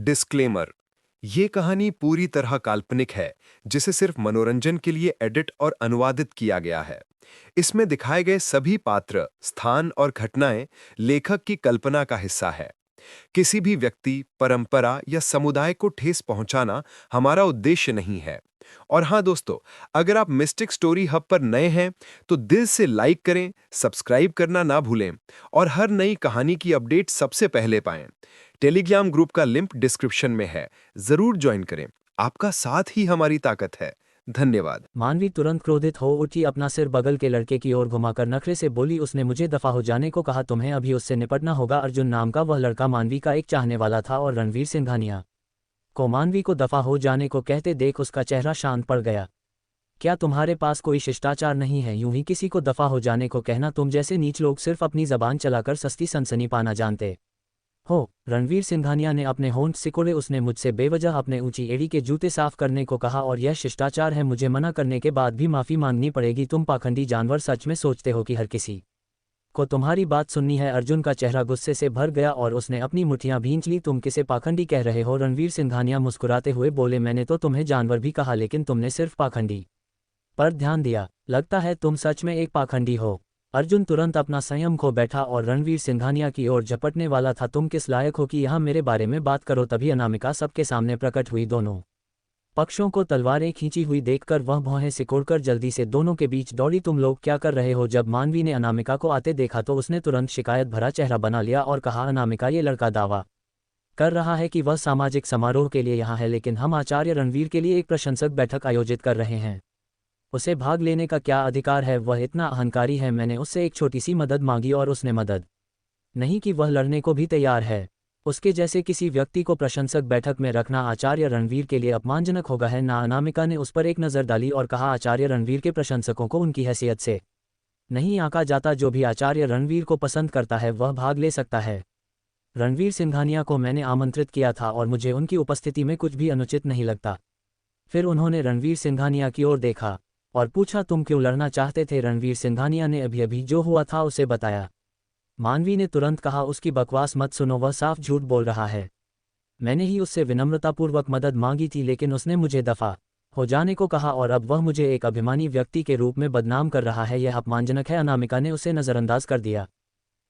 Disclaimer. ये कहानी पूरी तरह काल्पनिक है, जिसे सिर्फ मनोरंजन के लिए एडिट और अनुवादित किया गया है। इसमें दिखाए गए सभी पात्र, स्थान और घटनाएं लेखक की कल्पना का हिस्सा है। किसी भी व्यक्ति, परंपरा या समुदाय को ठेस पहुंचाना हमारा उद्देश्य नहीं है। और हाँ दोस्तों, अगर आप मिस्टिक स्टोरी हब पर नए हैं, तो दिल से लाइक करें, सब्सक्राइब करना ना भूलें और हर नई कहानी की अपडेट सबसे पहले पाएं। टेलीग्राम ग्रुप का लिंक डिस्क्रिप्शन में है, जरूर ज्वाइन करें। आपका साथ ही हमारी ताकत है। धन्यवाद। मानवी तुरंत क्रोधित हो उठी, अपना सिर बगल के लड़के की ओर घुमाकर नखरे से बोली, उसने मुझे दफा हो जाने को कहा, तुम्हें अभी उससे निपटना होगा। अर्जुन नाम का वह लड़का मानवी का एक चाहने वाला था और रणवीर सिंघानिया को मानवी को दफा हो जाने को कहते देख उसका चेहरा शांत पड़ गया। क्या तुम्हारे पास कोई शिष्टाचार नहीं है? यूं ही किसी को दफा हो जाने को कहना? तुम जैसे नीच लोग सिर्फ अपनी जबान चलाकर सस्ती सनसनी पाना जानते हो। रणवीर सिंघानिया ने अपने होंठ सिकोड़े। उसने मुझसे बेवजह अपने ऊंची एड़ी के जूते साफ करने को कहा, और यह शिष्टाचार है? मुझे मना करने के बाद भी माफी मांगनी पड़ेगी? तुम पाखंडी जानवर, सच में सोचते हो कि हर किसी को तुम्हारी बात सुननी है? अर्जुन का चेहरा गुस्से से भर गया और उसने अपनी मुट्ठियां भींच ली। तुम किसे पाखंडी कह रहे हो? रणवीर सिंघानिया मुस्कुराते हुए बोले, मैंने तो तुम्हें जानवर भी कहा, लेकिन तुमने सिर्फ पाखंडी पर ध्यान दिया। लगता है तुम सच में एक पाखंडी हो। अर्जुन तुरंत अपना संयम खो बैठा और रणवीर सिंघानिया की ओर झपटने वाला था। तुम किस लायक हो कि यहाँ मेरे बारे में बात करो? तभी अनामिका सबके सामने प्रकट हुई। दोनों पक्षों को तलवारें खींची हुई देखकर वह भौहें सिकोड़कर जल्दी से दोनों के बीच दौड़ी। तुम लोग क्या कर रहे हो? जब मानवी ने अनामिका को आते देखा तो उसने तुरंत शिकायत भरा चेहरा बना लिया और कहा, अनामिका, ये लड़का दावा कर रहा है कि वह सामाजिक समारोह के लिए यहाँ है, लेकिन हम आचार्य रणवीर के लिए एक प्रशंसक बैठक आयोजित कर रहे हैं। उसे भाग लेने का क्या अधिकार है? वह इतना अहंकारी है। मैंने उससे एक छोटी सी मदद मांगी और उसने मदद नहीं की। वह लड़ने को भी तैयार है। उसके जैसे किसी व्यक्ति को प्रशंसक बैठक में रखना आचार्य रणवीर के लिए अपमानजनक होगा, है ना? अनामिका ने उस पर एक नज़र डाली और कहा, आचार्य रणवीर के प्रशंसकों को उनकी हैसियत से नहीं आंका जाता। जो भी आचार्य रणवीर को पसंद करता है वह भाग ले सकता है। रणवीर सिंघानिया को मैंने आमंत्रित किया था और मुझे उनकी उपस्थिति में कुछ भी अनुचित नहीं लगता। फिर उन्होंने रणवीर सिंघानिया की ओर देखा और पूछा, तुम क्यों लड़ना चाहते थे? रणवीर सिंघानिया ने अभी अभी जो हुआ था उसे बताया। मानवी ने तुरंत कहा, उसकी बकवास मत सुनो, वह साफ झूठ बोल रहा है। मैंने ही उससे विनम्रतापूर्वक मदद मांगी थी, लेकिन उसने मुझे दफा हो जाने को कहा और अब वह मुझे एक अभिमानी व्यक्ति के रूप में बदनाम कर रहा है। यह अपमानजनक है। अनामिका ने उसे नज़रअंदाज कर दिया।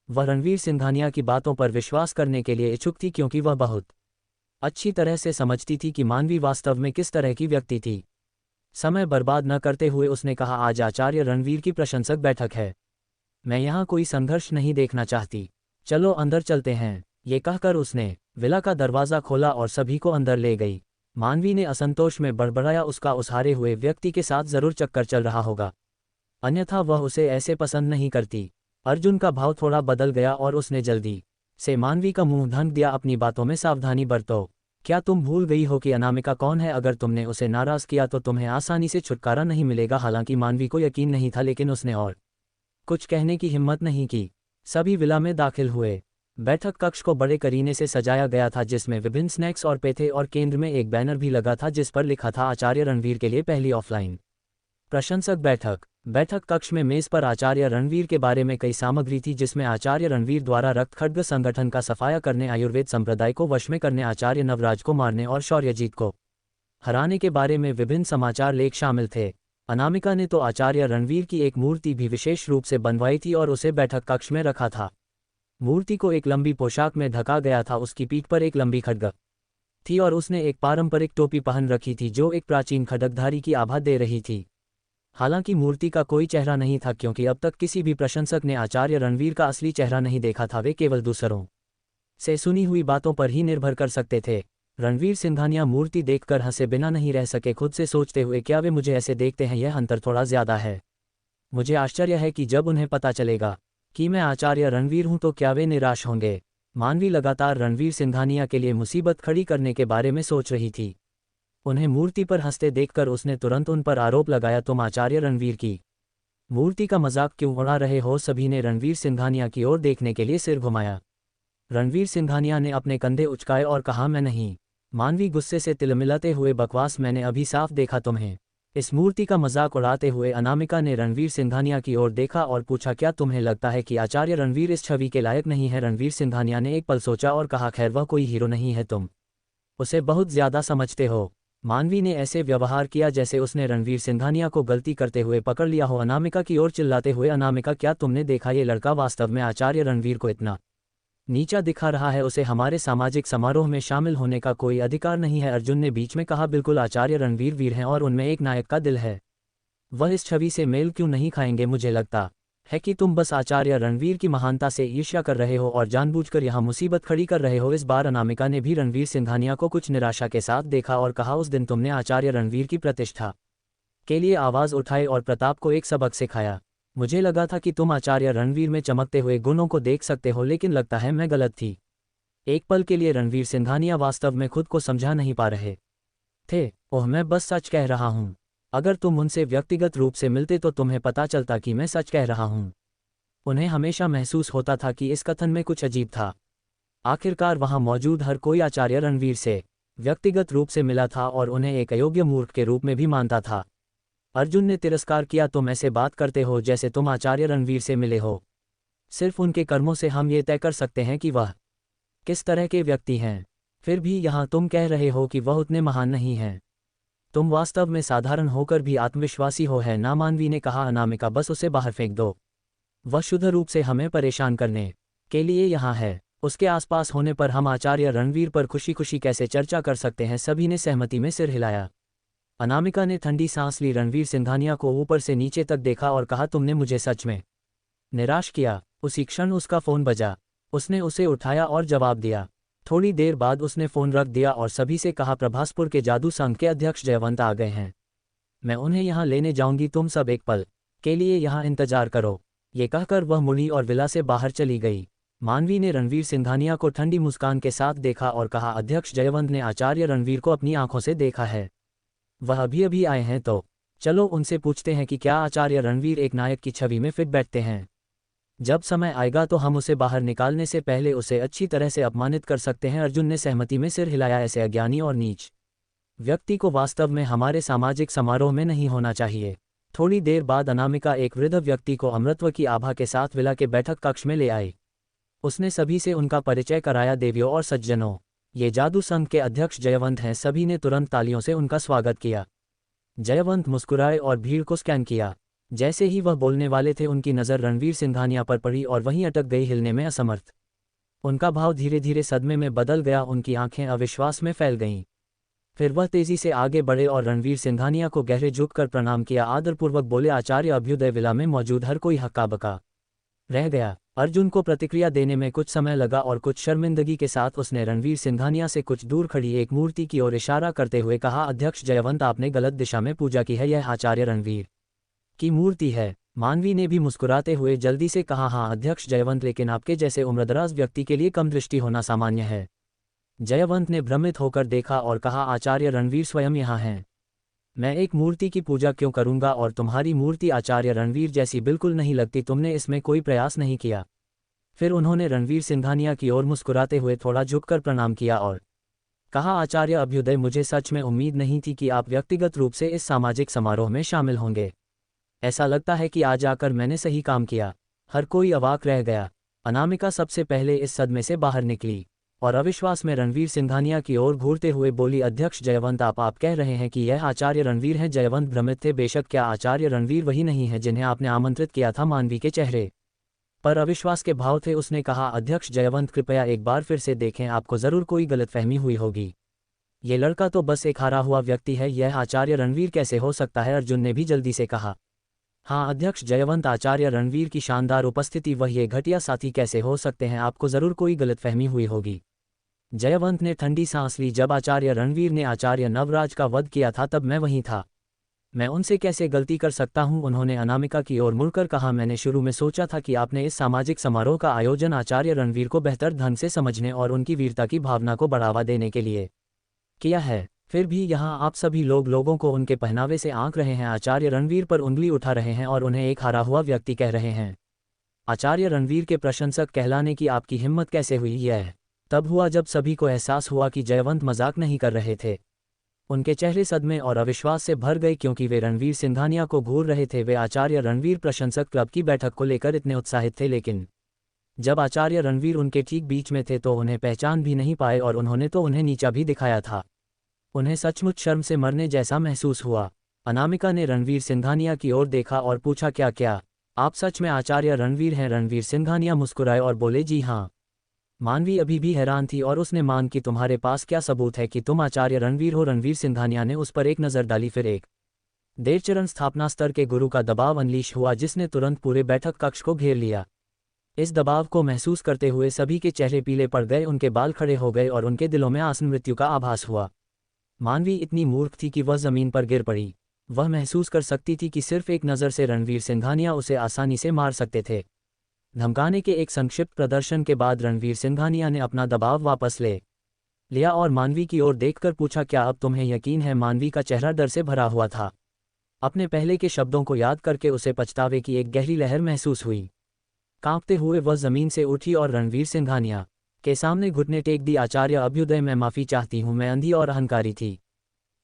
वह रणवीर सिंघानिया की बातों पर विश्वास करने के लिए इच्छुक थी, क्योंकि वह बहुत अच्छी तरह से समझती थी कि मानवी वास्तव में किस तरह की व्यक्ति थी। समय बर्बाद न करते हुए उसने कहा, आज आचार्य रणवीर की प्रशंसक बैठक है। मैं यहाँ कोई संघर्ष नहीं देखना चाहती। चलो अंदर चलते हैं। ये कहकर उसने विला का दरवाज़ा खोला और सभी को अंदर ले गई। मानवी ने असंतोष में बड़बड़ाया, उसका उस हारे हुए व्यक्ति के साथ जरूर चक्कर चल रहा होगा, अन्यथा वह उसे ऐसे पसंद नहीं करती। अर्जुन का भाव थोड़ा बदल गया और उसने जल्दी से मानवी का मुंह ढक दिया, अपनी बातों में सावधानी बरतो। क्या तुम भूल गई हो कि अनामिका कौन है? अगर तुमने उसे नाराज किया तो तुम्हें आसानी से छुटकारा नहीं मिलेगा। हालांकि मानवी को यकीन नहीं था, लेकिन उसने और कुछ कहने की हिम्मत नहीं की। सभी विला में दाखिल हुए। बैठक कक्ष को बड़े करीने से सजाया गया था, जिसमें विभिन्न स्नैक्स और पेय थे और केंद्र में एक बैनर भी लगा था जिस पर लिखा था, आचार्य रणवीर के लिए पहली ऑफलाइन प्रशंसक बैठक। बैठक कक्ष में मेज पर आचार्य रणवीर के बारे में कई सामग्री थी, जिसमें आचार्य रणवीर द्वारा रक्त खड्ग संगठन का सफाया करने, आयुर्वेद संप्रदाय को वश में करने, आचार्य नवराज को मारने और शौर्यजीत को हराने के बारे में विभिन्न समाचार लेख शामिल थे। अनामिका ने तो आचार्य रणवीर की एक मूर्ति भी विशेष रूप से बनवाई थी और उसे बैठक कक्ष में रखा था। मूर्ति को एक लंबी पोशाक में ढका गया था, उसकी पीठ पर एक लंबी खड्ग थी और उसने एक पारंपरिक टोपी पहन रखी थी जो एक प्राचीन खड्गधारी की आभा दे रही थी। हालांकि मूर्ति का कोई चेहरा नहीं था, क्योंकि अब तक किसी भी प्रशंसक ने आचार्य रणवीर का असली चेहरा नहीं देखा था। वे केवल दूसरों से सुनी हुई बातों पर ही निर्भर कर सकते थे। रणवीर सिंघानिया मूर्ति देखकर हंसे बिना नहीं रह सके, खुद से सोचते हुए, क्या वे मुझे ऐसे देखते हैं? यह अंतर थोड़ा ज्यादा है। मुझे आश्चर्य है कि जब उन्हें पता चलेगा कि मैं आचार्य रणवीर हूं तो क्या वे निराश होंगे। मानवी लगातार रणवीर सिंघानिया के लिए मुसीबत खड़ी करने के बारे में सोच रही थी। उन्हें मूर्ति पर हंसते देखकर उसने तुरंत उन पर आरोप लगाया, तुम आचार्य रणवीर की मूर्ति का मजाक क्यों उड़ा रहे हो? सभी ने रणवीर सिंघानिया की ओर देखने के लिए सिर घुमाया। रणवीर सिंघानिया ने अपने कंधे उचकाए और कहा, मैं नहीं। मानवी गुस्से से तिलमिलाते हुए, बकवास, मैंने अभी साफ देखा तुम्हें इस मूर्ति का मजाक उड़ाते हुए। अनामिका ने रणवीर सिंघानिया की ओर देखा और पूछा, क्या तुम्हें लगता है कि आचार्य रणवीर इस छवि के लायक नहीं है? रणवीर सिंघानिया ने एक पल सोचा और कहा, खैर वह कोई हीरो नहीं है, तुम उसे बहुत ज्यादा समझते हो। मानवी ने ऐसे व्यवहार किया जैसे उसने रणवीर सिंघानिया को गलती करते हुए पकड़ लिया हो। अनामिका की ओर चिल्लाते हुए, अनामिका क्या तुमने देखा ये लड़का वास्तव में आचार्य रणवीर को इतना नीचा दिखा रहा है, उसे हमारे सामाजिक समारोह में शामिल होने का कोई अधिकार नहीं है। अर्जुन ने बीच में कहा, बिल्कुल आचार्य रणवीर वीर हैं और उनमें एक नायक का दिल है। वह इस छवि से मेल क्यों नहीं खाएंगे? मुझे लगता है कि तुम बस आचार्य रणवीर की महानता से ईर्ष्या कर रहे हो और जानबूझकर यहाँ मुसीबत खड़ी कर रहे हो। इस बार अनामिका ने भी रणवीर सिंघानिया को कुछ निराशा के साथ देखा और कहा, उस दिन तुमने आचार्य रणवीर की प्रतिष्ठा के लिए आवाज़ उठाई और प्रताप को एक सबक सिखाया। मुझे लगा था कि तुम आचार्य रणवीर में चमकते हुए गुणों को देख सकते हो, लेकिन लगता है मैं गलत थी। एक पल के लिए रणवीर सिंघानिया वास्तव में खुद को समझा नहीं पा रहे थे। ओह, मैं बस सच कह रहा हूँ। अगर तुम उनसे व्यक्तिगत रूप से मिलते तो तुम्हें पता चलता कि मैं सच कह रहा हूँ। उन्हें हमेशा महसूस होता था कि इस कथन में कुछ अजीब था। आखिरकार वहां मौजूद हर कोई आचार्य रणवीर से व्यक्तिगत रूप से मिला था और उन्हें एक अयोग्य मूर्ख के रूप में भी मानता था। अर्जुन ने तिरस्कार किया, तुम ऐसे बात करते हो जैसे तुम आचार्य रणवीर से मिले हो। सिर्फ उनके कर्मों से हम ये तय कर सकते हैं कि वह किस तरह के व्यक्ति हैं। फिर भी यहाँ तुम कह रहे हो कि वह उतने महान नहीं हैं। तुम वास्तव में साधारण होकर भी आत्मविश्वासी हो, है ना? मानवी ने कहा, अनामिका बस उसे बाहर फेंक दो। वह शुद्ध रूप से हमें परेशान करने के लिए यहाँ है। उसके आसपास होने पर हम आचार्य रणवीर पर खुशी खुशी कैसे चर्चा कर सकते हैं? सभी ने सहमति में सिर हिलाया। अनामिका ने ठंडी सांस ली, रणवीर सिंघानिया को ऊपर से नीचे तक देखा और कहा, तुमने मुझे सच में निराश किया। उसी क्षण उसका फ़ोन बजा। उसने उसे उठाया और जवाब दिया। थोड़ी देर बाद उसने फ़ोन रख दिया और सभी से कहा, प्रभासपुर के जादू संघ के अध्यक्ष जयवंत आ गए हैं। मैं उन्हें यहाँ लेने जाऊंगी, तुम सब एक पल के लिए यहाँ इंतजार करो। ये कहकर वह मुड़ी और विला से बाहर चली गई। मानवी ने रणवीर सिंघानिया को ठंडी मुस्कान के साथ देखा और कहा, अध्यक्ष जयवंत ने आचार्य रणवीर को अपनी आंखों से देखा है। वह अभी अभी आए हैं, तो चलो उनसे पूछते हैं कि क्या आचार्य रणवीर एक नायक की छवि में फिट बैठते हैं। जब समय आएगा तो हम उसे बाहर निकालने से पहले उसे अच्छी तरह से अपमानित कर सकते हैं। अर्जुन ने सहमति में सिर हिलाया। ऐसे अज्ञानी और नीच व्यक्ति को वास्तव में हमारे सामाजिक समारोह में नहीं होना चाहिए। थोड़ी देर बाद अनामिका एक वृद्ध व्यक्ति को अमृतत्व की आभा के साथ विला के बैठक कक्ष में ले आई। उसने सभी से उनका परिचय कराया। देवियों और सज्जनों, ये जादू संघ के अध्यक्ष जयवंत हैं। सभी ने तुरंत तालियों से उनका स्वागत किया। जयवंत मुस्कुराए और भीड़ को स्कैन किया। जैसे ही वह बोलने वाले थे, उनकी नज़र रणवीर सिंघानिया पर पड़ी और वहीं अटक गई, हिलने में असमर्थ। उनका भाव धीरे धीरे सदमे में बदल गया। उनकी आंखें अविश्वास में फैल गईं। फिर वह तेजी से आगे बढ़े और रणवीर सिंघानिया को गहरे झुककर प्रणाम किया। आदरपूर्वक बोले, आचार्य अभ्युदय। विला में मौजूद हर कोई हक्का बक्का रह गया। अर्जुन को प्रतिक्रिया देने में कुछ समय लगा और कुछ शर्मिंदगी के साथ उसने रणवीर सिंघानिया से कुछ दूर खड़ी एक मूर्ति की ओर इशारा करते हुए कहा, अध्यक्ष जयवंत, आपने गलत दिशा में पूजा की है। यह आचार्य रणवीर की मूर्ति है। मानवी ने भी मुस्कुराते हुए जल्दी से कहा, हाँ अध्यक्ष जयवंत, लेकिन आपके जैसे उम्रदराज व्यक्ति के लिए कम दृष्टि होना सामान्य है। जयवंत ने भ्रमित होकर देखा और कहा, आचार्य रणवीर स्वयं यहाँ हैं। मैं एक मूर्ति की पूजा क्यों करूंगा? और तुम्हारी मूर्ति आचार्य रणवीर जैसी बिल्कुल नहीं लगती। तुमने इसमें कोई प्रयास नहीं किया। फिर उन्होंने रणवीर सिंघानिया की ओर मुस्कुराते हुए थोड़ा झुककर प्रणाम किया और कहा, आचार्य अभ्युदय, मुझे सच में उम्मीद नहीं थी कि आप व्यक्तिगत रूप से इस सामाजिक समारोह में शामिल होंगे। ऐसा लगता है कि आज आकर मैंने सही काम किया। हर कोई अवाक रह गया। अनामिका सबसे पहले इस सदमे से बाहर निकली और अविश्वास में रणवीर सिंघानिया की ओर घूरते हुए बोली, अध्यक्ष जयवंत, आप कह रहे हैं कि यह आचार्य रणवीर हैं? जयवंत भ्रमित थे। बेशक, क्या आचार्य रणवीर वही नहीं है जिन्हें आपने आमंत्रित किया था? मानवी के चेहरे पर अविश्वास के भाव थे। उसने कहा, अध्यक्ष जयवंत, कृपया एक बार फिर से देखें। आपको जरूर कोई गलतफहमी हुई होगी। ये लड़का तो बस एक हारा हुआ व्यक्ति है। यह आचार्य रणवीर कैसे हो सकता है? अर्जुन ने भी जल्दी से कहा, हाँ अध्यक्ष जयवंत, आचार्य रणवीर की शानदार उपस्थिति, वह ये घटिया साथी कैसे हो सकते हैं? आपको जरूर कोई गलतफहमी हुई होगी। जयवंत ने ठंडी सांस ली। जब आचार्य रणवीर ने आचार्य नवराज का वध किया था तब मैं वहीं था। मैं उनसे कैसे गलती कर सकता हूं? उन्होंने अनामिका की ओर मुड़कर कहा, मैंने शुरू में सोचा था कि आपने इस सामाजिक समारोह का आयोजन आचार्य रणवीर को बेहतर ढंग से समझने और उनकी वीरता की भावना को बढ़ावा देने के लिए किया है। फिर भी यहाँ आप सभी लोगों को उनके पहनावे से आंक रहे हैं, आचार्य रणवीर पर उंगली उठा रहे हैं और उन्हें एक हारा हुआ व्यक्ति कह रहे हैं। आचार्य रणवीर के प्रशंसक कहलाने की आपकी हिम्मत कैसे हुई? यह तब हुआ जब सभी को एहसास हुआ कि जयवंत मजाक नहीं कर रहे थे। उनके चेहरे सदमे और अविश्वास से भर गए क्योंकि वे रणवीर सिंघानिया को घूर रहे थे। वे आचार्य रणवीर प्रशंसक क्लब की बैठक को लेकर इतने उत्साहित थे, लेकिन जब आचार्य रणवीर उनके ठीक बीच में थे तो उन्हें पहचान भी नहीं पाए और उन्होंने तो उन्हें नीचा भी दिखाया था। उन्हें सचमुच शर्म से मरने जैसा महसूस हुआ। अनामिका ने रणवीर सिंघानिया की ओर देखा और पूछा, क्या क्या आप सच में आचार्य रणवीर हैं? रणवीर सिंघानिया मुस्कुराए और बोले, जी हाँ। मानवी अभी भी हैरान थी और उसने मान कि तुम्हारे पास क्या सबूत है कि तुम आचार्य रणवीर हो? रणवीर सिंघानिया ने उस पर एक नज़र डाली, फिर एक देवचरण स्थापना स्तर के गुरु का दबाव अनलीश हुआ जिसने तुरंत पूरे बैठक कक्ष को घेर लिया। इस दबाव को महसूस करते हुए सभी के चेहरे पीले पड़ गए, उनके बाल खड़े हो गए और उनके दिलों में आसन मृत्यु का आभास हुआ। मानवी इतनी मूर्ख थी कि वह जमीन पर गिर पड़ी। वह महसूस कर सकती थी कि सिर्फ एक नज़र से रणवीर सिंघानिया उसे आसानी से मार सकते थे। धमकाने के एक संक्षिप्त प्रदर्शन के बाद रणवीर सिंघानिया ने अपना दबाव वापस ले लिया और मानवी की ओर देखकर पूछा, क्या अब तुम्हें यकीन है? मानवी का चेहरा डर से भरा हुआ था। अपने पहले के शब्दों को याद करके उसे पछतावे की एक गहरी लहर महसूस हुई। कांपते हुए वह जमीन से उठी और रणवीर सिंघानिया के सामने घुटने टेक दी। आचार्य अभ्युदय, मैं माफ़ी चाहती हूँ, मैं अंधी और अहंकारी थी।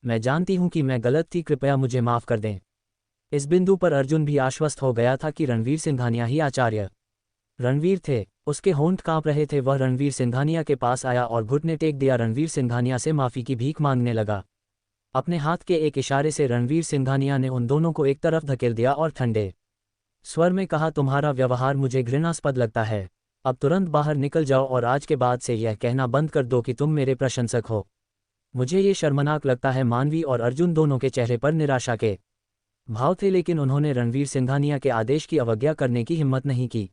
मैं जानती हूँ कि मैं गलत थी, कृपया मुझे माफ़ कर दें। इस बिंदु पर अर्जुन भी आश्वस्त हो गया था कि रणवीर सिंघानिया ही आचार्य रणवीर थे। उसके होंठ कांप रहे थे। वह रणवीर सिंघानिया के पास आया और घुटने टेक दिया। रणवीर सिंघानिया से माफ़ी की भीख मांगने लगा। अपने हाथ के एक इशारे से रणवीर सिंघानिया ने उन दोनों को एक तरफ धकेल दिया और ठंडे स्वर में कहा, तुम्हारा व्यवहार मुझे घृणास्पद लगता है। अब तुरंत बाहर निकल जाओ और आज के बाद से यह कहना बंद कर दो कि तुम मेरे प्रशंसक हो। मुझे ये शर्मनाक लगता है। मानवी और अर्जुन दोनों के चेहरे पर निराशा के भाव थे, लेकिन उन्होंने रणवीर सिंघानिया के आदेश की अवज्ञा करने की हिम्मत नहीं की।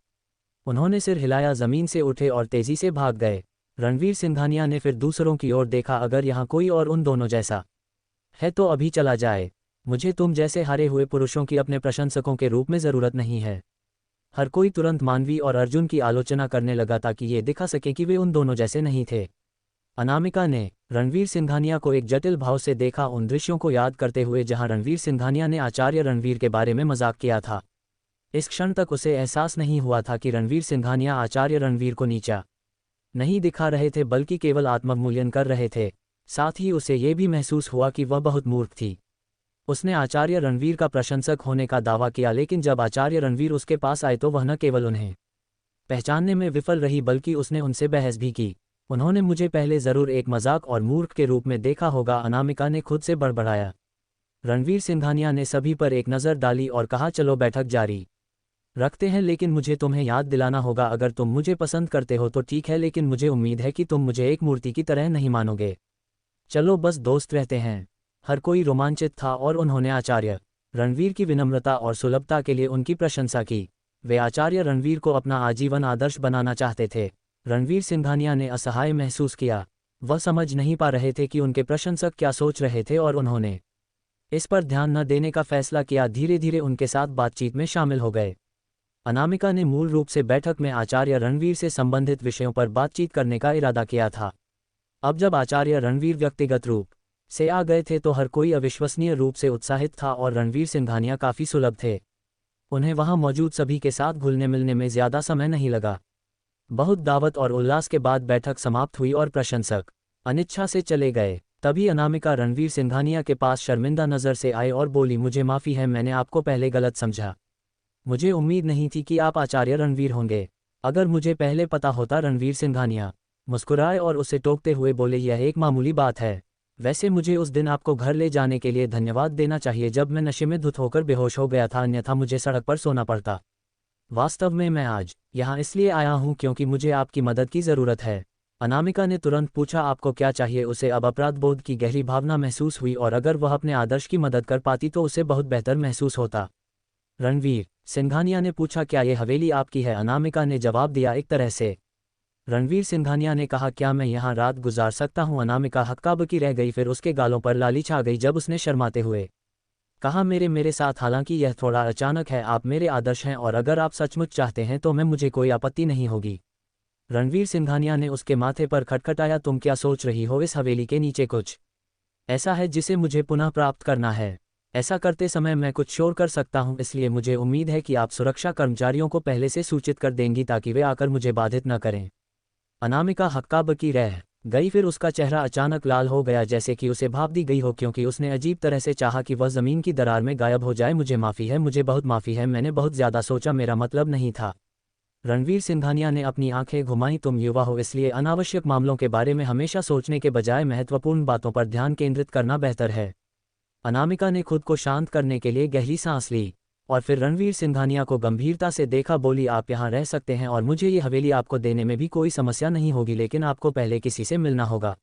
उन्होंने सिर हिलाया, जमीन से उठे और तेजी से भाग गए। रणवीर सिंघानिया ने फिर दूसरों की ओर देखा, अगर यहाँ कोई और उन दोनों जैसा है तो अभी चला जाए। मुझे तुम जैसे हारे हुए पुरुषों की अपने प्रशंसकों के रूप में ज़रूरत नहीं है। हर कोई तुरंत मानवी और अर्जुन की आलोचना करने लगा ताकि ये दिखा सके कि वे उन दोनों जैसे नहीं थे। अनामिका ने रणवीर सिंघानिया को एक जटिल भाव से देखा, उन दृश्यों को याद करते हुए जहां रणवीर सिंघानिया ने आचार्य रणवीर के बारे में मजाक किया था। इस क्षण तक उसे एहसास नहीं हुआ था कि रणवीर सिंघानिया आचार्य रणवीर को नीचा नहीं दिखा रहे थे बल्कि केवल आत्ममूल्यन कर रहे थे। साथ ही उसे ये भी महसूस हुआ कि वह बहुत मूर्ख थी। उसने आचार्य रणवीर का प्रशंसक होने का दावा किया, लेकिन जब आचार्य रणवीर उसके पास आए तो वह न केवल उन्हें पहचानने में विफल रही बल्कि उसने उनसे बहस भी की। उन्होंने मुझे पहले ज़रूर एक मजाक और मूर्ख के रूप में देखा होगा, अनामिका ने खुद से बड़बड़ाया। रणवीर सिंघानिया ने सभी पर एक नज़र डाली और कहा, चलो बैठक जारी रखते हैं, लेकिन मुझे तुम्हें याद दिलाना होगा, अगर तुम मुझे पसंद करते हो तो ठीक है, लेकिन मुझे उम्मीद है कि तुम मुझे एक मूर्ति की तरह नहीं मानोगे। चलो बस दोस्त रहते हैं। हर कोई रोमांचित था और उन्होंने आचार्य रणवीर की विनम्रता और सुलभता के लिए उनकी प्रशंसा की। वे आचार्य रणवीर को अपना आजीवन आदर्श बनाना चाहते थे। रणवीर सिंघानिया ने असहाय महसूस किया। वह समझ नहीं पा रहे थे कि उनके प्रशंसक क्या सोच रहे थे और उन्होंने इस पर ध्यान न देने का फैसला किया। धीरे धीरे उनके साथ बातचीत में शामिल हो गए। अनामिका ने मूल रूप से बैठक में आचार्य रणवीर से संबंधित विषयों पर बातचीत करने का इरादा किया था। अब जब आचार्य रणवीर व्यक्तिगत रूप से आ गए थे तो हर कोई अविश्वसनीय रूप से उत्साहित था और रणवीर सिंघानिया काफ़ी सुलभ थे। उन्हें वहां मौजूद सभी के साथ घुलने मिलने में ज़्यादा समय नहीं लगा। बहुत दावत और उल्लास के बाद बैठक समाप्त हुई और प्रशंसक अनिच्छा से चले गए। तभी अनामिका रणवीर सिंघानिया के पास शर्मिंदा नज़र से आए और बोली, मुझे माफ़ी है, मैंने आपको पहले गलत समझा। मुझे उम्मीद नहीं थी कि आप आचार्य रणवीर होंगे। अगर मुझे पहले पता होता। रणवीर सिंघानिया मुस्कुराए और उसे टोकते हुए बोले, यह एक मामूली बात है। वैसे मुझे उस दिन आपको घर ले जाने के लिए धन्यवाद देना चाहिए जब मैं नशे में धुत होकर बेहोश हो गया था, अन्यथा मुझे सड़क पर सोना पड़ता। वास्तव में मैं आज यहाँ इसलिए आया हूँ क्योंकि मुझे आपकी मदद की ज़रूरत है। अनामिका ने तुरंत पूछा, आपको क्या चाहिए? उसे अब अपराध बोध की गहरी भावना महसूस हुई और अगर वह अपने आदर्श की मदद कर पाती तो उसे बहुत बेहतर महसूस होता। रणवीर सिंघानिया ने पूछा, क्या ये हवेली आपकी है? अनामिका ने जवाब दिया, एक तरह से। रणवीर सिंघानिया ने कहा, क्या मैं यहाँ रात गुजार सकता हूँ? अनामिका हक्काबकी रह गई, फिर उसके गालों पर लाली छा गई जब उसने शर्माते हुए कहा, मेरे साथ। हालांकि यह थोड़ा अचानक है, आप मेरे आदर्श हैं और अगर आप सचमुच चाहते हैं तो मुझे कोई आपत्ति नहीं होगी। रणवीर सिंघानिया ने उसके माथे पर खटखटाया, तुम क्या सोच रही हो? इस हवेली के नीचे कुछ ऐसा है जिसे मुझे पुनः प्राप्त करना है। ऐसा करते समय मैं कुछ शोर कर सकता हूं, इसलिए मुझे उम्मीद है कि आप सुरक्षा कर्मचारियों को पहले से सूचित कर देंगी ताकि वे आकर मुझे बाधित न करें। अनामिका हक्काबकी रह गई, फिर उसका चेहरा अचानक लाल हो गया जैसे कि उसे भाप दी गई हो, क्योंकि उसने अजीब तरह से चाहा कि वह ज़मीन की दरार में गायब हो जाए। मुझे माफ़ी है, मुझे बहुत माफ़ी है, मैंने बहुत ज़्यादा सोचा, मेरा मतलब नहीं था। रणवीर सिंघानिया ने अपनी आंखें घुमाई। तुम युवा हो, इसलिए अनावश्यक मामलों के बारे में हमेशा सोचने के बजाय महत्वपूर्ण बातों पर ध्यान केंद्रित करना बेहतर है। अनामिका ने खुद को शांत करने के लिए गहरी सांस ली और फिर रणवीर सिंघानिया को गंभीरता से देखा। बोली, आप यहाँ रह सकते हैं और मुझे ये हवेली आपको देने में भी कोई समस्या नहीं होगी, लेकिन आपको पहले किसी से मिलना होगा।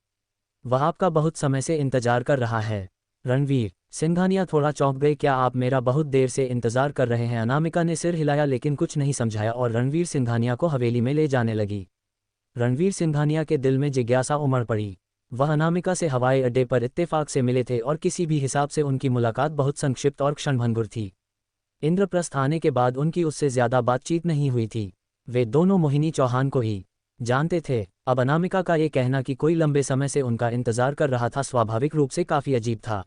वह आपका बहुत समय से इंतजार कर रहा है। रणवीर सिंघानिया थोड़ा चौंक गए। क्या आप मेरा बहुत देर से इंतजार कर रहे हैं? अनामिका ने सिर हिलाया लेकिन कुछ नहीं समझाया और रणवीर सिंघानिया को हवेली में ले जाने लगी। रणवीर सिंघानिया के दिल में जिज्ञासा उमड़ पड़ी। वह अनामिका से हवाई अड्डे पर इत्तेफाक से मिले थे और किसी भी हिसाब से उनकी मुलाकात बहुत संक्षिप्त और क्षणभंगुर थी। इंद्रप्रस्थ आने के बाद उनकी उससे ज्यादा बातचीत नहीं हुई थी। वे दोनों मोहिनी चौहान को ही जानते थे। अब अनामिका का ये कहना कि कोई लंबे समय से उनका इंतजार कर रहा था स्वाभाविक रूप से काफी अजीब था।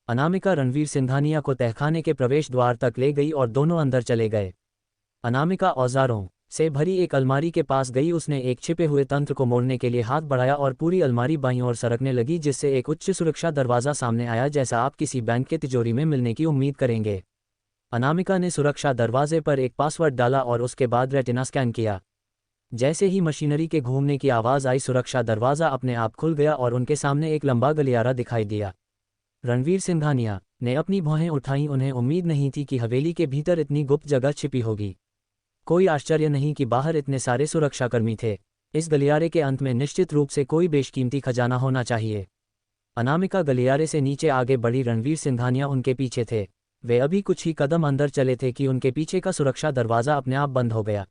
अनामिका रणवीर सिंघानिया को तहखाने के प्रवेश द्वार तक ले गई और दोनों अंदर चले गए। अनामिका औजारों से भरी एक अलमारी के पास गई। उसने एक छिपे हुए तंत्र को मोड़ने के लिए हाथ बढ़ाया और पूरी अलमारी बाईं ओर सरकने लगी, जिससे एक उच्च सुरक्षा दरवाजा सामने आया, जैसा आप किसी बैंक के तिजोरी में मिलने की उम्मीद करेंगे। अनामिका ने सुरक्षा दरवाजे पर एक पासवर्ड डाला और उसके बाद रेटिना स्कैन किया। जैसे ही मशीनरी के घूमने की आवाज़ आई, सुरक्षा दरवाज़ा अपने आप खुल गया और उनके सामने एक लंबा गलियारा दिखाई दिया। रणवीर सिंघानिया ने अपनी भौहें उठाईं। उन्हें उम्मीद नहीं थी कि हवेली के भीतर इतनी गुप्त जगह छिपी होगी। कोई आश्चर्य नहीं कि बाहर इतने सारे सुरक्षाकर्मी थे। इस गलियारे के अंत में निश्चित रूप से कोई बेशकीमती खजाना होना चाहिए। अनामिका गलियारे से नीचे आगे बढ़ी। रणवीर सिंघानिया उनके पीछे थे। वे अभी कुछ ही कदम अंदर चले थे कि उनके पीछे का सुरक्षा दरवाज़ा अपने आप बंद हो गया।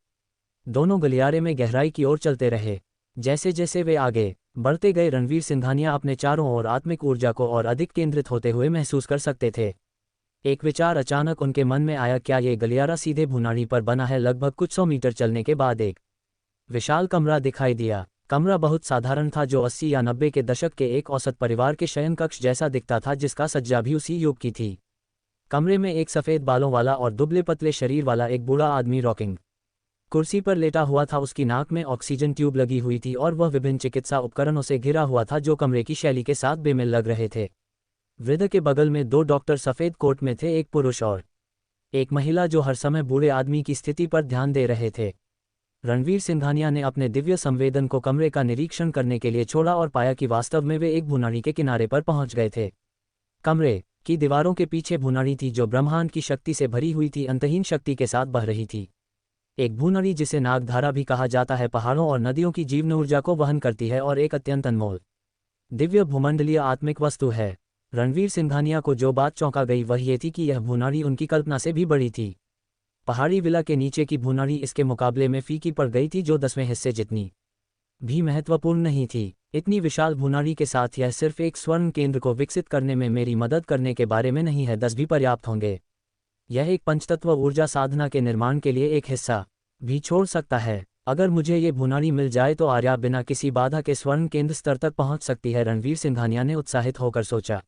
दोनों गलियारे में गहराई की ओर चलते रहे। जैसे जैसे वे आगे बढ़ते गए, रणवीर सिंघानिया अपने चारों ओर आत्मिक ऊर्जा को और अधिक केंद्रित होते हुए महसूस कर सकते थे। एक विचार अचानक उनके मन में आया, क्या ये गलियारा सीधे भुनाड़ी पर बना है? लगभग कुछ 100 मीटर चलने के बाद एक विशाल कमरा दिखाई दिया। कमरा बहुत साधारण था, जो 80 या 90 के दशक के एक औसत परिवार के शयन कक्ष जैसा दिखता था, जिसका सज्जा भी उसी युग की थी। कमरे में एक सफ़ेद बालों वाला और दुबले पतले शरीर वाला एक बूढ़ा आदमी रॉकिंग कुर्सी पर लेटा हुआ था। उसकी नाक में ऑक्सीजन ट्यूब लगी हुई थी और वह विभिन्न चिकित्सा उपकरणों से घिरा हुआ था, जो कमरे की शैली के साथ बेमेल लग रहे थे। वृद्ध के बगल में 2 डॉक्टर सफ़ेद कोट में थे, एक पुरुष और एक महिला, जो हर समय बूढ़े आदमी की स्थिति पर ध्यान दे रहे थे। रणवीर सिंघानिया ने अपने दिव्य संवेदन को कमरे का निरीक्षण करने के लिए छोड़ा और पाया कि वास्तव में वे एक भुनाड़ी के किनारे पर पहुंच गए थे। कमरे की दीवारों के पीछे भुनाड़ी थी, जो ब्रह्मांड की शक्ति से भरी हुई थी, अंतहीन शक्ति के साथ बह रही थी। एक भुनाड़ी, जिसे नागधारा भी कहा जाता है, पहाड़ों और नदियों की जीवन ऊर्जा को वहन करती है और एक अत्यंत अनमोल दिव्य भूमंडलीय आत्मिक वस्तु है। रणवीर सिंघानिया को जो बात चौंका गई वह ये थी कि यह भुनाड़ी उनकी कल्पना से भी बड़ी थी। पहाड़ी विला के नीचे की भुनाड़ी इसके मुकाबले में फीकी पड़ गई थी, जो 10वें हिस्से जितनी भी महत्वपूर्ण नहीं थी। इतनी विशाल भुनाड़ी के साथ यह सिर्फ एक स्वर्ण केंद्र को विकसित करने में मेरी मदद करने के बारे में नहीं है, 10 भी पर्याप्त होंगे। यह एक पंचतत्व ऊर्जा साधना के निर्माण के लिए एक हिस्सा भी छोड़ सकता है। अगर मुझे ये भुनाड़ी मिल जाए तो आर्या बिना किसी बाधा के स्वर्ण केंद्र स्तर तक पहुंच सकती है, रणवीर सिंघानिया ने उत्साहित होकर सोचा।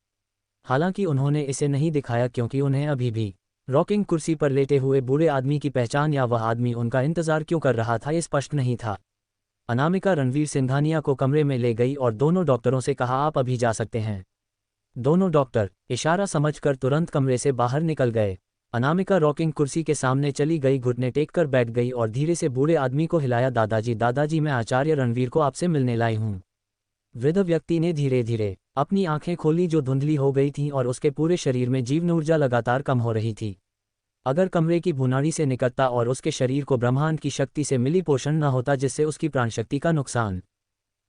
हालांकि उन्होंने इसे नहीं दिखाया, क्योंकि उन्हें अभी भी रॉकिंग कुर्सी पर लेटे हुए बूढ़े आदमी की पहचान या वह आदमी उनका इंतजार क्यों कर रहा था, ये स्पष्ट नहीं था। अनामिका रणवीर सिंघानिया को कमरे में ले गई और दोनों डॉक्टरों से कहा, आप अभी जा सकते हैं। दोनों डॉक्टर इशारा समझकर तुरंत कमरे से बाहर निकल गए। अनामिका रॉकिंग कुर्सी के सामने चली गई, घुटने टेक कर बैठ गई और धीरे से बूढ़े आदमी को हिलाया। दादाजी, दादाजी, मैं आचार्य रणवीर को आपसे मिलने लाई हूँ। वृद्ध व्यक्ति ने धीरे धीरे अपनी आंखें खोली, जो धुंधली हो गई थीं, और उसके पूरे शरीर में जीवन ऊर्जा लगातार कम हो रही थी। अगर कमरे की भुनाड़ी से निकलता और उसके शरीर को ब्रह्मांड की शक्ति से मिली पोषण न होता, जिससे उसकी प्राणशक्ति का नुकसान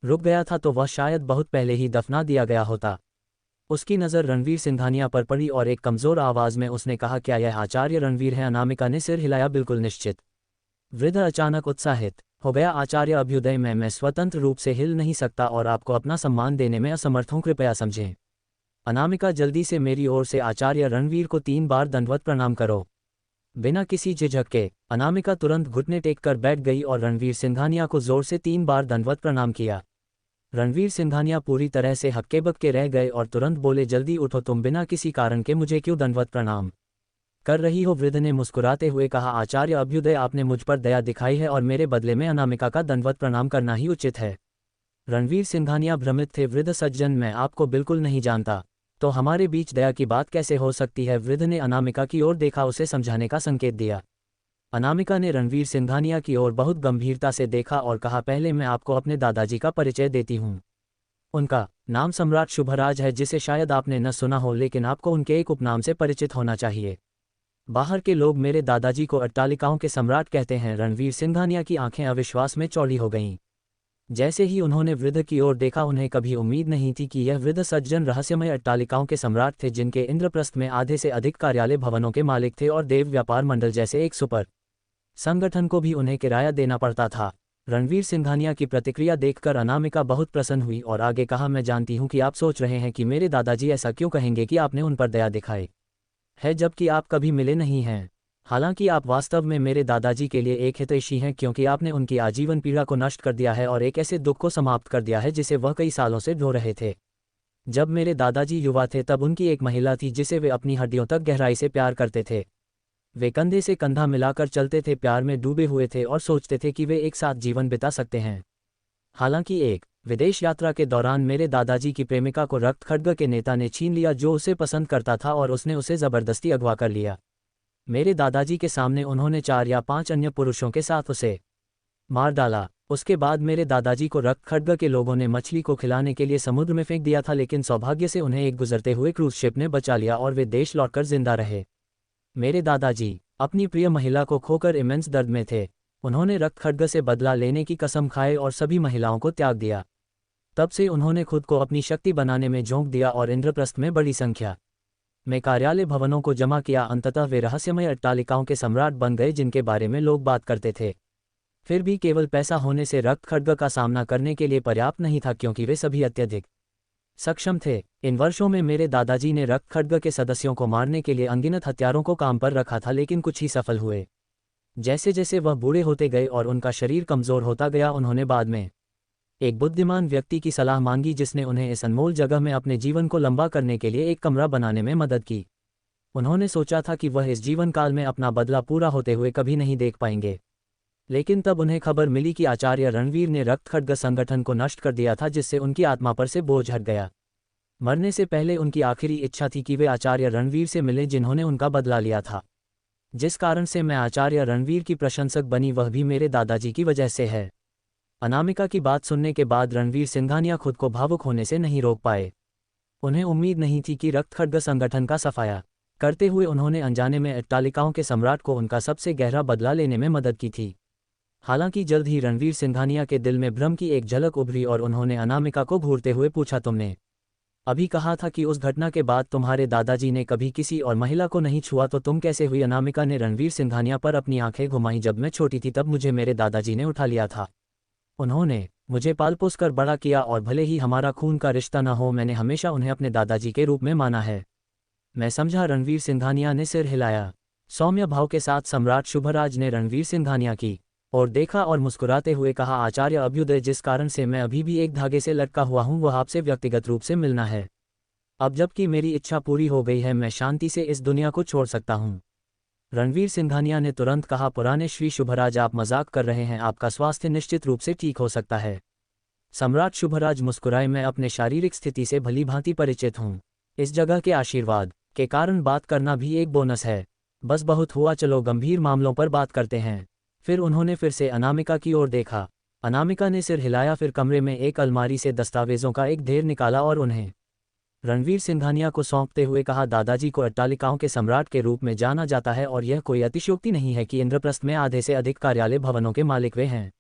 रुक गया था, तो वह शायद बहुत पहले ही दफना दिया गया होता। उसकी नज़र रणवीर सिंघानिया पर पड़ी और एक कमज़ोर आवाज़ में उसने कहा, क्या यह आचार्य रणवीर है? अनामिका ने सिर हिलाया, बिल्कुल निश्चित। वृद्ध अचानक उत्साहित हो गया, आचार्य अभ्युदय, मैं स्वतंत्र रूप से हिल नहीं सकता और आपको अपना सम्मान देने में असमर्थ हूँ, कृपया समझें। अनामिका, जल्दी से मेरी ओर से आचार्य रणवीर को 3 बार दंडवत प्रणाम करो। बिना किसी झिझक के अनामिका तुरंत घुटने टेक कर बैठ गई और रणवीर सिंघानिया को जोर से 3 बार दंडवत प्रणाम किया। रणवीर सिंघानिया पूरी तरह से हक्के-बक्के रह गए और तुरंत बोले, जल्दी उठो, तुम बिना किसी कारण के मुझे क्यों दंडवत प्रणाम कर रही हो? वृद्ध ने मुस्कुराते हुए कहा, आचार्य अभ्युदय, आपने मुझ पर दया दिखाई है और मेरे बदले में अनामिका का दंडवत प्रणाम करना ही उचित है। रणवीर सिंघानिया भ्रमित थे। वृद्ध सज्जन, मैं आपको बिल्कुल नहीं जानता, तो हमारे बीच दया की बात कैसे हो सकती है? वृद्ध ने अनामिका की ओर देखा, उसे समझाने का संकेत दिया। अनामिका ने रणवीर सिंघानिया की ओर बहुत गंभीरता से देखा और कहा, पहले मैं आपको अपने दादाजी का परिचय देती हूँ। उनका नाम सम्राट शुभराज है, जिसे शायद आपने न सुना हो, लेकिन आपको उनके एक उपनाम से परिचित होना चाहिए। बाहर के लोग मेरे दादाजी को अट्टालिकाओं के सम्राट कहते हैं। रणवीर सिंघानिया की आंखें अविश्वास में चौड़ी हो गईं। जैसे ही उन्होंने वृद्ध की ओर देखा, उन्हें कभी उम्मीद नहीं थी कि यह वृद्ध सज्जन रहस्यमय अट्टालिकाओं के सम्राट थे, जिनके इंद्रप्रस्थ में आधे से अधिक कार्यालय भवनों के मालिक थे और देव व्यापार मंडल जैसे एक सुपर संगठन को भी उन्हें किराया देना पड़ता था। रणवीर सिंघानिया की प्रतिक्रिया देखकर अनामिका बहुत प्रसन्न हुई और आगे कहा, मैं जानती हूं कि आप सोच रहे हैं कि मेरे दादाजी ऐसा क्यों कहेंगे कि आपने उन पर दया दिखाई है, जबकि आप कभी मिले नहीं हैं। हालांकि आप वास्तव में मेरे दादाजी के लिए एक हितैषी हैं, क्योंकि आपने उनकी आजीवन पीड़ा को नष्ट कर दिया है और एक ऐसे दुख को समाप्त कर दिया है जिसे वह कई सालों से ढो रहे थे। जब मेरे दादाजी युवा थे, तब उनकी एक महिला थी जिसे वे अपनी हड्डियों तक गहराई से प्यार करते थे। वे कंधे से कंधा मिलाकर चलते थे, प्यार में डूबे हुए थे और सोचते थे कि वे एक साथ जीवन बिता सकते हैं। हालांकि एक विदेश यात्रा के दौरान मेरे दादाजी की प्रेमिका को रक्त खड्ग के नेता ने छीन लिया, जो उसे पसंद करता था, और उसने उसे जबरदस्ती अगवा कर लिया। मेरे दादाजी के सामने उन्होंने 4 या 5 अन्य पुरुषों के साथ उसे मार डाला। उसके बाद मेरे दादाजी को रक्त खड्ग के लोगों ने मछली को खिलाने के लिए समुद्र में फेंक दिया था, लेकिन सौभाग्य से उन्हें एक गुजरते हुए क्रूज शिप ने बचा लिया और वे देश लौटकर जिंदा रहे। मेरे दादाजी अपनी प्रिय महिला को खोकर इमेंस दर्द में थे। उन्होंने रक्त खड्ग से बदला लेने की कसम खाई और सभी महिलाओं को त्याग दिया। तब से उन्होंने खुद को अपनी शक्ति बनाने में झोंक दिया और इंद्रप्रस्थ में बड़ी संख्या में कार्यालय भवनों को जमा किया। अंततः वे रहस्यमय अट्टालिकाओं के सम्राट बन गए, जिनके बारे में लोग बात करते थे। फिर भी केवल पैसा होने से रक्त खड्ग का सामना करने के लिए पर्याप्त नहीं था, क्योंकि वे सभी अत्यधिक सक्षम थे। इन वर्षों में मेरे दादाजी ने रक्त खड्ग के सदस्यों को मारने के लिए अनगिनत हथियारों को काम पर रखा था, लेकिन कुछ ही सफल हुए। जैसे जैसे वह बूढ़े होते गए और उनका शरीर कमजोर होता गया, उन्होंने बाद में एक बुद्धिमान व्यक्ति की सलाह मांगी, जिसने उन्हें इस अनमोल जगह में अपने जीवन को लंबा करने के लिए एक कमरा बनाने में मदद की। उन्होंने सोचा था कि वह इस जीवन काल में अपना बदला पूरा होते हुए कभी नहीं देख पाएंगे, लेकिन तब उन्हें खबर मिली कि आचार्य रणवीर ने रक्त खड्ग संगठन को नष्ट कर दिया था, जिससे उनकी आत्मा पर से बोझ हट गया। मरने से पहले उनकी आखिरी इच्छा थी कि वे आचार्य रणवीर से मिलें, जिन्होंने उनका बदला लिया था। जिस कारण से मैं आचार्य रणवीर की प्रशंसक बनी, वह भी मेरे दादाजी की वजह से है। अनामिका की बात सुनने के बाद रणवीर सिंघानिया खुद को भावुक होने से नहीं रोक पाए। उन्हें उम्मीद नहीं थी कि रक्त खड्ग संगठन का सफाया करते हुए उन्होंने अनजाने में अट्टालिकाओं के सम्राट को उनका सबसे गहरा बदला लेने में मदद की थी। हालांकि जल्द ही रणवीर सिंघानिया के दिल में भ्रम की एक झलक उभरी और उन्होंने अनामिका को घूरते हुए पूछा, तुमने अभी कहा था कि उस घटना के बाद तुम्हारे दादाजी ने कभी किसी और महिला को नहीं छुआ, तो तुम कैसे हुई? अनामिका ने रणवीर सिंघानिया पर अपनी आंखें घुमाईं। जब मैं छोटी थी, तब मुझे मेरे दादाजी ने उठा लिया था। उन्होंने मुझे पाल पोस कर बड़ा किया, और भले ही हमारा खून का रिश्ता न हो, मैंने हमेशा उन्हें अपने दादाजी के रूप में माना है। मैं समझा। रणवीर सिंघानिया ने सिर हिलाया। सौम्य भाव के साथ सम्राट शुभराज ने रणवीर सिंघानिया की और देखा और मुस्कुराते हुए कहा, आचार्य अभ्युदय, जिस कारण से मैं अभी भी एक धागे से लटका हुआ हूँ, वह आपसे व्यक्तिगत रूप से मिलना है। अब जबकि मेरी इच्छा पूरी हो गई है, मैं शांति से इस दुनिया को छोड़ सकता हूँ। रणवीर सिंघानिया ने तुरंत कहा, पुराने श्री शुभराज, आप मजाक कर रहे हैं। आपका स्वास्थ्य निश्चित रूप से ठीक हो सकता है। सम्राट शुभराज मुस्कुराए, मैं अपने शारीरिक स्थिति से भली भांति परिचित हूँ। इस जगह के आशीर्वाद के कारण बात करना भी एक बोनस है। बस बहुत हुआ, चलो गंभीर मामलों पर बात करते हैं। फिर उन्होंने फिर से अनामिका की ओर देखा। अनामिका ने सिर हिलाया, फिर कमरे में एक अलमारी से दस्तावेजों का एक ढेर निकाला और उन्हें रणवीर सिंघानिया को सौंपते हुए कहा, दादाजी को अट्टालिकाओं के सम्राट के रूप में जाना जाता है, और यह कोई अतिशयोक्ति नहीं है कि इंद्रप्रस्थ में आधे से अधिक कार्यालय भवनों के मालिक वे हैं।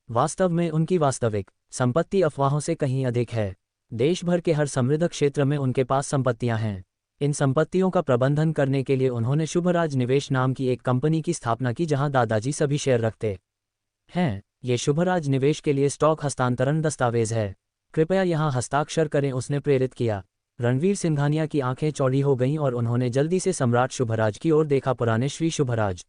वास्तव में उनकी वास्तविक संपत्ति अफवाहों से कहीं अधिक है। देश भर के हर समृद्ध क्षेत्र में उनके पास संपत्तियां हैं। इन संपत्तियों का प्रबंधन करने के लिए उन्होंने शुभराज निवेश नाम की एक कंपनी की स्थापना की, जहां दादाजी सभी शेयर रखते हैं। ये शुभराज निवेश के लिए स्टॉक हस्तांतरण दस्तावेज है। कृपया यहां हस्ताक्षर करें, उसने प्रेरित किया। रणवीर सिंघानिया की आंखें चौड़ी हो गईं और उन्होंने जल्दी से सम्राट शुभराज की ओर देखा। पुराने श्री शुभराज,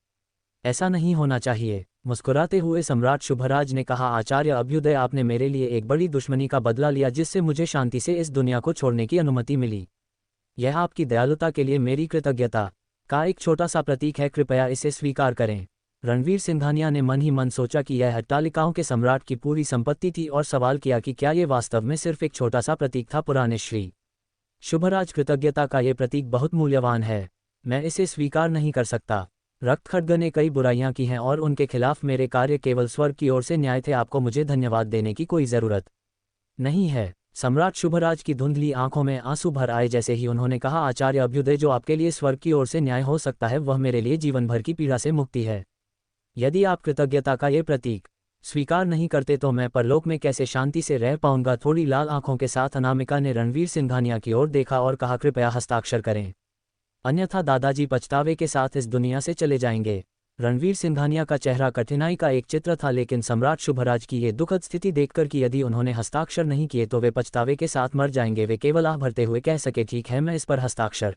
ऐसा नहीं होना चाहिए। मुस्कुराते हुए सम्राट शुभराज ने कहा, आचार्य अभ्युदय, आपने मेरे लिए एक बड़ी दुश्मनी का बदला लिया, जिससे मुझे शांति से इस दुनिया को छोड़ने की अनुमति मिली। यह आपकी दयालुता के लिए मेरी कृतज्ञता का एक छोटा सा प्रतीक है, कृपया इसे स्वीकार करें। रणवीर सिंघानिया ने मन ही मन सोचा कि यह अट्टालिकाओं के सम्राट की पूरी संपत्ति थी और सवाल किया कि क्या यह वास्तव में सिर्फ एक छोटा सा प्रतीक था। पुराने श्री शुभराज, कृतज्ञता का ये प्रतीक बहुत मूल्यवान है। मैं इसे स्वीकार नहीं कर सकता। रक्त खड्ग ने कई बुराइयां की हैं और उनके खिलाफ मेरे कार्य केवल स्वर्ग की ओर से न्याय थे। आपको मुझे धन्यवाद देने की कोई ज़रूरत नहीं है। सम्राट शुभराज की धुंधली आंखों में आंसू भर आए जैसे ही उन्होंने कहा, आचार्य अभ्युदय, जो आपके लिए स्वर्ग की ओर से न्याय हो सकता है वह मेरे लिए जीवन भर की पीड़ा से मुक्ति है। यदि आप कृतज्ञता का ये प्रतीक स्वीकार नहीं करते तो मैं परलोक में कैसे शांति से रह पाऊंगा। थोड़ी लाल आंखों के साथ अनामिका ने रणवीर सिंघानिया की ओर देखा और कहा, कृपया हस्ताक्षर करें, अन्यथा दादाजी पछतावे के साथ इस दुनिया से चले जाएंगे। रणवीर सिंघानिया का चेहरा कठिनाई का एक चित्र था, लेकिन सम्राट शुभराज की ये दुखद स्थिति देखकर कि यदि उन्होंने हस्ताक्षर नहीं किए तो वे पछतावे के साथ मर जाएंगे, वे केवल आह भरते हुए कह सके, ठीक है, मैं इस पर हस्ताक्षर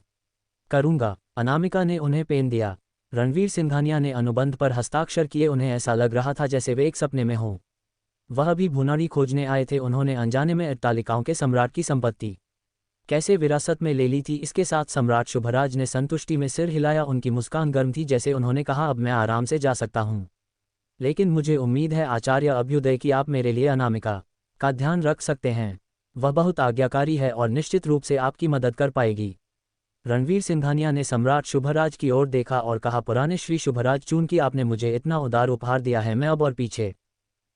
करूंगा। अनामिका ने उन्हें पेन दिया। रणवीर सिंघानिया ने अनुबंध पर हस्ताक्षर किए। उन्हें ऐसा लग रहा था जैसे वे एक सपने में हों। वह भी भुनाड़ी खोजने आए थे। उन्होंने अनजाने में अट्टालिकाओं के सम्राट की संपत्ति कैसे विरासत में ले ली थी। इसके साथ सम्राट शुभराज ने संतुष्टि में सिर हिलाया। उनकी मुस्कान गर्म थी जैसे उन्होंने कहा, अब मैं आराम से जा सकता हूँ। लेकिन मुझे उम्मीद है आचार्य अभ्युदय कि आप मेरे लिए अनामिका का ध्यान रख सकते हैं। वह बहुत आज्ञाकारी है और निश्चित रूप से आपकी मदद कर पाएगी। रणवीर सिंघानिया ने सम्राट शुभराज की ओर देखा और कहा, पुराने श्री शुभराज, चूंकि आपने मुझे इतना उदार उपहार दिया है, मैं अब और पीछे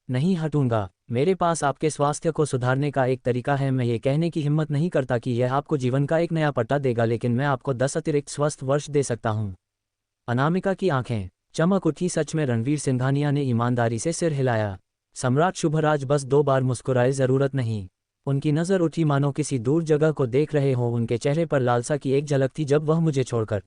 नहीं हटूंगा। मेरे पास आपके स्वास्थ्य को सुधारने का एक तरीका है। मैं ये कहने की हिम्मत नहीं करता कि यह आपको जीवन का एक नया पट्टा देगा, लेकिन मैं आपको 10 अतिरिक्त स्वस्थ वर्ष दे सकता हूँ। अनामिका की आंखें चमक उठी। सच में? रणवीर सिंघानिया ने ईमानदारी से सिर हिलाया। सम्राट शुभराज बस 2 बार मुस्कुराए, जरूरत नहीं। उनकी नज़र उठी मानो किसी दूर जगह को देख रहे हों। उनके चेहरे पर लालसा की एक झलक थी। जब वह मुझे छोड़कर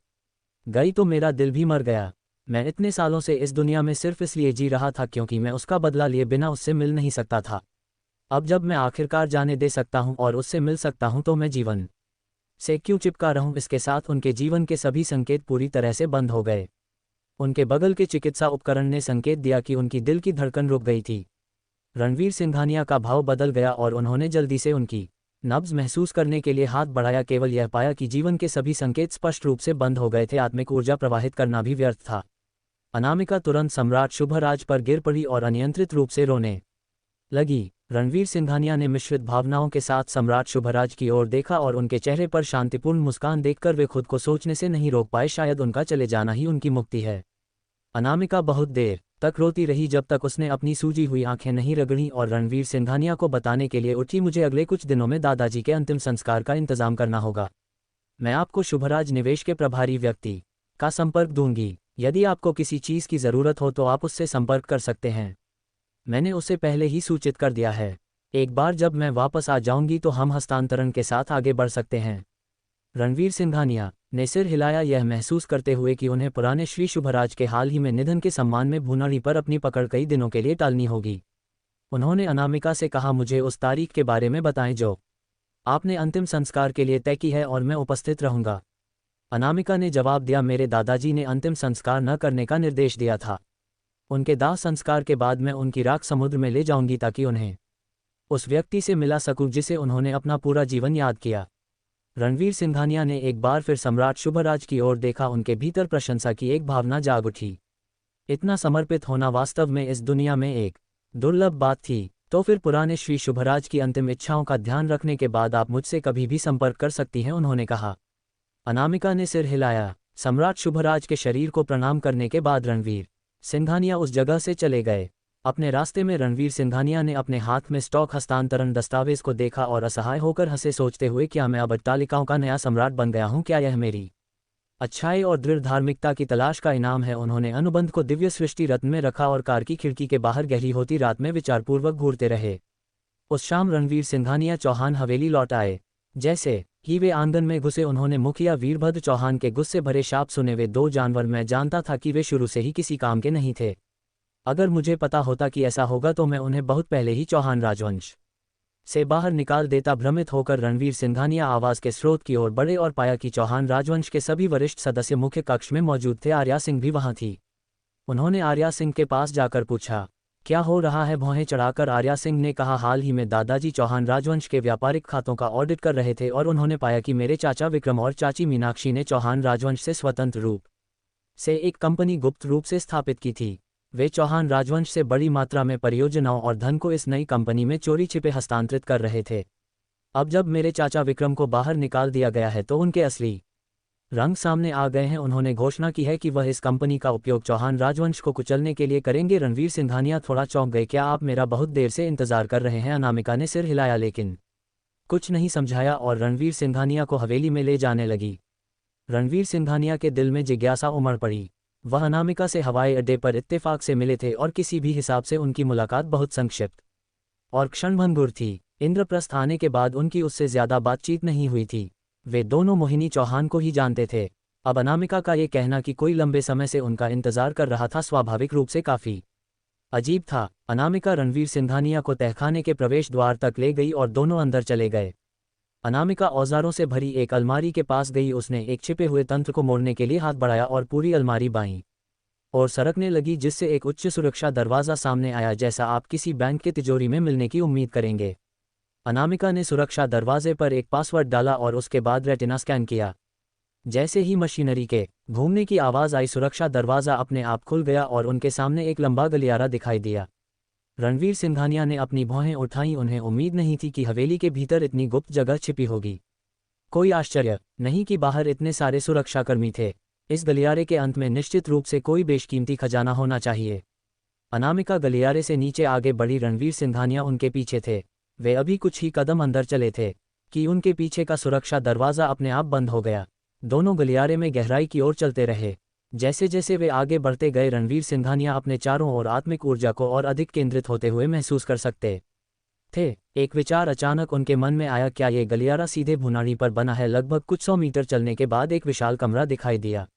गई तो मेरा दिल भी मर गया। मैं इतने सालों से इस दुनिया में सिर्फ इसलिए जी रहा था क्योंकि मैं उसका बदला लिए बिना उससे मिल नहीं सकता था। अब जब मैं आखिरकार जाने दे सकता हूं और उससे मिल सकता हूं तो मैं जीवन से क्यों चिपका रहूं। इसके साथ उनके जीवन के सभी संकेत पूरी तरह से बंद हो गए। उनके बगल के चिकित्सा उपकरण ने संकेत दिया कि उनकी दिल की धड़कन रुक गई थी। रणवीर सिंघानिया का भाव बदल गया और उन्होंने जल्दी से उनकी नब्ज महसूस करने के लिए हाथ बढ़ाया। केवल यह पाया कि जीवन के सभी संकेत स्पष्ट रूप से बंद हो गए थे। आत्मिक ऊर्जा प्रवाहित करना भी व्यर्थ था। अनामिका तुरंत सम्राट शुभराज पर गिर पड़ी और अनियंत्रित रूप से रोने लगी। रणवीर सिंघानिया ने मिश्रित भावनाओं के साथ सम्राट शुभराज की ओर देखा और उनके चेहरे पर शांतिपूर्ण मुस्कान देखकर वे खुद को सोचने से नहीं रोक पाए, शायद उनका चले जाना ही उनकी मुक्ति है। अनामिका बहुत देर तक रोती रही जब तक उसने अपनी सूजी हुई आंखें नहीं रगड़ी और रणवीर सिंघानिया को बताने के लिए उठी, मुझे अगले कुछ दिनों में दादाजी के अंतिम संस्कार का इंतजाम करना होगा। मैं आपको शुभराज निवेश के प्रभारी व्यक्ति का संपर्क दूंगी। यदि आपको किसी चीज़ की ज़रूरत हो तो आप उससे संपर्क कर सकते हैं। मैंने उसे पहले ही सूचित कर दिया है। एक बार जब मैं वापस आ जाऊंगी तो हम हस्तांतरण के साथ आगे बढ़ सकते हैं। रणवीर सिंघानिया ने सिर हिलाया, यह महसूस करते हुए कि उन्हें पुराने श्री शुभराज के हाल ही में निधन के सम्मान में भुनाड़ी पर अपनी पकड़ कई दिनों के लिए टालनी होगी। उन्होंने अनामिका से कहा, मुझे उस तारीख के बारे में बताएं जो आपने अंतिम संस्कार के लिए तय की है और मैं उपस्थित रहूंगा। अनामिका ने जवाब दिया, मेरे दादाजी ने अंतिम संस्कार न करने का निर्देश दिया था। उनके दाह संस्कार के बाद मैं उनकी राख समुद्र में ले जाऊंगी ताकि उन्हें उस व्यक्ति से मिला सकूं जिसे उन्होंने अपना पूरा जीवन याद किया। रणवीर सिंघानिया ने एक बार फिर सम्राट शुभराज की ओर देखा। उनके भीतर प्रशंसा की एक भावना जाग उठी। इतना समर्पित होना वास्तव में इस दुनिया में एक दुर्लभ बात थी। तो फिर पुराने श्री शुभराज की अंतिम इच्छाओं का ध्यान रखने के बाद आप मुझसे कभी भी संपर्क कर सकती हैं, उन्होंने कहा। अनामिका ने सिर हिलाया। सम्राट शुभराज के शरीर को प्रणाम करने के बाद रणवीर सिंघानिया उस जगह से चले गए। अपने रास्ते में रणवीर सिंघानिया ने अपने हाथ में स्टॉक हस्तांतरण दस्तावेज को देखा और असहाय होकर हंसे, सोचते हुए, क्या मैं अब अट्टालिकाओं का नया सम्राट बन गया हूं? क्या यह मेरी अच्छाई और दृढ़ धार्मिकता की तलाश का इनाम है? उन्होंने अनुबंध को दिव्य सृष्टि रत्न में रखा और कार की खिड़की के बाहर गहरी होती रात में विचारपूर्वक घूरते रहे। उस शाम रणवीर सिंघानिया चौहान हवेली लौट आए। जैसे ही वे आंगन में घुसे उन्होंने मुखिया वीरभद्र चौहान के गुस्से भरे शाप सुने। वे 2 जानवर, मैं जानता था कि वे शुरू से ही किसी काम के नहीं थे। अगर मुझे पता होता कि ऐसा होगा तो मैं उन्हें बहुत पहले ही चौहान राजवंश से बाहर निकाल देता। भ्रमित होकर रणवीर सिंघानिया आवाज के स्रोत की ओर बढ़े और पाया कि चौहान राजवंश के सभी वरिष्ठ सदस्य मुख्य कक्ष में मौजूद थे। आर्या सिंह भी वहां थी। उन्होंने आर्या सिंह के पास जाकर पूछा, क्या हो रहा है? भौहें चढ़ाकर आर्या सिंह ने कहा, हाल ही में दादाजी चौहान राजवंश के व्यापारिक खातों का ऑडिट कर रहे थे और उन्होंने पाया कि मेरे चाचा विक्रम और चाची मीनाक्षी ने चौहान राजवंश से स्वतंत्र रूप से एक कंपनी गुप्त रूप से स्थापित की थी। वे चौहान राजवंश से बड़ी मात्रा में परियोजनाओं और धन को इस नई कंपनी में चोरी छिपे हस्तांतरित कर रहे थे। अब जब मेरे चाचा विक्रम को बाहर निकाल दिया गया है तो उनके असली रंग सामने आ गए हैं। उन्होंने घोषणा की है कि वह इस कंपनी का उपयोग चौहान राजवंश को कुचलने के लिए करेंगे। रणवीर सिंघानिया थोड़ा चौंक गए। क्या आप मेरा बहुत देर से इंतजार कर रहे हैं? अनामिका ने सिर हिलाया लेकिन कुछ नहीं समझाया और रणवीर सिंघानिया को हवेली में ले जाने लगी। रणवीर सिंघानिया के दिल में जिज्ञासा उमड़ पड़ी। वह अनामिका से हवाई अड्डे पर इत्तेफाक से मिले थे और किसी भी हिसाब से उनकी मुलाकात बहुत संक्षिप्त और क्षणभंगुर थी। इंद्रप्रस्थ आने के बाद उनकी उससे ज्यादा बातचीत नहीं हुई थी। वे दोनों मोहिनी चौहान को ही जानते थे। अब अनामिका का ये कहना कि कोई लंबे समय से उनका इंतजार कर रहा था स्वाभाविक रूप से काफी अजीब था। अनामिका रणवीर सिंघानिया को तहखाने के प्रवेश द्वार तक ले गई और दोनों अंदर चले गए। अनामिका औजारों से भरी एक अलमारी के पास गई। उसने एक छिपे हुए तंत्र को मोड़ने के लिए हाथ बढ़ाया और पूरी अलमारी बाईं और सरकने लगी, जिससे एक उच्च सुरक्षा दरवाज़ा सामने आया, जैसा आप किसी बैंक के तिजोरी में मिलने की उम्मीद करेंगे। अनामिका ने सुरक्षा दरवाजे पर एक पासवर्ड डाला और उसके बाद रेटिना स्कैन किया। जैसे ही मशीनरी के घूमने की आवाज़ आई, सुरक्षा दरवाज़ा अपने आप खुल गया और उनके सामने एक लंबा गलियारा दिखाई दिया। रणवीर सिंघानिया ने अपनी भौहें उठाईं। उन्हें उम्मीद नहीं थी कि हवेली के भीतर इतनी गुप्त जगह छिपी होगी। कोई आश्चर्य नहीं कि बाहर इतने सारे सुरक्षाकर्मी थे। इस गलियारे के अंत में निश्चित रूप से कोई बेशकीमती खजाना होना चाहिए। अनामिका गलियारे से नीचे आगे बढ़ी। रणवीर सिंघानिया उनके पीछे थे। वे अभी कुछ ही कदम अंदर चले थे कि उनके पीछे का सुरक्षा दरवाज़ा अपने आप बंद हो गया। दोनों गलियारे में गहराई की ओर चलते रहे। जैसे जैसे वे आगे बढ़ते गए, रणवीर सिंघानिया अपने चारों ओर आत्मिक ऊर्जा को और अधिक केंद्रित होते हुए महसूस कर सकते थे। एक विचार अचानक उनके मन में आया, क्या ये गलियारा सीधे भुनाड़ी पर बना है? लगभग कुछ 100 मीटर चलने के बाद एक विशाल कमरा दिखाई दिया।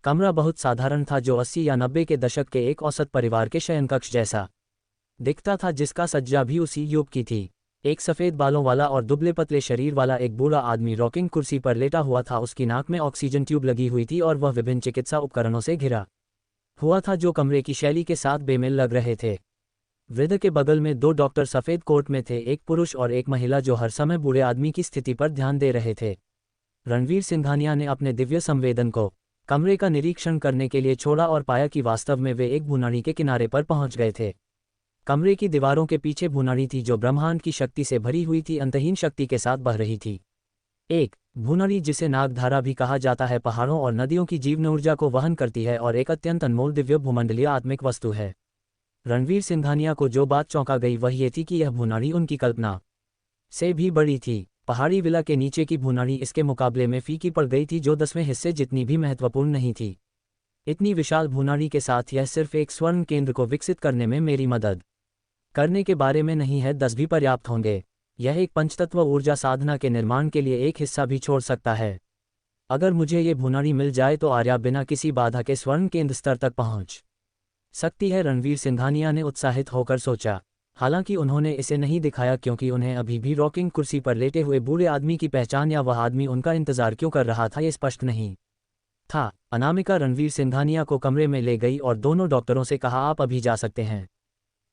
कमरा बहुत साधारण था, जो 80 या 90 के दशक के एक औसत परिवार के शयनकक्ष जैसा दिखता था, जिसका सज्जा भी उसी युग की थी। एक सफ़ेद बालों वाला और दुबले पतले शरीर वाला एक बूढ़ा आदमी रॉकिंग कुर्सी पर लेटा हुआ था। उसकी नाक में ऑक्सीजन ट्यूब लगी हुई थी और वह विभिन्न चिकित्सा उपकरणों से घिरा हुआ था, जो कमरे की शैली के साथ बेमेल लग रहे थे। वृद्ध के बगल में 2 डॉक्टर सफ़ेद कोट में थे, एक पुरुष और एक महिला, जो हर समय बूढ़े आदमी की स्थिति पर ध्यान दे रहे थे। रणवीर सिंघानिया ने अपने दिव्य संवेदन को कमरे का निरीक्षण करने के लिए छोड़ा और पाया कि वास्तव में वे एक भुनाड़ी के किनारे पर पहुंच गए थे। कमरे की दीवारों के पीछे भुनाड़ी थी, जो ब्रह्मांड की शक्ति से भरी हुई थी, अंतहीन शक्ति के साथ बह रही थी। एक भुनाड़ी, जिसे नागधारा भी कहा जाता है, पहाड़ों और नदियों की जीवन ऊर्जा को वहन करती है और एक अत्यंत अनमोल दिव्य भूमंडलीय आत्मिक वस्तु है। रणवीर सिंघानिया को जो बात चौंका गई वह ये थी कि यह भुनाड़ी उनकी कल्पना से भी बड़ी थी। पहाड़ी विला के नीचे की भुनाड़ी इसके मुकाबले में फीकी पड़ गई थी, जो 10वें हिस्से जितनी भी महत्वपूर्ण नहीं थी। इतनी विशाल भुनाड़ी के साथ यह सिर्फ एक स्वर्ण केंद्र को विकसित करने में मेरी मदद करने के बारे में नहीं है, 10 भी पर्याप्त होंगे। यह एक पंचतत्व ऊर्जा साधना के निर्माण के लिए एक हिस्सा भी छोड़ सकता है। अगर मुझे ये भुनाड़ी मिल जाए तो आर्या बिना किसी बाधा के स्वर्ण केंद्र स्तर तक पहुंच सकती है। रणवीर सिंघानिया ने उत्साहित होकर सोचा। हालांकि उन्होंने इसे नहीं दिखाया, क्योंकि उन्हें अभी भी रॉकिंग कुर्सी पर लेटे हुए बूढ़े आदमी की पहचान या वह आदमी उनका इंतजार क्यों कर रहा था, ये स्पष्ट नहीं था। अनामिका रणवीर सिंघानिया को कमरे में ले गई और दोनों डॉक्टरों से कहा, आप अभी जा सकते हैं।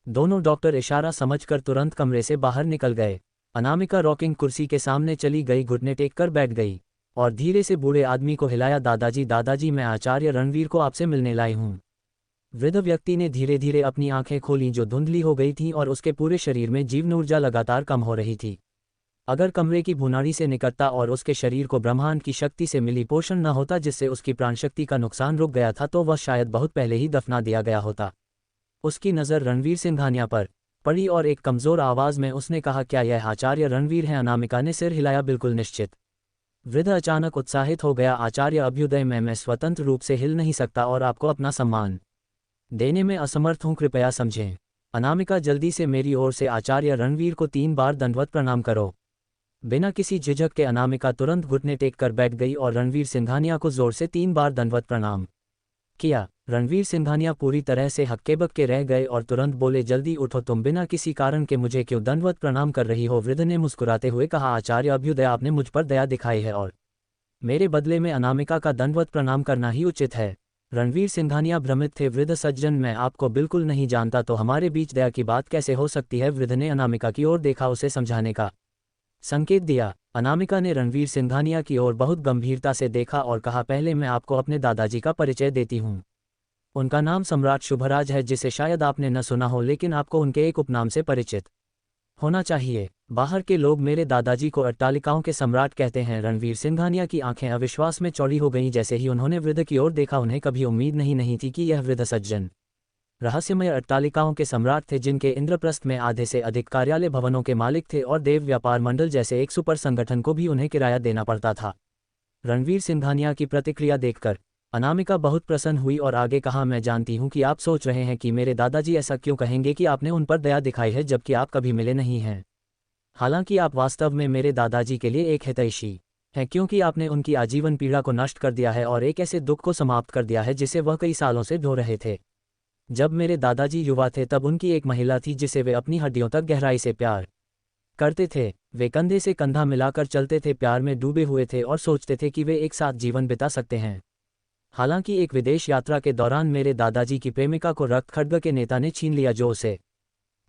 दोनों डॉक्टर इशारा समझकर तुरंत कमरे से बाहर निकल गए। अनामिका रॉकिंग कुर्सी के सामने चली गई, घुटने टेक कर बैठ गई और धीरे से बूढ़े आदमी को हिलाया। दादाजी, दादाजी, मैं आचार्य रणवीर को आपसे मिलने लाई हूँ। वृद्ध व्यक्ति ने धीरे धीरे अपनी आंखें खोलीं, जो धुंधली हो गई थीं, और उसके पूरे शरीर में जीवन ऊर्जा लगातार कम हो रही थी। अगर कमरे की भुनाड़ी से निकटता और उसके शरीर को ब्रह्मांड की शक्ति से मिली पोषण न होता, जिससे उसकी प्राणशक्ति का नुकसान रुक गया था, तो वह शायद बहुत पहले ही दफना दिया गया होता। उसकी नज़र रणवीर सिंघानिया पर पड़ी और एक कमज़ोर आवाज़ में उसने कहा, क्या यह आचार्य रणवीर है? अनामिका ने सिर हिलाया, बिल्कुल निश्चित। वृद्ध अचानक उत्साहित हो गया, आचार्य अभ्युदय, मैं स्वतंत्र रूप से हिल नहीं सकता और आपको अपना सम्मान देने में असमर्थ हूँ, कृपया समझें। अनामिका, जल्दी से मेरी ओर से आचार्य रणवीर को 3 बार दंडवत प्रणाम करो। बिना किसी झिझक के अनामिका तुरंत घुटने टेक कर बैठ गई और रणवीर सिंघानिया को जोर से 3 बार दंडवत प्रणाम किया। रणवीर सिंघानिया पूरी तरह से हक्के-बक्के रह गए और तुरंत बोले, जल्दी उठो, तुम बिना किसी कारण के मुझे क्यों दंडवत प्रणाम कर रही हो? वृद्ध ने मुस्कुराते हुए कहा, आचार्य अभ्युदय, आपने मुझ पर दया दिखाई है और मेरे बदले में अनामिका का दंडवत प्रणाम करना ही उचित है। रणवीर सिंघानिया भ्रमित थे। वृद्ध सज्जन, मैं आपको बिल्कुल नहीं जानता, तो हमारे बीच दया की बात कैसे हो सकती है? वृद्ध ने अनामिका की ओर देखा, उसे समझाने का संकेत दिया। अनामिका ने रणवीर सिंघानिया की ओर बहुत गंभीरता से देखा और कहा, पहले मैं आपको अपने दादाजी का परिचय देती हूँ। उनका नाम सम्राट शुभराज है, जिसे शायद आपने न सुना हो, लेकिन आपको उनके एक उपनाम से परिचित होना चाहिए। बाहर के लोग मेरे दादाजी को अट्टालिकाओं के सम्राट कहते हैं। रणवीर सिंघानिया की आंखें अविश्वास में चौड़ी हो गईं जैसे ही उन्होंने वृद्ध की ओर देखा। उन्हें कभी उम्मीद नहीं थी कि यह वृद्ध सज्जन रहस्यमय अट्टालिकाओं के सम्राट थे, जिनके इंद्रप्रस्थ में आधे से अधिक कार्यालय भवनों के मालिक थे और देव व्यापार मंडल जैसे एक सुपर संगठन को भी उन्हें किराया देना पड़ता था। रणवीर सिंघानिया की प्रतिक्रिया देखकर अनामिका बहुत प्रसन्न हुई और आगे कहा, मैं जानती हूं कि आप सोच रहे हैं कि मेरे दादाजी ऐसा क्यों कहेंगे कि आपने उन पर दया दिखाई है जबकि आप कभी मिले नहीं हैं। हालांकि आप वास्तव में मेरे दादाजी के लिए एक हितैषी हैं, क्योंकि आपने उनकी आजीवन पीड़ा को नष्ट कर दिया है और एक ऐसे दुख को समाप्त कर दिया है जिसे वह कई सालों से ढो रहे थे। जब मेरे दादाजी युवा थे तब उनकी एक महिला थी जिसे वे अपनी हड्डियों तक गहराई से प्यार करते थे। वे कंधे से कंधा मिलाकर चलते थे, प्यार में डूबे हुए थे और सोचते थे कि वे एक साथ जीवन बिता सकते हैं। हालांकि एक विदेश यात्रा के दौरान मेरे दादाजी की प्रेमिका को रक्त खड्ग के नेता ने छीन लिया जो उसे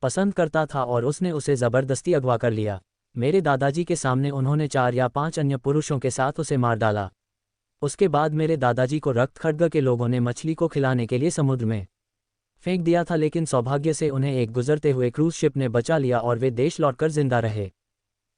पसंद करता था और उसने उसे जबरदस्ती अगवा कर लिया। मेरे दादाजी के सामने उन्होंने 4 या 5 अन्य पुरुषों के साथ उसे मार डाला। उसके बाद मेरे दादाजी को रक्त खड्ग के लोगों ने मछली को खिलाने के लिए समुद्र में फेंक दिया था, लेकिन सौभाग्य से उन्हें एक गुजरते हुए क्रूज शिप ने बचा लिया और वे देश लौटकर जिंदा रहे।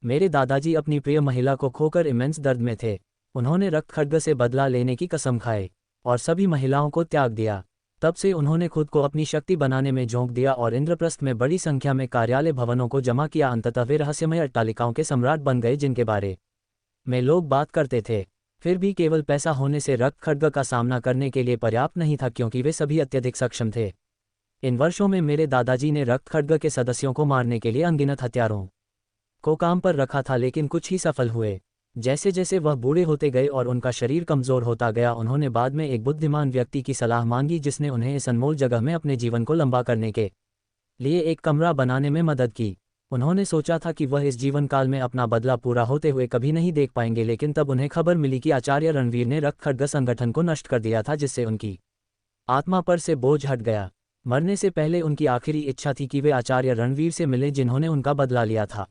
मेरे दादाजी अपनी प्रिय महिला को खोकर इमेंस दर्द में थे। उन्होंने रक्त खड्ग से बदला लेने की कसम खाई और सभी महिलाओं को त्याग दिया। तब से उन्होंने खुद को अपनी शक्ति बनाने में झोंक दिया और इंद्रप्रस्थ में बड़ी संख्या में कार्यालय भवनों को जमा किया। अंततः वे रहस्यमय अट्टालिकाओं के सम्राट बन गए जिनके बारे में लोग बात करते थे। फिर भी केवल पैसा होने से रक्त खड्ग का सामना करने के लिए पर्याप्त नहीं था, क्योंकि वे सभी अत्यधिक सक्षम थे। इन वर्षों में मेरे दादाजी ने रक्त खड्ग के सदस्यों को मारने के लिए अनगिनत हथियारों को काम पर रखा था, लेकिन कुछ ही सफल हुए। जैसे जैसे वह बूढ़े होते गए और उनका शरीर कमज़ोर होता गया, उन्होंने बाद में एक बुद्धिमान व्यक्ति की सलाह मांगी जिसने उन्हें इस अनमोल जगह में अपने जीवन को लंबा करने के लिए एक कमरा बनाने में मदद की। उन्होंने सोचा था कि वह इस जीवन काल में अपना बदला पूरा होते हुए कभी नहीं देख पाएंगे, लेकिन तब उन्हें खबर मिली कि आचार्य रणवीर ने रक्त खड्ग संगठन को नष्ट कर दिया था, जिससे उनकी आत्मा पर से बोझ हट गया। मरने से पहले उनकी आखिरी इच्छा थी कि वे आचार्य रणवीर से मिले जिन्होंने उनका बदला लिया था।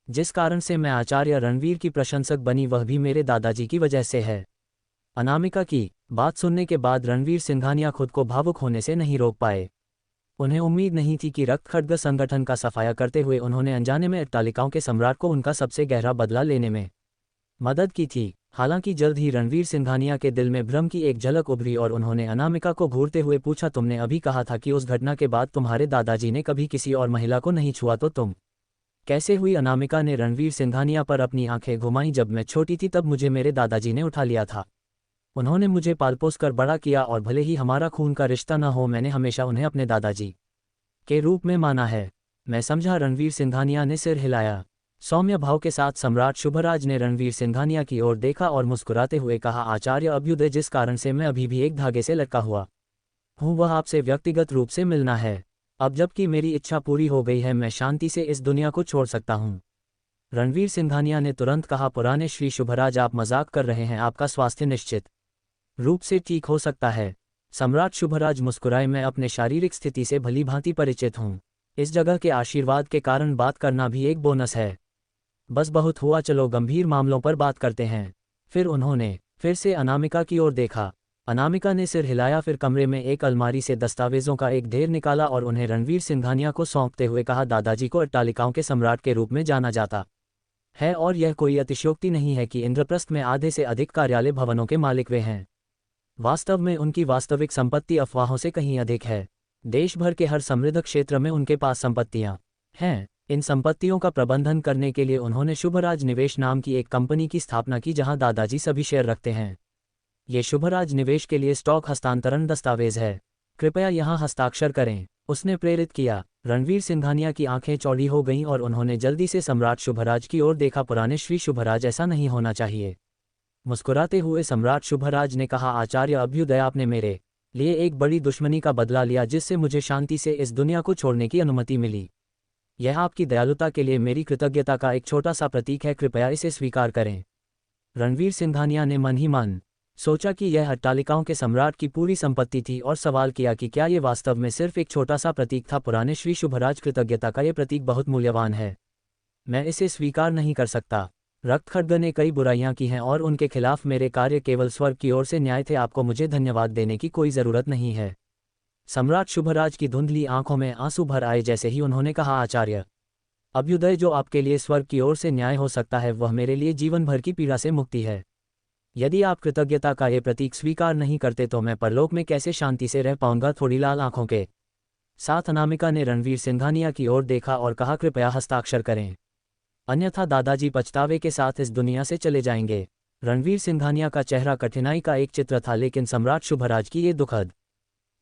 जिस कारण से मैं आचार्य रणवीर की प्रशंसक बनी वह भी मेरे दादाजी की वजह से है। अनामिका की बात सुनने के बाद रणवीर सिंघानिया खुद को भावुक होने से नहीं रोक पाए। उन्हें उम्मीद नहीं थी कि रक्त खड्ग संगठन का सफाया करते हुए उन्होंने अनजाने में अट्टालिकाओं के सम्राट को उनका सबसे गहरा बदला लेने में मदद की थी। हालांकि जल्द ही रणवीर सिंघानिया के दिल में भ्रम की एक झलक उभरी और उन्होंने अनामिका को घूरते हुए पूछा, तुमने अभी कहा था कि उस घटना के बाद तुम्हारे दादाजी ने कभी किसी और महिला को नहीं छुआ, तो तुम कैसे हुई? अनामिका ने रणवीर सिंघानिया पर अपनी आंखें घुमाईं। जब मैं छोटी थी तब मुझे मेरे दादाजी ने उठा लिया था। उन्होंने मुझे पालपोस कर बड़ा किया और भले ही हमारा खून का रिश्ता न हो, मैंने हमेशा उन्हें अपने दादाजी के रूप में माना है। मैं समझा। रणवीर सिंघानिया ने सिर हिलाया। सौम्य भाव के साथ सम्राट शुभराज ने रणवीर सिंघानिया की ओर देखा और मुस्कुराते हुए कहा, आचार्य अभ्युदय, जिस कारण से मैं अभी भी एक धागे से लटका हुआ हूँ वह आपसे व्यक्तिगत रूप से मिलना है। अब जबकि मेरी इच्छा पूरी हो गई है, मैं शांति से इस दुनिया को छोड़ सकता हूँ। रणवीर सिंघानिया ने तुरंत कहा, पुराने श्री शुभराज, आप मजाक कर रहे हैं। आपका स्वास्थ्य निश्चित रूप से ठीक हो सकता है। सम्राट शुभराज मुस्कुराए, मैं अपने शारीरिक स्थिति से भली भांति परिचित हूँ। इस जगह के आशीर्वाद के कारण बात करना भी एक बोनस है। बस बहुत हुआ, चलो गंभीर मामलों पर बात करते हैं। फिर उन्होंने फिर से अनामिका की ओर देखा। अनामिका ने सिर हिलाया, फिर कमरे में एक अलमारी से दस्तावेजों का एक ढेर निकाला और उन्हें रणवीर सिंघानिया को सौंपते हुए कहा, दादाजी को अट्टालिकाओं के सम्राट के रूप में जाना जाता है और यह कोई अतिशयोक्ति नहीं है कि इंद्रप्रस्थ में आधे से अधिक कार्यालय भवनों के मालिक वे हैं। वास्तव में उनकी वास्तविक संपत्ति अफवाहों से कहीं अधिक है। देश भर के हर समृद्ध क्षेत्र में उनके पास संपत्तियां हैं। इन संपत्तियों का प्रबंधन करने के लिए उन्होंने शुभराज निवेश नाम की एक कंपनी की स्थापना की, जहां दादाजी सभी शेयर रखते हैं। ये शुभराज निवेश के लिए स्टॉक हस्तांतरण दस्तावेज है। कृपया यहां हस्ताक्षर करें, उसने प्रेरित किया। रणवीर सिंघानिया की आंखें चौड़ी हो गईं और उन्होंने जल्दी से सम्राट शुभराज की ओर देखा। पुराने श्री शुभराज, ऐसा नहीं होना चाहिए। मुस्कुराते हुए सम्राट शुभराज ने कहा, आचार्य अभ्युदय, आपने मेरे लिए एक बड़ी दुश्मनी का बदला लिया जिससे मुझे शांति से इस दुनिया को छोड़ने की अनुमति मिली। यह आपकी दयालुता के लिए मेरी कृतज्ञता का एक छोटा सा प्रतीक है, कृपया इसे स्वीकार करें। रणवीर सिंघानिया ने मन ही मन सोचा कि यह अट्टालिकाओं के सम्राट की पूरी संपत्ति थी और सवाल किया कि क्या यह वास्तव में सिर्फ एक छोटा सा प्रतीक था। पुराने श्री शुभराज, कृतज्ञता का यह प्रतीक बहुत मूल्यवान है। मैं इसे स्वीकार नहीं कर सकता। रक्त खड्ग ने कई बुराइयां की हैं और उनके खिलाफ मेरे कार्य केवल स्वर्ग की ओर से न्याय थे। आपको मुझे धन्यवाद देने की कोई ज़रूरत नहीं है। सम्राट शुभराज की धुंधली आंखों में आंसू भर आए जैसे ही उन्होंने कहा, आचार्य अभ्युदय जो आपके लिए स्वर्ग की ओर से न्याय हो सकता है, वह मेरे लिए जीवन भर की पीड़ा से मुक्ति है। यदि आप कृतज्ञता का ये प्रतीक स्वीकार नहीं करते तो मैं परलोक में कैसे शांति से रह पाऊंगा। थोड़ी लाल आंखों के साथ अनामिका ने रणवीर सिंघानिया की ओर देखा और कहा, कृपया हस्ताक्षर करें, अन्यथा दादाजी पछतावे के साथ इस दुनिया से चले जाएंगे। रणवीर सिंघानिया का चेहरा कठिनाई का एक चित्र था, लेकिन सम्राट शुभराज की ये दुखद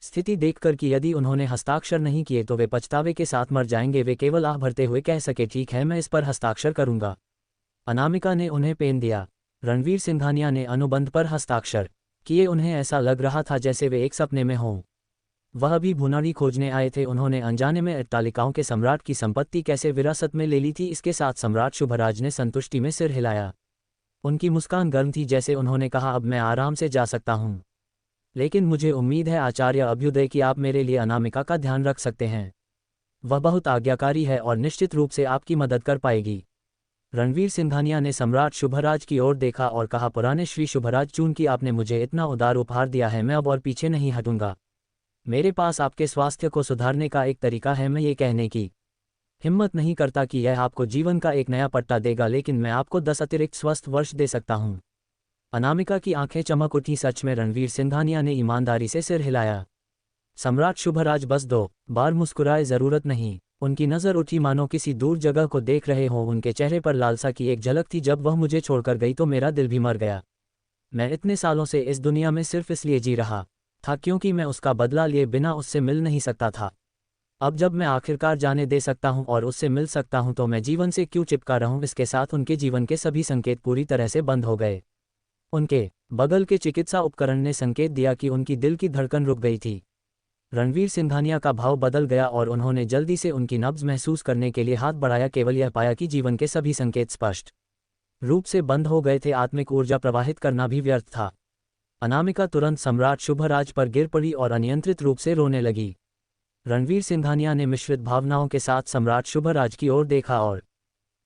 स्थिति देखकर कि यदि उन्होंने हस्ताक्षर नहीं किए तो वे पछतावे के साथ मर जाएंगे, वे केवल आह भरते हुए कह सके, ठीक है, मैं इस पर हस्ताक्षर करूंगा। अनामिका ने उन्हें पेन दिया। रणवीर सिंघानिया ने अनुबंध पर हस्ताक्षर किए। उन्हें ऐसा लग रहा था जैसे वे एक सपने में हों। वह भी भुनारी खोजने आए थे। उन्होंने अनजाने में अट्टालिकाओं के सम्राट की संपत्ति कैसे विरासत में ले ली थी। इसके साथ सम्राट शुभराज ने संतुष्टि में सिर हिलाया। उनकी मुस्कान गर्म थी, जैसे उन्होंने कहा, अब मैं आराम से जा सकता हूँ। लेकिन मुझे उम्मीद है आचार्य अभ्युदय कि आप मेरे लिए अनामिका का ध्यान रख सकते हैं। वह बहुत आज्ञाकारी है और निश्चित रूप से आपकी मदद कर पाएगी। रणवीर सिंघानिया ने सम्राट शुभराज की ओर देखा और कहा, पुराने श्री शुभराज, चूंकि आपने मुझे इतना उदार उपहार दिया है, मैं अब और पीछे नहीं हटूंगा। मेरे पास आपके स्वास्थ्य को सुधारने का एक तरीका है। मैं ये कहने की हिम्मत नहीं करता कि यह आपको जीवन का एक नया पट्टा देगा, लेकिन मैं आपको 10 अतिरिक्त स्वस्थ वर्ष दे सकता हूँ। अनामिका की आंखें चमक उठी। सच में? रणवीर सिंघानिया ने ईमानदारी से सिर हिलाया। सम्राट शुभराज बस 2 बार मुस्कुराए, जरूरत नहीं। उनकी नज़र उठी मानो किसी दूर जगह को देख रहे हों। उनके चेहरे पर लालसा की एक झलक थी। जब वह मुझे छोड़कर गई तो मेरा दिल भी मर गया। मैं इतने सालों से इस दुनिया में सिर्फ इसलिए जी रहा था क्योंकि मैं उसका बदला लिए बिना उससे मिल नहीं सकता था। अब जब मैं आखिरकार जाने दे सकता हूं और उससे मिल सकता हूं तो मैं जीवन से क्यों चिपका रहूं। इसके साथ उनके जीवन के सभी संकेत पूरी तरह से बंद हो गए। उनके बगल के चिकित्सा उपकरण ने संकेत दिया कि उनकी दिल की धड़कन रुक गई थी। रणवीर सिंघानिया का भाव बदल गया और उन्होंने जल्दी से उनकी नब्ज महसूस करने के लिए हाथ बढ़ाया। केवल यह पाया कि जीवन के सभी संकेत स्पष्ट रूप से बंद हो गए थे। आत्मिक ऊर्जा प्रवाहित करना भी व्यर्थ था। अनामिका तुरंत सम्राट शुभराज पर गिर पड़ी और अनियंत्रित रूप से रोने लगी। रणवीर सिंघानिया ने मिश्रित भावनाओं के साथ सम्राट शुभराज की ओर देखा और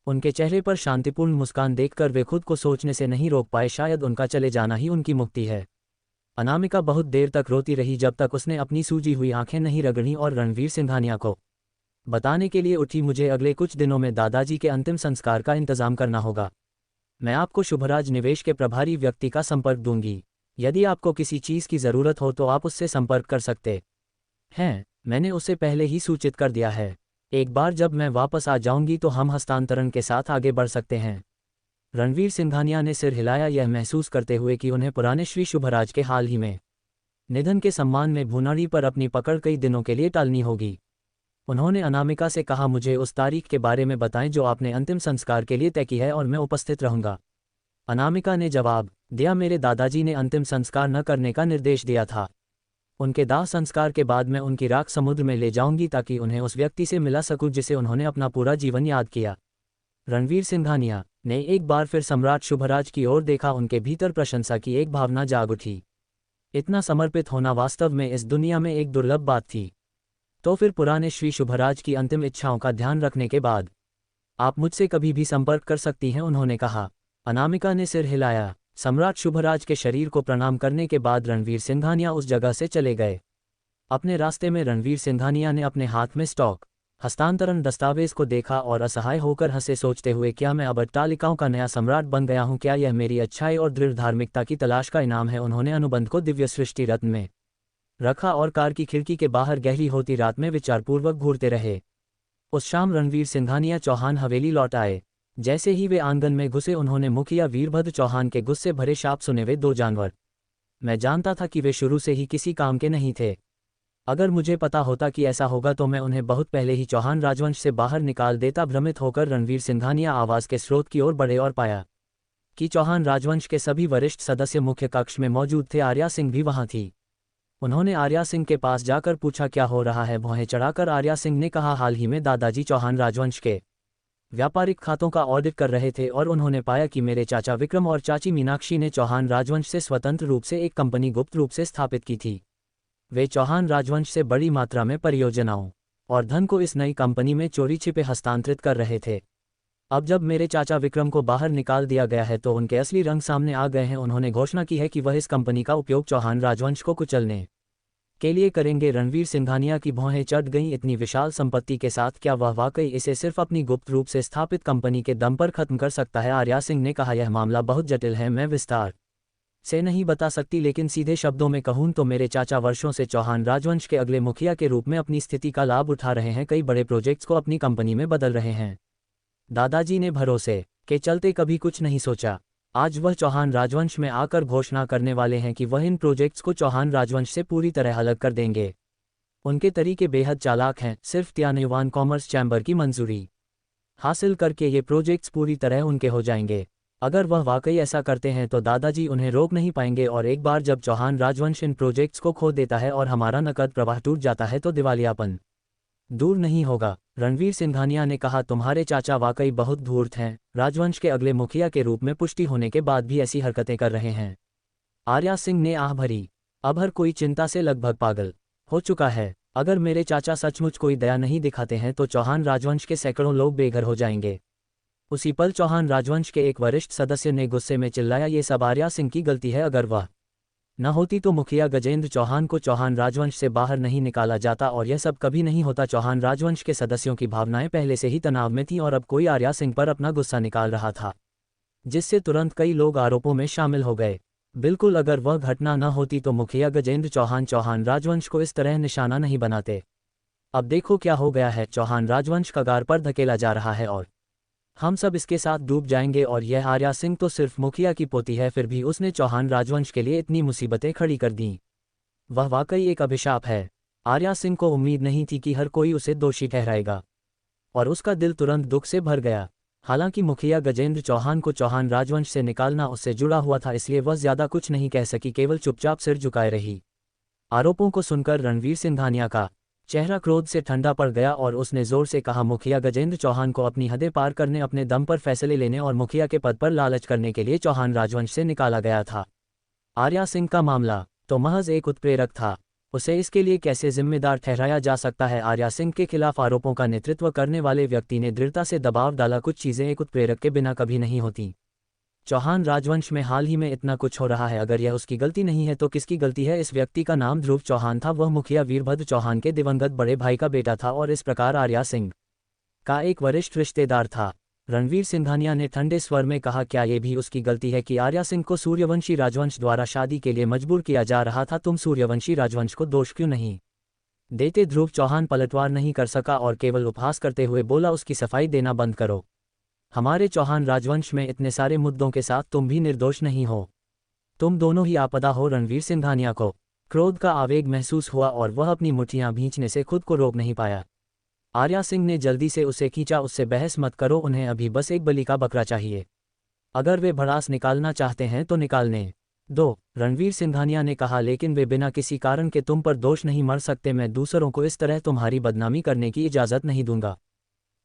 उनके चेहरे पर शांतिपूर्ण मुस्कान देखकर वे खुद को सोचने से नहीं रोक पाए, शायद उनका चले जाना ही उनकी मुक्ति है। अनामिका बहुत देर तक रोती रही, जब तक उसने अपनी सूजी हुई आंखें नहीं रगड़ी और रणवीर सिंघानिया को बताने के लिए उठी, मुझे अगले कुछ दिनों में दादाजी के अंतिम संस्कार का इंतजाम करना होगा। मैं आपको शुभराज निवेश के प्रभारी व्यक्ति का संपर्क दूंगी। यदि आपको किसी चीज़ की ज़रूरत हो तो आप उससे संपर्क कर सकते हैं। मैंने उसे पहले ही सूचित कर दिया है। एक बार जब मैं वापस आ जाऊंगी तो हम हस्तांतरण के साथ आगे बढ़ सकते हैं। रणवीर सिंघानिया ने सिर हिलाया, यह महसूस करते हुए कि उन्हें पुराने श्री शुभराज के हाल ही में निधन के सम्मान में भुनारी पर अपनी पकड़ कई दिनों के लिए टालनी होगी। उन्होंने अनामिका से कहा, मुझे उस तारीख के बारे में बताएं जो आपने अंतिम संस्कार के लिए तय की है और मैं उपस्थित रहूंगा। अनामिका ने जवाब दिया, मेरे दादाजी ने अंतिम संस्कार न करने का निर्देश दिया था। उनके दाह संस्कार के बाद मैं उनकी राख समुद्र में ले जाऊंगी ताकि उन्हें उस व्यक्ति से मिला सकूं जिसे उन्होंने अपना पूरा जीवन याद किया। रणवीर सिंघानिया ने एक बार फिर सम्राट शुभराज की ओर देखा। उनके भीतर प्रशंसा की एक भावना जाग उठी। इतना समर्पित होना वास्तव में इस दुनिया में एक दुर्लभ बात थी। तो फिर पुराने श्री शुभराज की अंतिम इच्छाओं का ध्यान रखने के बाद आप मुझसे कभी भी संपर्क कर सकती हैं, उन्होंने कहा। अनामिका ने सिर हिलाया। सम्राट शुभराज के शरीर को प्रणाम करने के बाद रणवीर सिंघानिया उस जगह से चले गए। अपने रास्ते में रणवीर सिंघानिया ने अपने हाथ में स्टॉक हस्तांतरण दस्तावेज को देखा और असहाय होकर हंसे, सोचते हुए, क्या मैं अब अट्टालिकाओं का नया सम्राट बन गया हूं? क्या यह मेरी अच्छाई और दृढ़ धार्मिकता की तलाश का इनाम है? उन्होंने अनुबंध को दिव्य सृष्टि रत्न में रखा और कार की खिड़की के बाहर गहरी होती रात में विचारपूर्वक घूरते रहे। उस शाम रणवीर सिंघानिया चौहान हवेली लौट आए। जैसे ही वे आंगन में घुसे, उन्होंने मुखिया वीरभद्र चौहान के गुस्से भरे शाप सुने, वे 2 जानवर। मैं जानता था कि वे शुरू से ही किसी काम के नहीं थे। अगर मुझे पता होता कि ऐसा होगा तो मैं उन्हें बहुत पहले ही चौहान राजवंश से बाहर निकाल देता। भ्रमित होकर रणवीर सिंघानिया आवाज के स्रोत की ओर बढ़े और पाया कि चौहान राजवंश के सभी वरिष्ठ सदस्य मुख्य कक्ष में मौजूद थे। आर्या सिंह भी वहां थी। उन्होंने आर्या सिंह के पास जाकर पूछा, क्या हो रहा है? भौहें चढ़ाकर आर्या सिंह ने कहा, हाल ही में दादाजी चौहान राजवंश के व्यापारिक खातों का ऑडिट कर रहे थे और उन्होंने पाया कि मेरे चाचा विक्रम और चाची मीनाक्षी ने चौहान राजवंश से स्वतंत्र रूप से एक कंपनी गुप्त रूप से स्थापित की थी। वे चौहान राजवंश से बड़ी मात्रा में परियोजनाओं और धन को इस नई कंपनी में चोरी छिपे हस्तांतरित कर रहे थे। अब जब मेरे चाचा विक्रम को बाहर निकाल दिया गया है तो उनके असली रंग सामने आ गए हैं। उन्होंने घोषणा की है कि वह इस कंपनी का उपयोग चौहान राजवंश को कुचलने के लिए करेंगे। रणवीर सिंघानिया की भौहें चढ़ गईं। इतनी विशाल संपत्ति के साथ क्या वह वाकई इसे सिर्फ अपनी गुप्त रूप से स्थापित कंपनी के दम पर खत्म कर सकता है? आर्या सिंह ने कहा, यह मामला बहुत जटिल है, मैं विस्तार से नहीं बता सकती, लेकिन सीधे शब्दों में कहूं तो मेरे चाचा वर्षों से चौहान राजवंश के अगले मुखिया के रूप में अपनी स्थिति का लाभ उठा रहे हैं, कई बड़े प्रोजेक्ट्स को अपनी कंपनी में बदल रहे हैं। दादाजी ने भरोसे के चलते कभी कुछ नहीं सोचा। आज वह चौहान राजवंश में आकर घोषणा करने वाले हैं कि वह इन प्रोजेक्ट्स को चौहान राजवंश से पूरी तरह अलग कर देंगे। उनके तरीके बेहद चालाक हैं। सिर्फ त्यान्युवान कॉमर्स चैम्बर की मंजूरी हासिल करके ये प्रोजेक्ट्स पूरी तरह उनके हो जाएंगे। अगर वह वाकई ऐसा करते हैं तो दादाजी उन्हें रोक नहीं पाएंगे, और एक बार जब चौहान राजवंश इन प्रोजेक्ट्स को खो देता है और हमारा नकद प्रवाह टूट जाता है तो दिवालियापन दूर नहीं होगा। रणवीर सिंघानिया ने कहा, तुम्हारे चाचा वाकई बहुत धूर्त हैं। राजवंश के अगले मुखिया के रूप में पुष्टि होने के बाद भी ऐसी हरकतें कर रहे हैं। आर्या सिंह ने आह भरी। अब हर कोई चिंता से लगभग पागल हो चुका है। अगर मेरे चाचा सचमुच कोई दया नहीं दिखाते हैं तो चौहान राजवंश के सैकड़ों लोग बेघर हो जाएंगे। उसी पल चौहान राजवंश के एक वरिष्ठ सदस्य ने गुस्से में चिल्लाया, ये सब आर्या सिंह की गलती है। अगर वह न होती तो मुखिया गजेंद्र चौहान को चौहान राजवंश से बाहर नहीं निकाला जाता, और यह सब कभी नहीं होता। चौहान राजवंश के सदस्यों की भावनाएं पहले से ही तनाव में थीं और अब कोई आर्या सिंह पर अपना गुस्सा निकाल रहा था, जिससे तुरंत कई लोग आरोपों में शामिल हो गए। बिल्कुल, अगर वह घटना न होती तो मुखिया गजेंद्र चौहान चौहान राजवंश को इस तरह निशाना नहीं बनाते। अब देखो क्या हो गया है, चौहान राजवंश कगार पर धकेला जा रहा है और हम सब इसके साथ डूब जाएंगे। और यह आर्या सिंह तो सिर्फ मुखिया की पोती है, फिर भी उसने चौहान राजवंश के लिए इतनी मुसीबतें खड़ी कर दीं। वह वाकई एक अभिशाप है। आर्या सिंह को उम्मीद नहीं थी कि हर कोई उसे दोषी ठहराएगा, और उसका दिल तुरंत दुख से भर गया। हालांकि मुखिया गजेंद्र चौहान को चौहान राजवंश से निकालना उससे जुड़ा हुआ था, इसलिए वह ज्यादा कुछ नहीं कह सकी, केवल चुपचाप सिर झुकाए रही। आरोपों को सुनकर रणवीर सिंघानिया का चेहरा क्रोध से ठंडा पड़ गया और उसने जोर से कहा, मुखिया गजेंद्र चौहान को अपनी हदें पार करने, अपने दम पर फैसले लेने और मुखिया के पद पर लालच करने के लिए चौहान राजवंश से निकाला गया था। आर्या सिंह का मामला तो महज एक उत्प्रेरक था, उसे इसके लिए कैसे जिम्मेदार ठहराया जा सकता है? आर्या सिंह के खिलाफ आरोपों का नेतृत्व करने वाले व्यक्ति ने दृढ़ता से दबाव डाला, कुछ चीजें एक उत्प्रेरक के बिना कभी नहीं होती। चौहान राजवंश में हाल ही में इतना कुछ हो रहा है, अगर यह उसकी गलती नहीं है तो किसकी गलती है? इस व्यक्ति का नाम ध्रुव चौहान था। वह मुखिया वीरभद्र चौहान के दिवंगत बड़े भाई का बेटा था और इस प्रकार आर्या सिंह का एक वरिष्ठ रिश्तेदार था। रणवीर सिंघानिया ने ठंडे स्वर में कहा, क्या ये भी उसकी गलती है कि आर्या सिंह को सूर्यवंशी राजवंश द्वारा शादी के लिए मजबूर किया जा रहा था? तुम सूर्यवंशी राजवंश को दोष क्यों नहीं देते? ध्रुव चौहान पलटवार नहीं कर सका और केवल उपहास करते हुए बोला, उसकी सफाई देना बंद करो। हमारे चौहान राजवंश में इतने सारे मुद्दों के साथ तुम भी निर्दोष नहीं हो, तुम दोनों ही आपदा हो। रणवीर सिंघानिया को क्रोध का आवेग महसूस हुआ और वह अपनी मुठ्ठियां भींचने से खुद को रोक नहीं पाया। आर्या सिंह ने जल्दी से उसे खींचा, उससे बहस मत करो, उन्हें अभी बस एक बलि का बकरा चाहिए। अगर वे भड़ास निकालना चाहते हैं तो निकालने दो, रणवीर सिंघानिया ने कहा, लेकिन वे बिना किसी कारण के तुम पर दोष नहीं मर सकते। मैं दूसरों को इस तरह तुम्हारी बदनामी करने की इजाज़त नहीं दूंगा।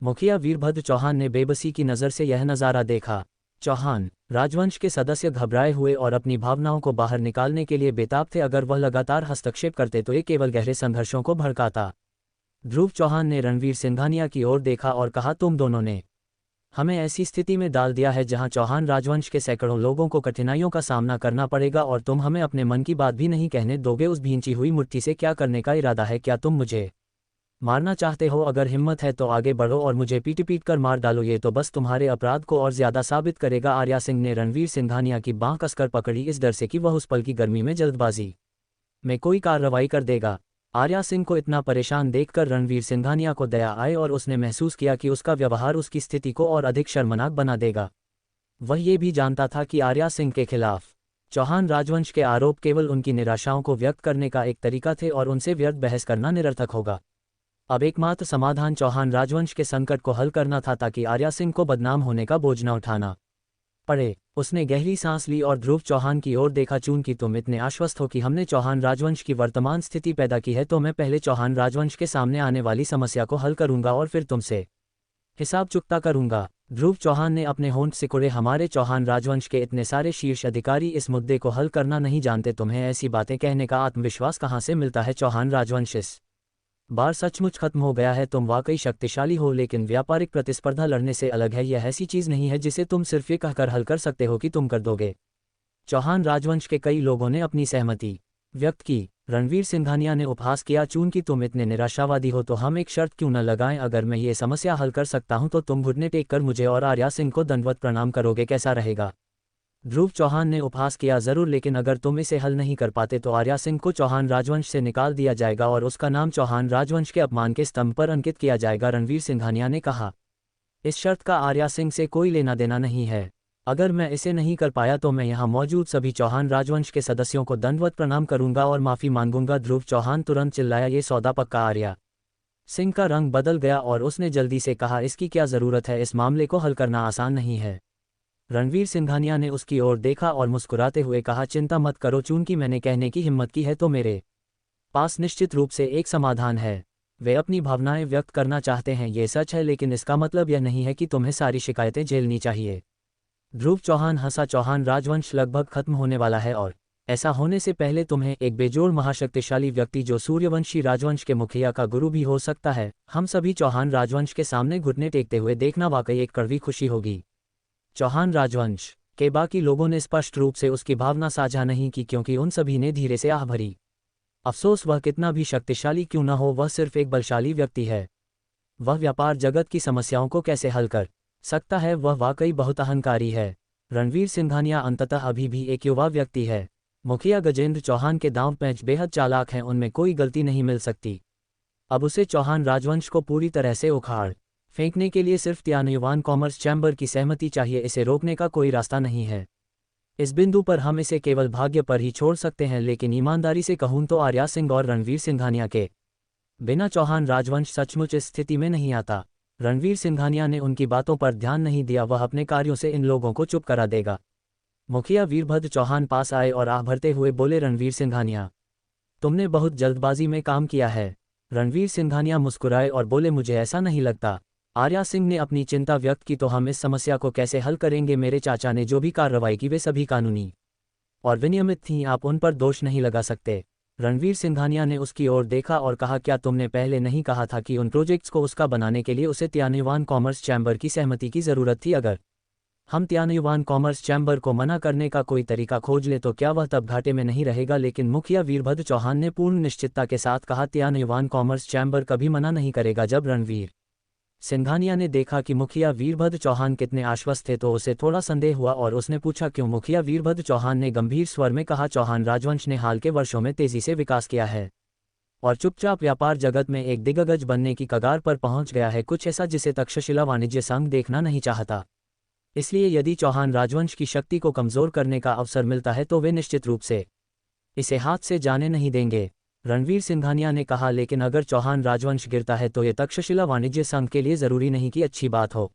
मुखिया वीरभद्र चौहान ने बेबसी की नज़र से यह नज़ारा देखा। चौहान राजवंश के सदस्य घबराए हुए और अपनी भावनाओं को बाहर निकालने के लिए बेताब थे। अगर वह लगातार हस्तक्षेप करते तो ये केवल गहरे संघर्षों को भड़काता। ध्रुव चौहान ने रणवीर सिंघानिया की ओर देखा और कहा, तुम दोनों ने हमें ऐसी स्थिति में डाल दिया है जहां चौहान राजवंश के सैकड़ों लोगों को कठिनाइयों का सामना करना पड़ेगा, और तुम हमें अपने मन की बात भी नहीं कहने दोगे। उस भींची हुई मुट्ठी से क्या करने का इरादा है? क्या तुम मुझे मारना चाहते हो? अगर हिम्मत है तो आगे बढ़ो और मुझे पीट कर मार डालो, ये तो बस तुम्हारे अपराध को और ज्यादा साबित करेगा। आर्या सिंह ने रणवीर सिंघानिया की बांह कसकर पकड़ी, इस डर से कि वह उस पल की गर्मी में जल्दबाजी में कोई कार्रवाई कर देगा। आर्या सिंह को इतना परेशान देखकर रणवीर सिंघानिया को दया आए और उसने महसूस किया कि उसका व्यवहार उसकी स्थिति को और अधिक शर्मनाक बना देगा। वह ये भी जानता था कि आर्या सिंह के खिलाफ चौहान राजवंश के आरोप केवल उनकी निराशाओं को व्यक्त करने का एक तरीका थे और उनसे व्यर्थ बहस करना निरर्थक होगा। अब एकमात्र समाधान चौहान राजवंश के संकट को हल करना था, ताकि आर्या सिंह को बदनाम होने का बोझ न उठाना पड़े। उसने गहरी सांस ली और ध्रुव चौहान की ओर देखा, चूंकि तुम इतने आश्वस्त हो कि हमने चौहान राजवंश की वर्तमान स्थिति पैदा की है, तो मैं पहले चौहान राजवंश के सामने आने वाली समस्या को हल करूंगा और फिर तुमसे हिसाब चुकता करूंगा। ध्रुव चौहान ने अपने होंठ सिकुड़े, हमारे चौहान राजवंश के इतने सारे शीर्ष अधिकारी इस मुद्दे को हल करना नहीं जानते। तुम्हें ऐसी बातें कहने का आत्मविश्वास कहाँ से मिलता है? चौहान राजवंश इस बार सचमुच खत्म हो गया है। तुम वाकई शक्तिशाली हो, लेकिन व्यापारिक प्रतिस्पर्धा लड़ने से अलग है। यह ऐसी चीज नहीं है जिसे तुम सिर्फ ये कहकर हल कर सकते हो कि तुम कर दोगे। चौहान राजवंश के कई लोगों ने अपनी सहमति व्यक्त की। रणवीर सिंघानिया ने उपहास किया, चूंकि तुम इतने निराशावादी हो तो हम एक शर्त क्यों न लगाएं, अगर मैं ये समस्या हल कर सकता हूं तो तुम घुटने टेक कर मुझे और आर्या सिंह को दंडवत प्रणाम करोगे, कैसा रहेगा? ध्रुव चौहान ने उपहास किया, जरूर, लेकिन अगर तुम इसे हल नहीं कर पाते तो आर्या सिंह को चौहान राजवंश से निकाल दिया जाएगा और उसका नाम चौहान राजवंश के अपमान के स्तंभ पर अंकित किया जाएगा, रणवीर सिंघानिया ने कहा। इस शर्त का आर्या सिंह से कोई लेना देना नहीं है। अगर मैं इसे नहीं कर पाया तो मैं यहाँ मौजूद सभी चौहान राजवंश के सदस्यों को दंडवत प्रणाम करूंगा और माफी मांगूंगा। ध्रुव चौहान तुरंत चिल्लाया, ये सौदा पक्का? आर्या सिंह का रंग बदल गया और उसने जल्दी से कहा, इसकी क्या जरूरत है, इस मामले को हल करना आसान नहीं है। रणवीर सिंघानिया ने उसकी ओर देखा और मुस्कुराते हुए कहा, चिंता मत करो, चूंकि मैंने कहने की हिम्मत की है तो मेरे पास निश्चित रूप से एक समाधान है। वे अपनी भावनाएं व्यक्त करना चाहते हैं, ये सच है, लेकिन इसका मतलब यह नहीं है कि तुम्हें सारी शिकायतें झेलनी चाहिए। ध्रुव चौहान हंसा, चौहान राजवंश लगभग खत्म होने वाला है और ऐसा होने से पहले तुम्हें एक बेजोड़ महाशक्तिशाली व्यक्ति जो सूर्यवंशी राजवंश के मुखिया का गुरु भी हो सकता है, हम सभी चौहान राजवंश के सामने घुटने टेकते हुए देखना वाकई एक कड़वी खुशी होगी। चौहान राजवंश के बाकी लोगों ने स्पष्ट रूप से उसकी भावना साझा नहीं की, क्योंकि उन सभी ने धीरे से आह भरी। अफसोस, वह कितना भी शक्तिशाली क्यों न हो, वह सिर्फ एक बलशाली व्यक्ति है। वह व्यापार जगत की समस्याओं को कैसे हल कर सकता है, वह वाकई बहुत अहंकारी है। रणवीर सिंघानिया अंततः अभी भी एक युवा व्यक्ति है। मुखिया गजेंद्र चौहान के दांव पैंच बेहद चालाक हैं, उनमें कोई गलती नहीं मिल सकती। अब उसे चौहान राजवंश को पूरी तरह से उखाड़ फेंकने के लिए सिर्फ त्यानयुवान कॉमर्स चैम्बर की सहमति चाहिए, इसे रोकने का कोई रास्ता नहीं है। इस बिंदु पर हम इसे केवल भाग्य पर ही छोड़ सकते हैं, लेकिन ईमानदारी से कहूं तो आर्या सिंह और रणवीर सिंघानिया के बिना चौहान राजवंश सचमुच इस स्थिति में नहीं आता। रणवीर सिंघानिया ने उनकी बातों पर ध्यान नहीं दिया, वह अपने कार्यों से इन लोगों को चुप करा देगा। मुखिया वीरभद्र चौहान पास आए और आह भरते हुए बोले, रणवीर सिंघानिया, तुमने बहुत जल्दबाजी में काम किया है। रणवीर सिंघानिया मुस्कुराए और बोले, मुझे ऐसा नहीं लगता। आर्या सिंह ने अपनी चिंता व्यक्त की, तो हम इस समस्या को कैसे हल करेंगे? मेरे चाचा ने जो भी कार्रवाई की वे सभी कानूनी और विनियमित थीं, आप उन पर दोष नहीं लगा सकते। रणवीर सिंघानिया ने उसकी ओर देखा और कहा, क्या तुमने पहले नहीं कहा था कि उन प्रोजेक्ट्स को उसका बनाने के लिए उसे त्यानयुवान कॉमर्स चैम्बर की सहमति की जरूरत थी? अगर हम त्यानयुवान कॉमर्स चैम्बर को मना करने का कोई तरीका खोज ले तो क्या वह तब घाटे में नहीं रहेगा? लेकिन मुखिया वीरभद्र चौहान ने पूर्ण निश्चितता के साथ कहा, त्यानयुवान कॉमर्स चैम्बर कभी मना नहीं करेगा। जब रणवीर सिंघानिया ने देखा कि मुखिया वीरभद्र चौहान कितने आश्वस्त थे तो उसे थोड़ा संदेह हुआ और उसने पूछा, क्यों? मुखिया वीरभद्र चौहान ने गंभीर स्वर में कहा, चौहान राजवंश ने हाल के वर्षों में तेजी से विकास किया है और चुपचाप व्यापार जगत में एक दिग्गज बनने की कगार पर पहुंच गया है, कुछ ऐसा जिसे तक्षशिला वाणिज्य संघ देखना नहीं चाहता। इसलिए यदि चौहान राजवंश की शक्ति को कमजोर करने का अवसर मिलता है तो वे निश्चित रूप से इसे हाथ से जाने नहीं देंगे। रणवीर सिंघानिया ने कहा, लेकिन अगर चौहान राजवंश गिरता है तो ये तक्षशिला वाणिज्य संघ के लिए जरूरी नहीं कि अच्छी बात हो।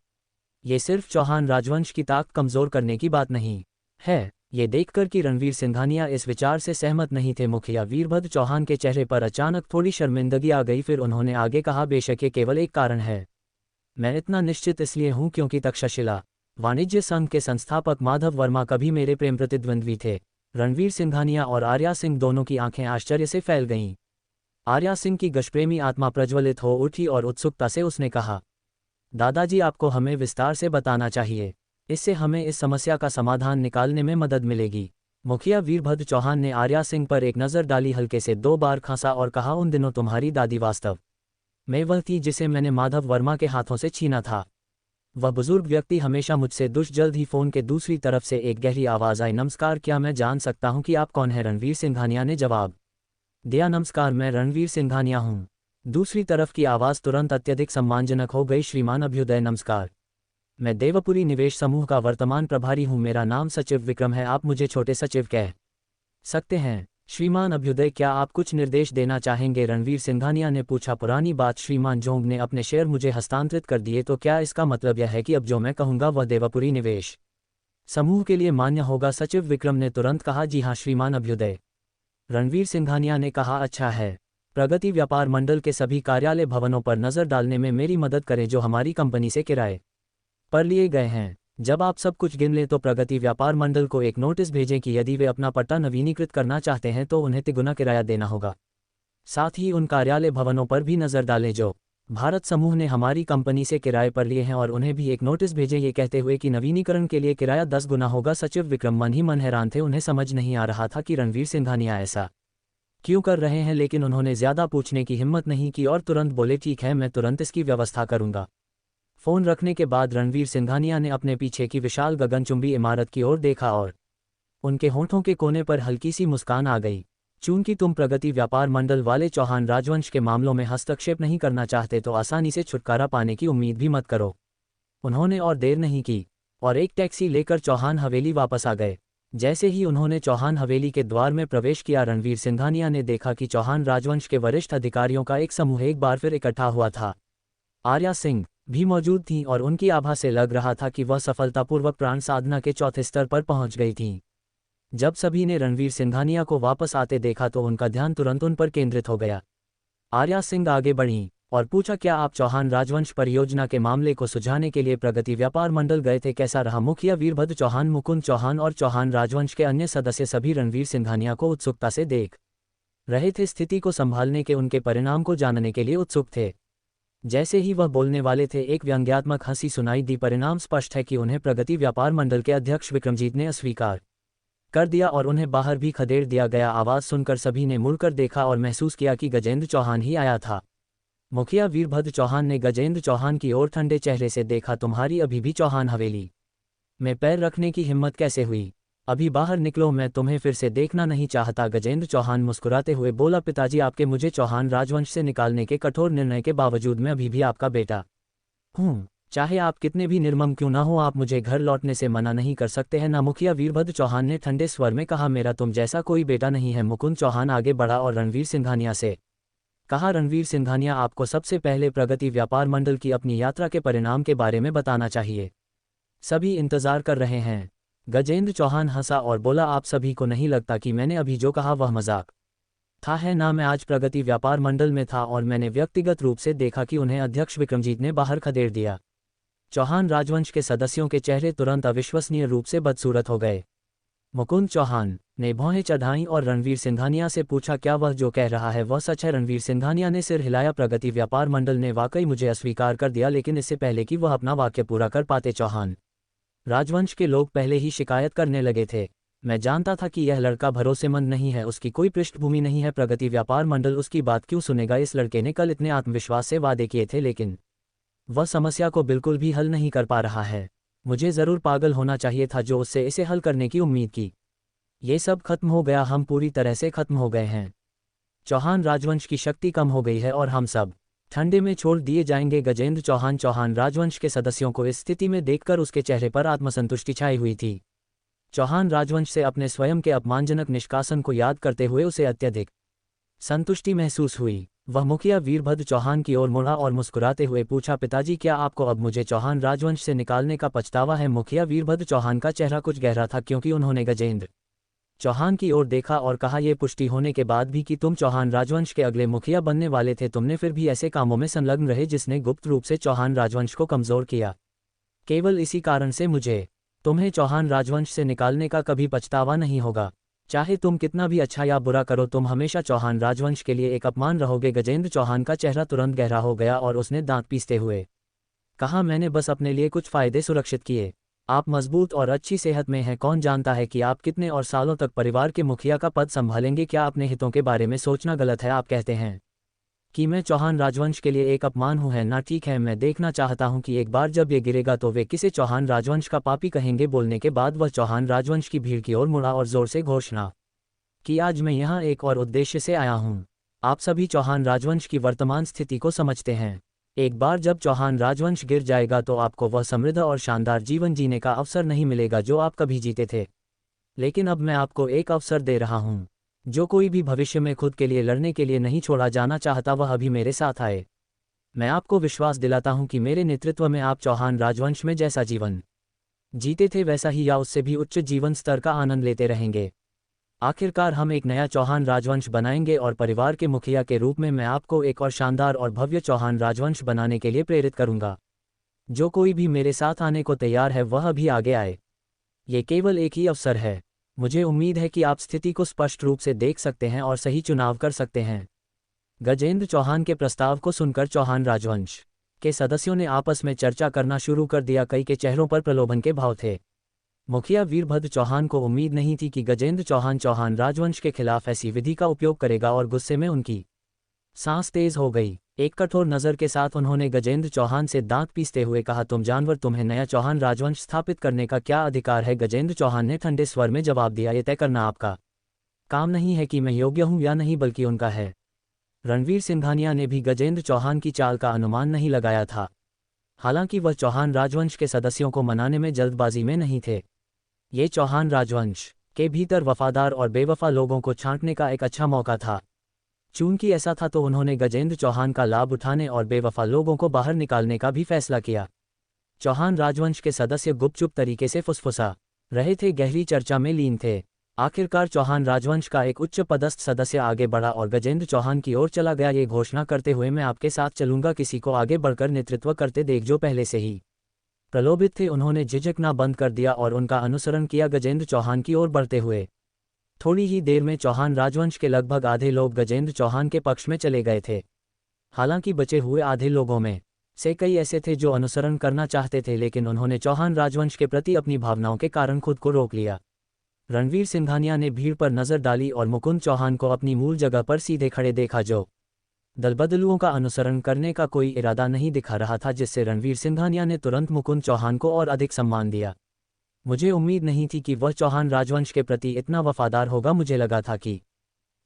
ये सिर्फ चौहान राजवंश की ताकत कमजोर करने की बात नहीं है। ये देखकर कि रणवीर सिंघानिया इस विचार से सहमत नहीं थे, मुखिया वीरभद्र चौहान के चेहरे पर अचानक थोड़ी शर्मिंदगी आ गई। फिर उन्होंने आगे कहा, बेशक ये केवल एक कारण है। मैं इतना निश्चित इसलिए हूं क्योंकि तक्षशिला वाणिज्य संघ के संस्थापक माधव वर्मा कभी मेरे प्रेम प्रतिद्वंद्वी थे। रणवीर सिंघानिया और आर्या सिंह दोनों की आंखें आश्चर्य से फैल गईं। आर्या सिंह की गशप्रेमी आत्मा प्रज्वलित हो उठी और उत्सुकता से उसने कहा, दादाजी, आपको हमें विस्तार से बताना चाहिए, इससे हमें इस समस्या का समाधान निकालने में मदद मिलेगी। मुखिया वीरभद्र चौहान ने आर्या सिंह पर एक नज़र डाली, हल्के से 2 बार खांसा और कहा, उन दिनों तुम्हारी दादी वास्तव में वह थी जिसे मैंने माधव वर्मा के हाथों से छीना था। वह बुजुर्ग व्यक्ति हमेशा मुझसे जल्द ही फोन के दूसरी तरफ से एक गहरी आवाज़ आई, नमस्कार, क्या मैं जान सकता हूं कि आप कौन हैं? रणवीर सिंघानिया ने जवाब दिया, नमस्कार, मैं रणवीर सिंघानिया हूं। दूसरी तरफ की आवाज़ तुरंत अत्यधिक सम्मानजनक हो गई, श्रीमान अभ्युदय, नमस्कार, मैं देवपुरी निवेश समूह का वर्तमान प्रभारी हूं, मेरा नाम सचिव विक्रम है, आप मुझे छोटे सचिव कह सकते हैं। श्रीमान अभ्युदय, क्या आप कुछ निर्देश देना चाहेंगे? रणवीर सिंघानिया ने पूछा, पुरानी बात, श्रीमान जोंग ने अपने शेयर मुझे हस्तांतरित कर दिए, तो क्या इसका मतलब यह है कि अब जो मैं कहूंगा वह देवपुरी निवेश समूह के लिए मान्य होगा? सचिव विक्रम ने तुरंत कहा, जी हाँ श्रीमान अभ्युदय। रणवीर सिंघानिया ने कहा, अच्छा है, प्रगति व्यापार मंडल के सभी कार्यालय भवनों पर नजर डालने में मेरी मदद करें जो हमारी कंपनी से किराए पर लिए गए हैं। जब आप सब कुछ गिन लें तो प्रगति व्यापार मंडल को एक नोटिस भेजें कि यदि वे अपना पट्टा नवीनीकृत करना चाहते हैं तो उन्हें तिगुना किराया देना होगा। साथ ही उन कार्यालय भवनों पर भी नजर डालें जो भारत समूह ने हमारी कंपनी से किराए पर लिए हैं और उन्हें भी एक नोटिस भेजें ये कहते हुए कि नवीनीकरण के लिए किराया 10 गुना होगा। सचिव विक्रम मन ही मन हैरान थे, उन्हें समझ नहीं आ रहा था कि रणवीर सिंघानिया ऐसा क्यों कर रहे हैं, लेकिन उन्होंने ज्यादा पूछने की हिम्मत नहीं की और तुरंत बोले ठीक है, मैं तुरंत इसकी व्यवस्था करूंगा। फोन रखने के बाद रणवीर सिंघानिया ने अपने पीछे की विशाल गगनचुंबी इमारत की ओर देखा और उनके होंठों के कोने पर हल्की सी मुस्कान आ गई। चूंकि तुम प्रगति व्यापार मंडल वाले चौहान राजवंश के मामलों में हस्तक्षेप नहीं करना चाहते तो आसानी से छुटकारा पाने की उम्मीद भी मत करो। उन्होंने और देर नहीं की और एक टैक्सी लेकर चौहान हवेली वापस आ गए। जैसे ही उन्होंने चौहान हवेली के द्वार में प्रवेश किया, रणवीर सिंघानिया ने देखा कि चौहान राजवंश के वरिष्ठ अधिकारियों का एक समूह एक बार फिर इकट्ठा हुआ था। आर्या सिंह भी मौजूद थीं और उनकी आभा से लग रहा था कि वह सफलतापूर्वक प्राण साधना के चौथे स्तर पर पहुंच गई थीं। जब सभी ने रणवीर सिंघानिया को वापस आते देखा तो उनका ध्यान तुरंत उन पर केंद्रित हो गया। आर्या सिंह आगे बढ़ीं और पूछा, क्या आप चौहान राजवंश परियोजना के मामले को सुलझाने के लिए प्रगति व्यापार मंडल गए थे? कैसा रहा? मुखिया वीरभद्र चौहान, मुकुंद चौहान और चौहान राजवंश के अन्य सदस्य सभी रणवीर सिंघानिया को उत्सुकता से देख रहे थे। स्थिति को संभालने के उनके परिणाम को जानने के लिए उत्सुक थे। जैसे ही वह बोलने वाले थे, एक व्यंग्यात्मक हंसी सुनाई दी। परिणाम स्पष्ट है कि उन्हें प्रगति व्यापार मंडल के अध्यक्ष विक्रमजीत ने अस्वीकार कर दिया और उन्हें बाहर भी खदेड़ दिया गया। आवाज सुनकर सभी ने मुड़कर देखा और महसूस किया कि गजेंद्र चौहान ही आया था। मुखिया वीरभद्र चौहान ने गजेंद्र चौहान की ओर ठंडे चेहरे से देखा। तुम्हारी अभी भी चौहान हवेली में पैर रखने की हिम्मत कैसे हुई? अभी बाहर निकलो, मैं तुम्हें फिर से देखना नहीं चाहता। गजेंद्र चौहान मुस्कुराते हुए बोला, पिताजी, आपके मुझे चौहान राजवंश से निकालने के कठोर निर्णय के बावजूद मैं अभी भी आपका बेटा हूँ। चाहे आप कितने भी निर्मम क्यों ना हो, आप मुझे घर लौटने से मना नहीं कर सकते हैं ना? मुखिया वीरभद्र चौहान ने ठंडे स्वर में कहा, मेरा तुम जैसा कोई बेटा नहीं है। मुकुंद चौहान आगे बढ़ा और रणवीर सिंघानिया से कहा, रणवीर सिंघानिया, आपको सबसे पहले प्रगति व्यापार मंडल की अपनी यात्रा के परिणाम के बारे में बताना चाहिए। सभी इंतजार कर रहे हैं। गजेंद्र चौहान हंसा और बोला, आप सभी को नहीं लगता कि मैंने अभी जो कहा वह मजाक था? है ना, मैं आज प्रगति व्यापार मंडल में था और मैंने व्यक्तिगत रूप से देखा कि उन्हें अध्यक्ष विक्रमजीत ने बाहर खदेड़ दिया। चौहान राजवंश के सदस्यों के चेहरे तुरंत अविश्वसनीय रूप से बदसूरत हो गए। मुकुंद चौहान ने भौहें चढ़ाईं और रणवीर सिंघानिया से पूछा, क्या वह जो कह रहा है वह सच है? रणवीर सिंघानिया ने सिर हिलाया। प्रगति व्यापार मंडल ने वाकई मुझे अस्वीकार कर दिया, लेकिन इससे पहले कि वह अपना वाक्य पूरा कर पाते चौहान राजवंश के लोग पहले ही शिकायत करने लगे थे। मैं जानता था कि यह लड़का भरोसेमंद नहीं है, उसकी कोई पृष्ठभूमि नहीं है। प्रगति व्यापार मंडल उसकी बात क्यों सुनेगा? इस लड़के ने कल इतने आत्मविश्वास से वादे किए थे, लेकिन वह समस्या को बिल्कुल भी हल नहीं कर पा रहा है। मुझे ज़रूर पागल होना चाहिए था जो उससे इसे हल करने की उम्मीद की। ये सब खत्म हो गया, हम पूरी तरह से खत्म हो गए हैं। चौहान राजवंश की शक्ति कम हो गई है और हम सब ठंडे में छोड़ दिए जाएंगे। गजेंद्र चौहान चौहान राजवंश के सदस्यों को इस स्थिति में देखकर उसके चेहरे पर आत्मसंतुष्टि छाई हुई थी। चौहान राजवंश से अपने स्वयं के अपमानजनक निष्कासन को याद करते हुए उसे अत्यधिक संतुष्टि महसूस हुई। वह मुखिया वीरभद्र चौहान की ओर मुड़ा और मुस्कुराते हुए पूछा, पिताजी, क्या आपको अब मुझे चौहान राजवंश से निकालने का पछतावा है? मुखिया वीरभद्र चौहान का चेहरा कुछ गहरा था, क्योंकि उन्होंने गजेंद्र चौहान की ओर देखा और कहा, यह पुष्टि होने के बाद भी कि तुम चौहान राजवंश के अगले मुखिया बनने वाले थे, तुमने फिर भी ऐसे कामों में संलग्न रहे जिसने गुप्त रूप से चौहान राजवंश को कमजोर किया। केवल इसी कारण से मुझे तुम्हें चौहान राजवंश से निकालने का कभी पछतावा नहीं होगा। चाहे तुम कितना भी अच्छा या बुरा करो, तुम हमेशा चौहान राजवंश के लिए एक अपमान रहोगे। गजेंद्र चौहान का चेहरा तुरंत गहरा हो गया और उसने दांत पीसते हुए कहा, मैंने बस अपने लिए कुछ फायदे सुरक्षित किए। आप मजबूत और अच्छी सेहत में हैं, कौन जानता है कि आप कितने और सालों तक परिवार के मुखिया का पद संभालेंगे। क्या अपने हितों के बारे में सोचना गलत है? आप कहते हैं कि मैं चौहान राजवंश के लिए एक अपमान हूं, है ना? ठीक है, मैं देखना चाहता हूं कि एक बार जब ये गिरेगा तो वे किसे चौहान राजवंश का पापी कहेंगे। बोलने के बाद वह चौहान राजवंश की भीड़ की ओर मुड़ा और जोर से घोषणा कि आज मैं यहाँ एक और उद्देश्य से आया हूँ। आप सभी चौहान राजवंश की वर्तमान स्थिति को समझते हैं। एक बार जब चौहान राजवंश गिर जाएगा तो आपको वह समृद्ध और शानदार जीवन जीने का अवसर नहीं मिलेगा जो आप कभी जीते थे। लेकिन अब मैं आपको एक अवसर दे रहा हूँ। जो कोई भी भविष्य में खुद के लिए लड़ने के लिए नहीं छोड़ा जाना चाहता, वह अभी मेरे साथ आए। मैं आपको विश्वास दिलाता हूँ कि मेरे नेतृत्व में आप चौहान राजवंश में जैसा जीवन जीते थे वैसा ही या उससे भी उच्च जीवन स्तर का आनंद लेते रहेंगे। आखिरकार हम एक नया चौहान राजवंश बनाएंगे और परिवार के मुखिया के रूप में मैं आपको एक और शानदार और भव्य चौहान राजवंश बनाने के लिए प्रेरित करूंगा। जो कोई भी मेरे साथ आने को तैयार है वह अभी आगे आए। ये केवल एक ही अवसर है। मुझे उम्मीद है कि आप स्थिति को स्पष्ट रूप से देख सकते हैं और सही चुनाव कर सकते हैं। गजेंद्र चौहान के प्रस्ताव को सुनकर चौहान राजवंश के सदस्यों ने आपस में चर्चा करना शुरू कर दिया। कई के चेहरों पर प्रलोभन के भाव थे। मुखिया वीरभद्र चौहान को उम्मीद नहीं थी कि गजेंद्र चौहान राजवंश के खिलाफ ऐसी विधि का उपयोग करेगा और गुस्से में उनकी सांस तेज हो गई। एक कठोर नज़र के साथ उन्होंने गजेंद्र चौहान से दांत पीसते हुए कहा, तुम जानवर, तुम्हें नया चौहान राजवंश स्थापित करने का क्या अधिकार है? गजेंद्र चौहान ने ठंडे स्वर में जवाब दिया, यह तय करना आपका काम नहीं है कि मैं योग्य हूं या नहीं, बल्कि उनका है। रणवीर सिंघानिया ने भी गजेंद्र चौहान की चाल का अनुमान नहीं लगाया था। हालांकि वह चौहान राजवंश के सदस्यों को मनाने में जल्दबाजी में नहीं थे। ये चौहान राजवंश के भीतर वफादार और बेवफा लोगों को छांटने का एक अच्छा मौका था। चूंकि ऐसा था तो उन्होंने गजेंद्र चौहान का लाभ उठाने और बेवफा लोगों को बाहर निकालने का भी फैसला किया। चौहान राजवंश के सदस्य गुपचुप तरीके से फुसफुसा रहे थे, गहरी चर्चा में लीन थे। आखिरकार चौहान राजवंश का एक उच्च पदस्थ सदस्य आगे बढ़ा और गजेंद्र चौहान की ओर चला गया, ये घोषणा करते हुए, मैं आपके साथ चलूंगा, किसी को आगे बढ़कर नेतृत्व करते देख जो पहले से ही प्रलोभित थे। उन्होंने झिझकना बंद कर दिया और उनका अनुसरण किया, गजेंद्र चौहान की ओर बढ़ते हुए। थोड़ी ही देर में चौहान राजवंश के लगभग आधे लोग गजेंद्र चौहान के पक्ष में चले गए थे। हालांकि बचे हुए आधे लोगों में से कई ऐसे थे जो अनुसरण करना चाहते थे, लेकिन उन्होंने चौहान राजवंश के प्रति अपनी भावनाओं के कारण खुद को रोक लिया। रणवीर सिंघानिया ने भीड़ पर नजर डाली और मुकुंद चौहान को अपनी मूल जगह पर सीधे खड़े देखा, जो दलबदलुओं का अनुसरण करने का कोई इरादा नहीं दिखा रहा था, जिससे रणवीर सिंघानिया ने तुरंत मुकुंद चौहान को और अधिक सम्मान दिया। मुझे उम्मीद नहीं थी कि वह चौहान राजवंश के प्रति इतना वफादार होगा, मुझे लगा था कि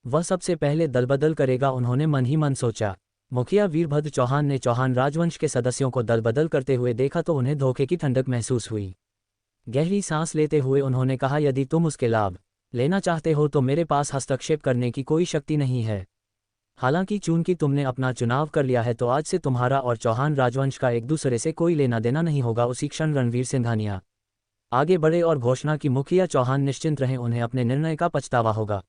वह सबसे पहले दलबदल करेगा, उन्होंने मन ही मन सोचा। मुखिया वीरभद्र चौहान ने चौहान राजवंश के सदस्यों को दलबदल करते हुए देखा तो उन्हें धोखे की ठंडक महसूस हुई। गहरी सांस लेते हुए उन्होंने कहा, यदि तुम उसके लाभ लेना चाहते हो तो मेरे पास हस्तक्षेप करने की कोई शक्ति नहीं है। हालांकि चूंकि तुमने अपना चुनाव कर लिया है तो आज से तुम्हारा और चौहान राजवंश का एक दूसरे से कोई लेना देना नहीं होगा। उसी क्षण रणवीर सिंघानिया आगे बढ़े और घोषणा की, मुखिया चौहान निश्चिंत रहें, उन्हें अपने निर्णय का पछतावा होगा।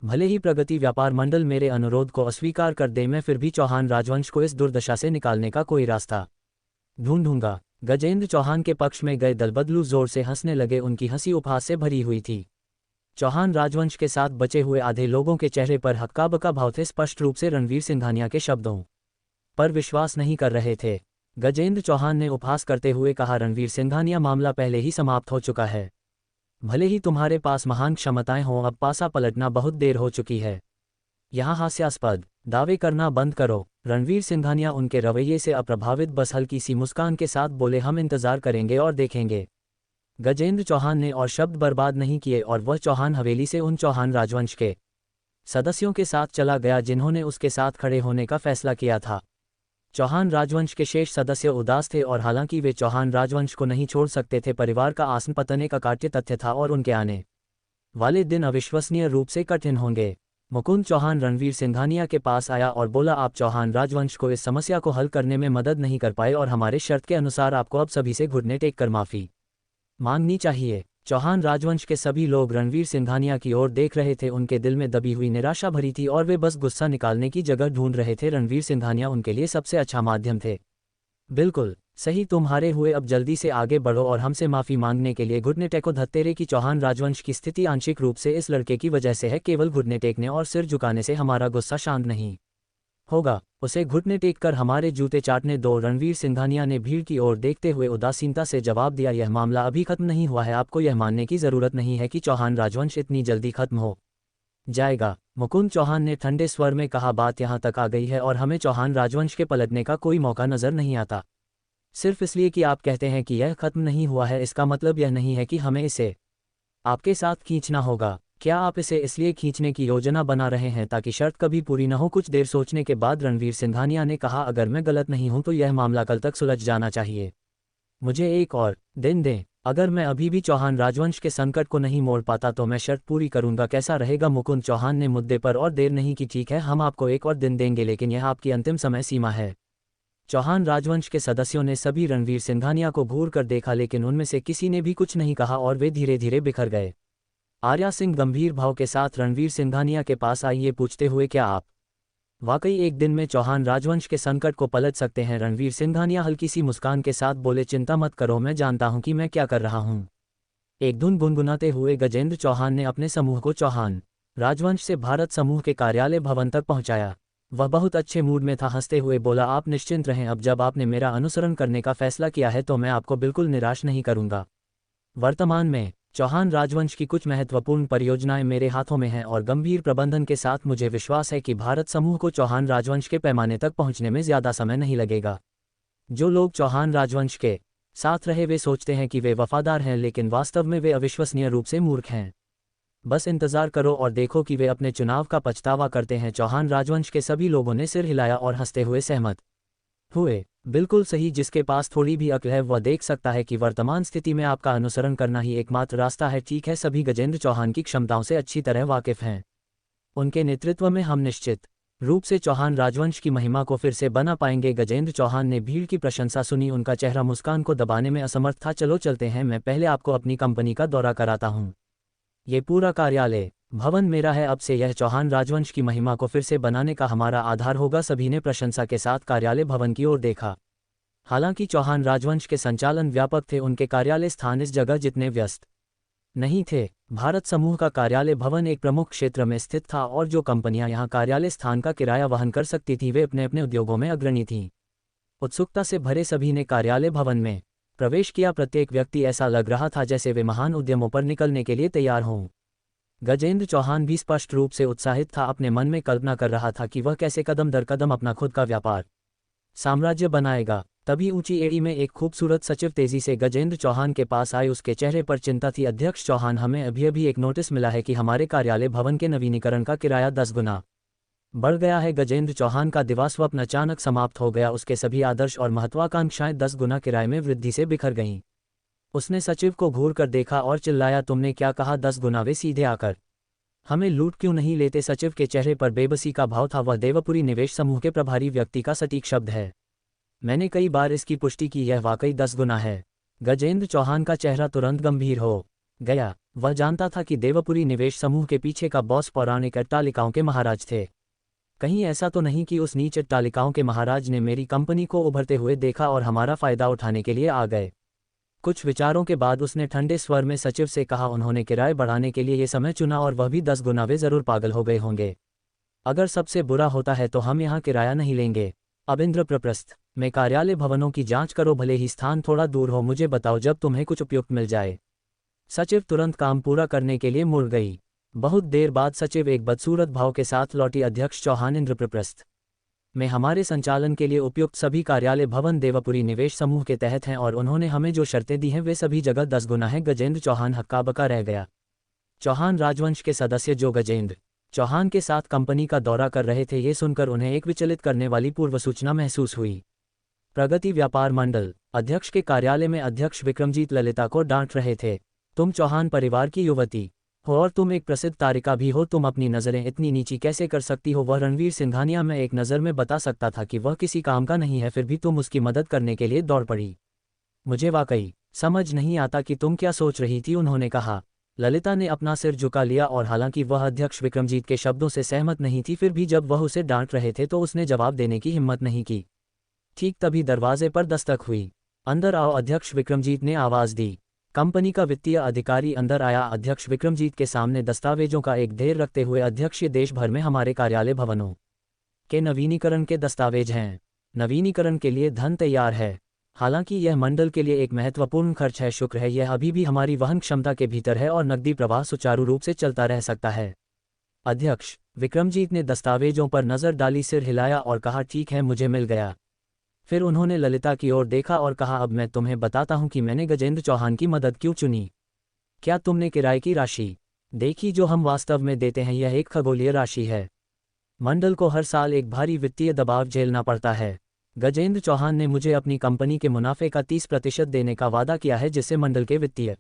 भले ही प्रगति व्यापार मंडल मेरे अनुरोध को अस्वीकार कर दे, मैं फिर भी चौहान राजवंश को इस दुर्दशा से निकालने का कोई रास्ता ढूंढूंगा। गजेंद्र चौहान के पक्ष में गए दलबदलू जोर से हंसने लगे, उनकी हंसी उपहास से भरी हुई थी। चौहान राजवंश के साथ बचे हुए आधे लोगों के चेहरे पर हक्का बक्का भाव थे, स्पष्ट रूप से रणवीर सिंघानिया के शब्दों पर विश्वास नहीं कर रहे थे। गजेंद्र चौहान ने उपहास करते हुए कहा, रणवीर सिंघानिया, मामला पहले ही समाप्त हो चुका है। भले ही तुम्हारे पास महान क्षमताएं हों, अब पासा पलटना बहुत देर हो चुकी है। यहाँ हास्यास्पद दावे करना बंद करो। रणवीर सिंघानिया उनके रवैये से अप्रभावित बस हल्की सी मुस्कान के साथ बोले, हम इंतजार करेंगे और देखेंगे। गजेंद्र चौहान ने और शब्द बर्बाद नहीं किए और वह चौहान हवेली से उन चौहान राजवंश के सदस्यों के साथ चला गया जिन्होंने उसके साथ खड़े होने का फैसला किया था। चौहान राजवंश के शेष सदस्य उदास थे और हालांकि वे चौहान राजवंश को नहीं छोड़ सकते थे, परिवार का आसन पतन एक अकाट्य तथ्य था और उनके आने वाले दिन अविश्वसनीय रूप से कठिन होंगे। मुकुंद चौहान रणवीर सिंघानिया के पास आया और बोला, आप चौहान राजवंश को इस समस्या को हल करने में मदद नहीं कर पाए और हमारे शर्त के अनुसार आपको अब सभी से घुटने टेक कर माफी मांगनी चाहिए। चौहान राजवंश के सभी लोग रणवीर सिंघानिया की ओर देख रहे थे, उनके दिल में दबी हुई निराशा भरी थी और वे बस गुस्सा निकालने की जगह ढूंढ रहे थे। रणवीर सिंघानिया उनके लिए सबसे अच्छा माध्यम थे। बिल्कुल सही, तुम हारे हुए, अब जल्दी से आगे बढ़ो और हमसे माफी मांगने के लिए घुटने टेको। धत्तेरे की चौहान राजवंश की स्थिति आंशिक रूप से इस लड़के की वजह से है, केवल घुटने टेकने और सिर झुकाने से हमारा गुस्सा शांत नहीं होगा, उसे घुटने टेक कर हमारे जूते चाटने दो। रणवीर सिंघानिया ने भीड़ की ओर देखते हुए उदासीनता से जवाब दिया, यह मामला अभी खत्म नहीं हुआ है, आपको यह मानने की जरूरत नहीं है कि चौहान राजवंश इतनी जल्दी खत्म हो जाएगा। मुकुंद चौहान ने ठंडे स्वर में कहा, बात यहाँ तक आ गई है और हमें चौहान राजवंश के पलटने का कोई मौका नजर नहीं आता। सिर्फ इसलिए कि आप कहते हैं कि यह खत्म नहीं हुआ है, इसका मतलब यह नहीं है कि हमें इसे आपके साथ खींचना होगा। क्या आप इसे इसलिए खींचने की योजना बना रहे हैं ताकि शर्त कभी पूरी न हो? कुछ देर सोचने के बाद रणवीर सिंघानिया ने कहा, अगर मैं गलत नहीं हूं तो यह मामला कल तक सुलझ जाना चाहिए। मुझे एक और दिन दें। अगर मैं अभी भी चौहान राजवंश के संकट को नहीं मोड़ पाता तो मैं शर्त पूरी करूंगा, कैसा रहेगा? मुकुंद चौहान ने मुद्दे पर और देर नहीं की, ठीक है, हम आपको एक और दिन देंगे, लेकिन यह आपकी अंतिम समय सीमा है। चौहान राजवंश के सदस्यों ने सभी रणवीर सिंघानिया को घूर कर देखा, लेकिन उनमें से किसी ने भी कुछ नहीं कहा और वे धीरे धीरे बिखर गए। आर्या सिंह गंभीर भाव के साथ रणवीर सिंघानिया के पास आई, ये पूछते हुए, क्या आप वाकई एक दिन में चौहान राजवंश के संकट को पलट सकते हैं? रणवीर सिंघानिया हल्की सी मुस्कान के साथ बोले, चिंता मत करो, मैं जानता हूं कि मैं क्या कर रहा हूं। एक धुन गुनगुनाते हुए गजेंद्र चौहान ने अपने समूह को चौहान राजवंश से भारत समूह के कार्यालय भवन तक पहुंचाया। वह बहुत अच्छे मूड में था, हंसते हुए बोला, आप निश्चिंत रहें, अब जब आपने मेरा अनुसरण करने का फैसला किया है तो मैं आपको बिल्कुल निराश नहीं करूंगा। वर्तमान में चौहान राजवंश की कुछ महत्वपूर्ण परियोजनाएं मेरे हाथों में हैं और गंभीर प्रबंधन के साथ मुझे विश्वास है कि भारत समूह को चौहान राजवंश के पैमाने तक पहुंचने में ज़्यादा समय नहीं लगेगा। जो लोग चौहान राजवंश के साथ रहे वे सोचते हैं कि वे वफादार हैं, लेकिन वास्तव में वे अविश्वसनीय रूप से मूर्ख हैं। बस इंतजार करो और देखो कि वे अपने चुनाव का पछतावा करते हैं। चौहान राजवंश के सभी लोगों ने सिर हिलाया और हंसते हुए सहमत हुए। बिल्कुल सही, जिसके पास थोड़ी भी अक्ल है वह देख सकता है कि वर्तमान स्थिति में आपका अनुसरण करना ही एकमात्र रास्ता है। ठीक है, सभी गजेंद्र चौहान की क्षमताओं से अच्छी तरह वाकिफ हैं। उनके नेतृत्व में हम निश्चित रूप से चौहान राजवंश की महिमा को फिर से बना पाएंगे। गजेंद्र चौहान ने भीड़ की प्रशंसा सुनी, उनका चेहरा मुस्कान को दबाने में असमर्थ था। चलो चलते हैं, मैं पहले आपको अपनी कंपनी का दौरा कराता हूँ। ये पूरा कार्यालय भवन मेरा है, अब से यह चौहान राजवंश की महिमा को फिर से बनाने का हमारा आधार होगा। सभी ने प्रशंसा के साथ कार्यालय भवन की ओर देखा। हालांकि चौहान राजवंश के संचालन व्यापक थे, उनके कार्यालय स्थान इस जगह जितने व्यस्त नहीं थे। भारत समूह का कार्यालय भवन एक प्रमुख क्षेत्र में स्थित था और जो कंपनियां यहां कार्यालय स्थान का किराया वहन कर सकती थीं वे अपने अपने उद्योगों में अग्रणी थीं। उत्सुकता से भरे सभी ने कार्यालय भवन में प्रवेश किया। प्रत्येक व्यक्ति ऐसा लग रहा था जैसे वे महान उद्यमों पर निकलने के लिए तैयार हों। गजेंद्र चौहान भी स्पष्ट रूप से उत्साहित था, अपने मन में कल्पना कर रहा था कि वह कैसे कदम दर कदम अपना खुद का व्यापार साम्राज्य बनाएगा। तभी ऊंची एड़ी में एक खूबसूरत सचिव तेजी से गजेंद्र चौहान के पास आई। उसके चेहरे पर चिंता थी। अध्यक्ष चौहान, हमें अभी अभी एक नोटिस मिला है कि हमारे कार्यालय भवन के नवीनीकरण का किराया 10 गुना बढ़ गया है। गजेंद्र चौहान का दिवास्वप्न अचानक समाप्त हो गया। उसके सभी आदर्श और महत्वाकांक्षाएं 10 गुना किराए में वृद्धि से बिखर गईं। उसने सचिव को घूर कर देखा और चिल्लाया, तुमने क्या कहा? 10 गुना? वे सीधे आकर हमें लूट क्यों नहीं लेते? सचिव के चेहरे पर बेबसी का भाव था। वह देवपुरी निवेश समूह के प्रभारी व्यक्ति का सटीक शब्द है। मैंने कई बार इसकी पुष्टि की, यह वाकई 10 गुना है। गजेंद्र चौहान का चेहरा तुरंत गंभीर हो गया। वह जानता था कि देवपुरी निवेश समूह के पीछे का बॉस पौराणिक अट्टालिकाओं के महाराज थे। कहीं ऐसा तो नहीं कि उस नीच अट्टालिकाओं के महाराज ने मेरी कंपनी को उभरते हुए देखा और हमारा फायदा उठाने के लिए आ गए? कुछ विचारों के बाद उसने ठंडे स्वर में सचिव से कहा, उन्होंने किराए बढ़ाने के लिए ये समय चुना और वह भी 10 गुना। वे जरूर पागल हो गए होंगे। अगर सबसे बुरा होता है तो हम यहाँ किराया नहीं लेंगे। अब इंद्रप्रस्थ में कार्यालय भवनों की जांच करो, भले ही स्थान थोड़ा दूर हो। मुझे बताओ जब तुम्हें कुछ उपयुक्त मिल जाए। सचिव तुरंत काम पूरा करने के लिए मुड़ गई। बहुत देर बाद सचिव एक बदसूरत भाव के साथ लौटी। अध्यक्ष चौहान, इंद्रप्रस्थ में हमारे संचालन के लिए उपयुक्त सभी कार्यालय भवन देवपुरी निवेश समूह के तहत हैं और उन्होंने हमें जो शर्तें दी हैं वे सभी जगह 10 गुना हैं। गजेंद्र चौहान हक्का-बक्का रह गया। चौहान राजवंश के सदस्य जो गजेंद्र चौहान के साथ कंपनी का दौरा कर रहे थे, ये सुनकर उन्हें एक विचलित करने वाली पूर्व सूचना महसूस हुई। प्रगति व्यापार मंडल अध्यक्ष के कार्यालय में अध्यक्ष विक्रमजीत ललिता को डांट रहे थे। तुम चौहान परिवार की युवती हो और तुम एक प्रसिद्ध तारिका भी हो, तुम अपनी नज़रें इतनी नीची कैसे कर सकती हो? वह रणवीर सिंघानिया में एक नज़र में बता सकता था कि वह किसी काम का नहीं है, फिर भी तुम उसकी मदद करने के लिए दौड़ पड़ी। मुझे वाकई समझ नहीं आता कि तुम क्या सोच रही थी, उन्होंने कहा। ललिता ने अपना सिर झुका लिया और हालांकि वह अध्यक्ष विक्रमजीत के शब्दों से सहमत नहीं थी, फिर भी जब वह उसे डांट रहे थे तो उसने जवाब देने की हिम्मत नहीं की। ठीक तभी दरवाजे पर दस्तक हुई। अंदर आओ, अध्यक्ष विक्रमजीत ने आवाज़ दी। कंपनी का वित्तीय अधिकारी अंदर आया। अध्यक्ष विक्रमजीत के सामने दस्तावेजों का एक ढेर रखते हुए, अध्यक्ष, ये देश भर में हमारे कार्यालय भवनों के नवीनीकरण के दस्तावेज हैं। नवीनीकरण के लिए धन तैयार है। हालांकि यह मंडल के लिए एक महत्वपूर्ण खर्च है। शुक्र है यह अभी भी हमारी वहन क्षमता के भीतर है और नकदी प्रवाह सुचारू रूप से चलता रह सकता है। अध्यक्ष विक्रमजीत ने दस्तावेजों पर नज़र डाली, सिर हिलाया और कहा, ठीक है, मुझे मिल गया। फिर उन्होंने ललिता की ओर देखा और कहा, अब मैं तुम्हें बताता हूं कि मैंने गजेंद्र चौहान की मदद क्यों चुनी। क्या तुमने किराए की राशि देखी जो हम वास्तव में देते हैं? यह एक खगोलीय राशि है। मंडल को हर साल एक भारी वित्तीय दबाव झेलना पड़ता है। गजेंद्र चौहान ने मुझे अपनी कंपनी के मुनाफे का 30% देने का वादा किया है, जिससे मंडल के वित्तीय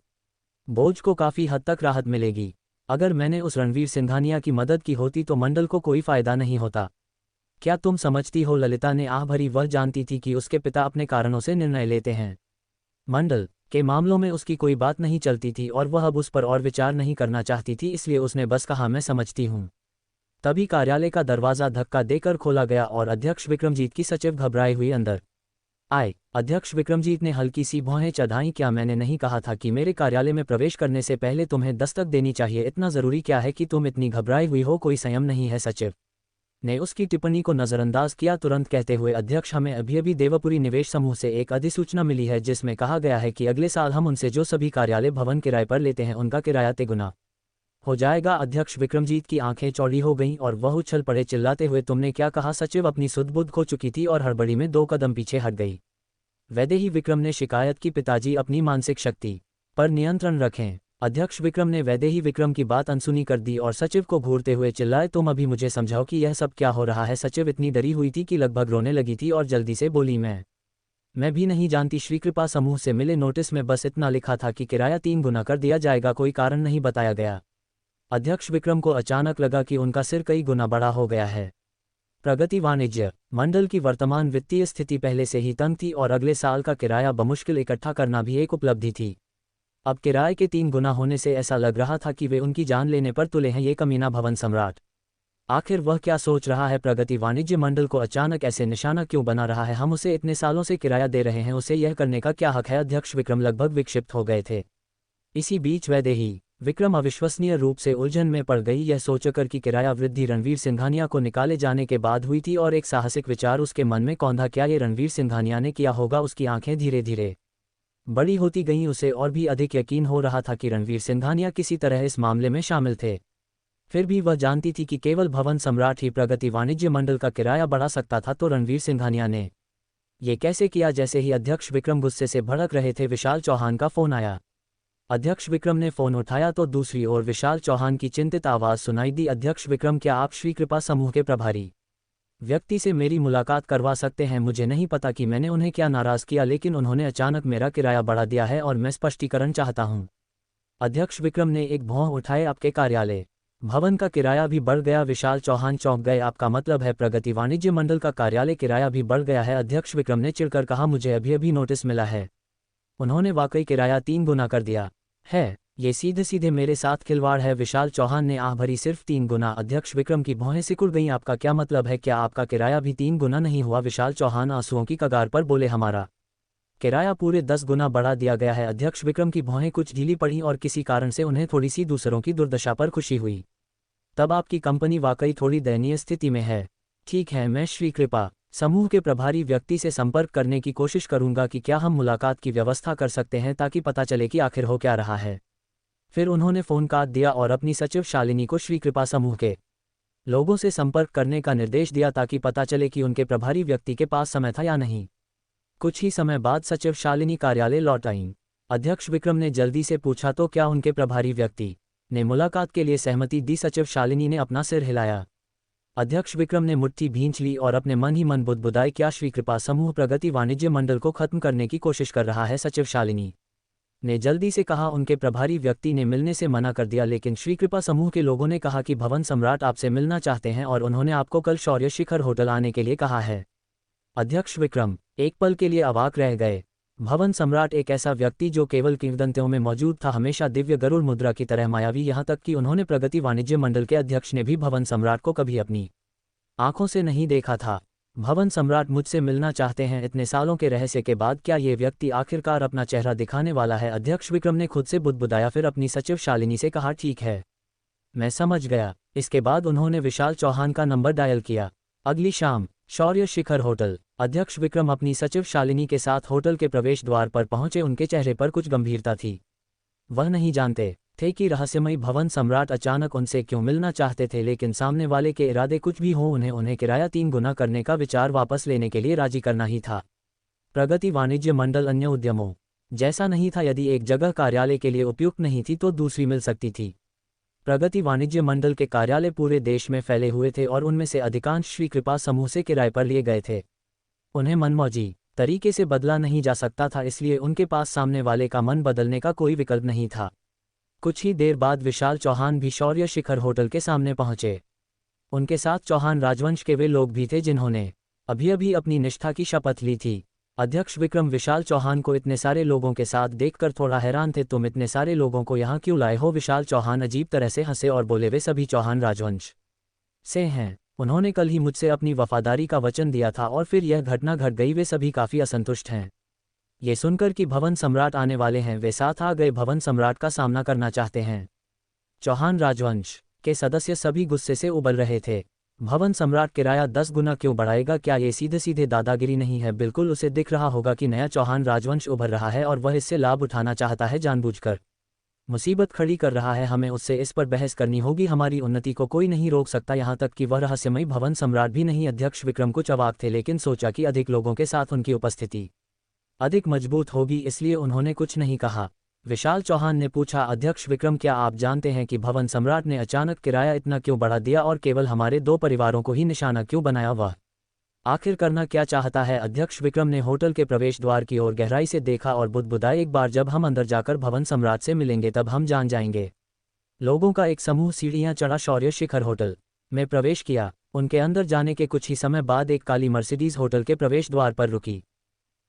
बोझ को काफ़ी हद तक राहत मिलेगी। अगर मैंने उस रणवीर सिंघानिया की मदद की होती तो मंडल को कोई फायदा नहीं होता। क्या तुम समझती हो? ललिता ने आह भरी। वह जानती थी कि उसके पिता अपने कारणों से निर्णय लेते हैं। मंडल के मामलों में उसकी कोई बात नहीं चलती थी और वह अब उस पर और विचार नहीं करना चाहती थी, इसलिए उसने बस कहा, मैं समझती हूँ। तभी कार्यालय का दरवाज़ा धक्का देकर खोला गया और अध्यक्ष विक्रमजीत की सचिव घबराई हुई अंदर आए। अध्यक्ष विक्रमजीत ने हल्की सी भौहें चढ़ाईं। क्या मैंने नहीं कहा था कि मेरे कार्यालय में प्रवेश करने से पहले तुम्हें दस्तक देनी चाहिए? इतना ज़रूरी क्या है कि तुम इतनी घबराई हुई हो? कोई संयम नहीं है? सचिव ने उसकी टिप्पणी को नज़रअंदाज किया, तुरंत कहते हुए, अध्यक्ष, हमें अभी अभी देवपुरी निवेश समूह से एक अधिसूचना मिली है जिसमें कहा गया है कि अगले साल हम उनसे जो सभी कार्यालय भवन किराए पर लेते हैं उनका किराया तिगुना हो जाएगा। अध्यक्ष विक्रमजीत की आंखें चौड़ी हो गईं और वह उछल पड़े, चिल्लाते हुए, तुमने क्या कहा? सचिव अपनी सुध-बुध खो चुकी थी और हड़बड़ी में 2 कदम पीछे हट गई। वैदेही विक्रम ने शिकायत की, पिताजी अपनी मानसिक शक्ति पर नियंत्रण रखें। अध्यक्ष विक्रम ने वैदेही विक्रम की बात अनसुनी कर दी और सचिव को घूरते हुए चिल्लाए, तुम अभी मुझे समझाओ कि यह सब क्या हो रहा है। सचिव इतनी डरी हुई थी कि लगभग रोने लगी थी और जल्दी से बोली, मैं भी नहीं जानती। श्रीकृपा समूह से मिले नोटिस में बस इतना लिखा था कि किराया 3 गुना कर दिया जाएगा, कोई कारण नहीं बताया गया। अध्यक्ष विक्रम को अचानक लगा कि उनका सिर कई गुना बड़ा हो गया है। प्रगति वाणिज्य मंडल की वर्तमान वित्तीय स्थिति पहले से ही तंग थी और अगले साल का किराया बमुश्किल इकट्ठा करना भी एक उपलब्धि थी। अब किराए के 3 गुना होने से ऐसा लग रहा था कि वे उनकी जान लेने पर तुले हैं, ये कमीना भवन सम्राट। आखिर वह क्या सोच रहा है? प्रगति वाणिज्य मंडल को अचानक ऐसे निशाना क्यों बना रहा है? हम उसे इतने सालों से किराया दे रहे हैं, उसे यह करने का क्या हक है? अध्यक्ष विक्रम लगभग विक्षिप्त हो गए थे। इसी बीच वैदेही विक्रम अविश्वसनीय रूप से उलझन में पड़ गई, यह सोचकर कि किराया वृद्धि रणवीर सिंघानिया को निकाले जाने के बाद हुई थी और एक साहसिक विचार उसके मन में कौंधा, क्या ये रणवीर सिंघानिया ने किया होगा? उसकी आंखें धीरे धीरे बड़ी होती गईं, उसे और भी अधिक यकीन हो रहा था कि रणवीर सिंघानिया किसी तरह इस मामले में शामिल थे। फिर भी वह जानती थी कि केवल भवन सम्राट ही प्रगति वाणिज्य मंडल का किराया बढ़ा सकता था, तो रणवीर सिंघानिया ने ये कैसे किया? जैसे ही अध्यक्ष विक्रम गुस्से से भड़क रहे थे, विशाल चौहान का फोन आया। अध्यक्ष विक्रम ने फोन उठाया तो दूसरी ओर विशाल चौहान की चिंतित आवाज सुनाई दी, अध्यक्ष विक्रम, क्या आप श्रीकृपा समूह के प्रभारी व्यक्ति से मेरी मुलाकात करवा सकते हैं? मुझे नहीं पता कि मैंने उन्हें क्या नाराज किया, लेकिन उन्होंने अचानक मेरा किराया बढ़ा दिया है और मैं स्पष्टीकरण चाहता हूं। अध्यक्ष विक्रम ने एक भौं उठाए, आपके कार्यालय भवन का किराया भी बढ़ गया? विशाल चौहान चौंक गए, आपका मतलब है प्रगति वाणिज्य मंडल का कार्यालय किराया भी बढ़ गया है? अध्यक्ष विक्रम ने चिढ़कर कहा, मुझे अभी अभी नोटिस मिला है, उन्होंने वाकई किराया 3 गुना कर दिया है। ये सीधे सीधे मेरे साथ खिलवाड़ है। विशाल चौहान ने आह भरी, सिर्फ 3 गुना? अध्यक्ष विक्रम की भौहें सिकुड़ गईं, आपका क्या मतलब है? क्या आपका किराया भी 3 गुना नहीं हुआ? विशाल चौहान आंसुओं की कगार पर बोले, हमारा किराया पूरे 10 गुना बढ़ा दिया गया है। अध्यक्ष विक्रम की भौहें कुछ ढीली पड़ीं और किसी कारण से उन्हें थोड़ी सी दूसरों की दुर्दशा पर खुशी हुई। तब आपकी कंपनी वाकई थोड़ी दयनीय स्थिति में है। ठीक है, मैं श्रीकृपा समूह के प्रभारी व्यक्ति से संपर्क करने की कोशिश करूंगा कि क्या हम मुलाकात की व्यवस्था कर सकते हैं, ताकि पता चले कि आखिर हो क्या रहा है। फिर उन्होंने फोन काट दिया और अपनी सचिव शालिनी को श्रीकृपा समूह के लोगों से संपर्क करने का निर्देश दिया, ताकि पता चले कि उनके प्रभारी व्यक्ति के पास समय था या नहीं। कुछ ही समय बाद सचिव शालिनी कार्यालय लौट आईं। अध्यक्ष विक्रम ने जल्दी से पूछा, तो क्या उनके प्रभारी व्यक्ति ने मुलाकात के लिए सहमति दी? सचिव शालिनी ने अपना सिर हिलाया। अध्यक्ष विक्रम ने मुट्ठी भींच ली और अपने मन ही मन बुदबुदाए, क्या श्रीकृपा समूह प्रगति वाणिज्य मंडल को खत्म करने की कोशिश कर रहा है? सचिव शालिनी ने जल्दी से कहा, उनके प्रभारी व्यक्ति ने मिलने से मना कर दिया, लेकिन श्रीकृपा समूह के लोगों ने कहा कि भवन सम्राट आपसे मिलना चाहते हैं और उन्होंने आपको कल शौर्य शिखर होटल आने के लिए कहा है। अध्यक्ष विक्रम एक पल के लिए अवाक रह गए। भवन सम्राट एक ऐसा व्यक्ति जो केवल किंवदंतियों में मौजूद था, हमेशा दिव्य गरुड़ मुद्रा की तरह मायावी, यहाँ तक कि उन्होंने प्रगति वाणिज्य मंडल के अध्यक्ष ने भी भवन सम्राट को कभी अपनी आंखों से नहीं देखा था। भवन सम्राट मुझसे मिलना चाहते हैं, इतने सालों के रहस्य के बाद क्या ये व्यक्ति आखिरकार अपना चेहरा दिखाने वाला है? अध्यक्ष विक्रम ने खुद से बुदबुदाया, फिर अपनी सचिव शालिनी से कहा, ठीक है, मैं समझ गया। इसके बाद उन्होंने विशाल चौहान का नंबर डायल किया। अगली शाम शौर्य शिखर होटल। अध्यक्ष विक्रम अपनी सचिव शालिनी के साथ होटल के प्रवेश द्वार पर पहुंचे, उनके चेहरे पर कुछ गंभीरता थी। वह नहीं जानते थे कि रहस्यमयी भवन सम्राट अचानक उनसे क्यों मिलना चाहते थे, लेकिन सामने वाले के इरादे कुछ भी हो, उन्हें किराया 3 गुना करने का विचार वापस लेने के लिए राजी करना ही था। प्रगति वाणिज्य मंडल अन्य उद्यमों जैसा नहीं था, यदि एक जगह कार्यालय के लिए उपयुक्त नहीं थी तो दूसरी मिल सकती थी। प्रगति वाणिज्य मंडल के कार्यालय पूरे देश में फैले हुए थे और उनमें से अधिकांश श्रीकृपा समूह से किराए पर लिए गए थे। उन्हें मनमौजी तरीके से बदला नहीं जा सकता था, इसलिए उनके पास सामने वाले का मन बदलने का कोई विकल्प नहीं था। कुछ ही देर बाद विशाल चौहान भी शौर्य शिखर होटल के सामने पहुंचे। उनके साथ चौहान राजवंश के वे लोग भी थे जिन्होंने अभी अभी अपनी निष्ठा की शपथ ली थी। अध्यक्ष विक्रम विशाल चौहान को इतने सारे लोगों के साथ देखकर थोड़ा हैरान थे। तुम इतने सारे लोगों को यहाँ क्यों लाए हो? विशाल चौहान अजीब तरह से हंसे और बोले, वे सभी चौहान राजवंश से हैं। उन्होंने कल ही मुझसे अपनी वफादारी का वचन दिया था और फिर यह घटना घट गई। वे सभी काफी असंतुष्ट हैं। ये सुनकर कि भवन सम्राट आने वाले हैं, वे साथ आ गए, भवन सम्राट का सामना करना चाहते हैं। चौहान राजवंश के सदस्य सभी गुस्से से उबल रहे थे। भवन सम्राट किराया 10 गुना क्यों बढ़ाएगा? क्या ये सीधे सीधे दादागिरी नहीं है? बिल्कुल, उसे दिख रहा होगा कि नया चौहान राजवंश उभर रहा है और वह इससे लाभ उठाना चाहता है, जानबूझकर मुसीबत खड़ी कर रहा है। हमें उससे इस पर बहस करनी होगी। हमारी उन्नति को कोई नहीं रोक सकता, यहाँ तक कि वह रहस्यमयी भवन सम्राट भी नहीं। अध्यक्ष विक्रम कुछ अवाक थे, लेकिन सोचा कि अधिक लोगों के साथ उनकी उपस्थिति अधिक मजबूत होगी, इसलिए उन्होंने कुछ नहीं कहा। विशाल चौहान ने पूछा, अध्यक्ष विक्रम, क्या आप जानते हैं कि भवन सम्राट ने अचानक किराया इतना क्यों बढ़ा दिया और केवल हमारे 2 परिवारों को ही निशाना क्यों बनाया? वह आखिर करना क्या चाहता है? अध्यक्ष विक्रम ने होटल के प्रवेश द्वार की ओर गहराई से देखा और बुदबुदाए, एक बार जब हम अंदर जाकर भवन सम्राट से मिलेंगे तब हम जान जाएंगे। लोगों का एक समूह सीढ़ियां चढ़ा शौर्य शिखर होटल में प्रवेश किया। उनके अंदर जाने के कुछ ही समय बाद एक काली मर्सिडीज होटल के प्रवेश द्वार पर रुकी।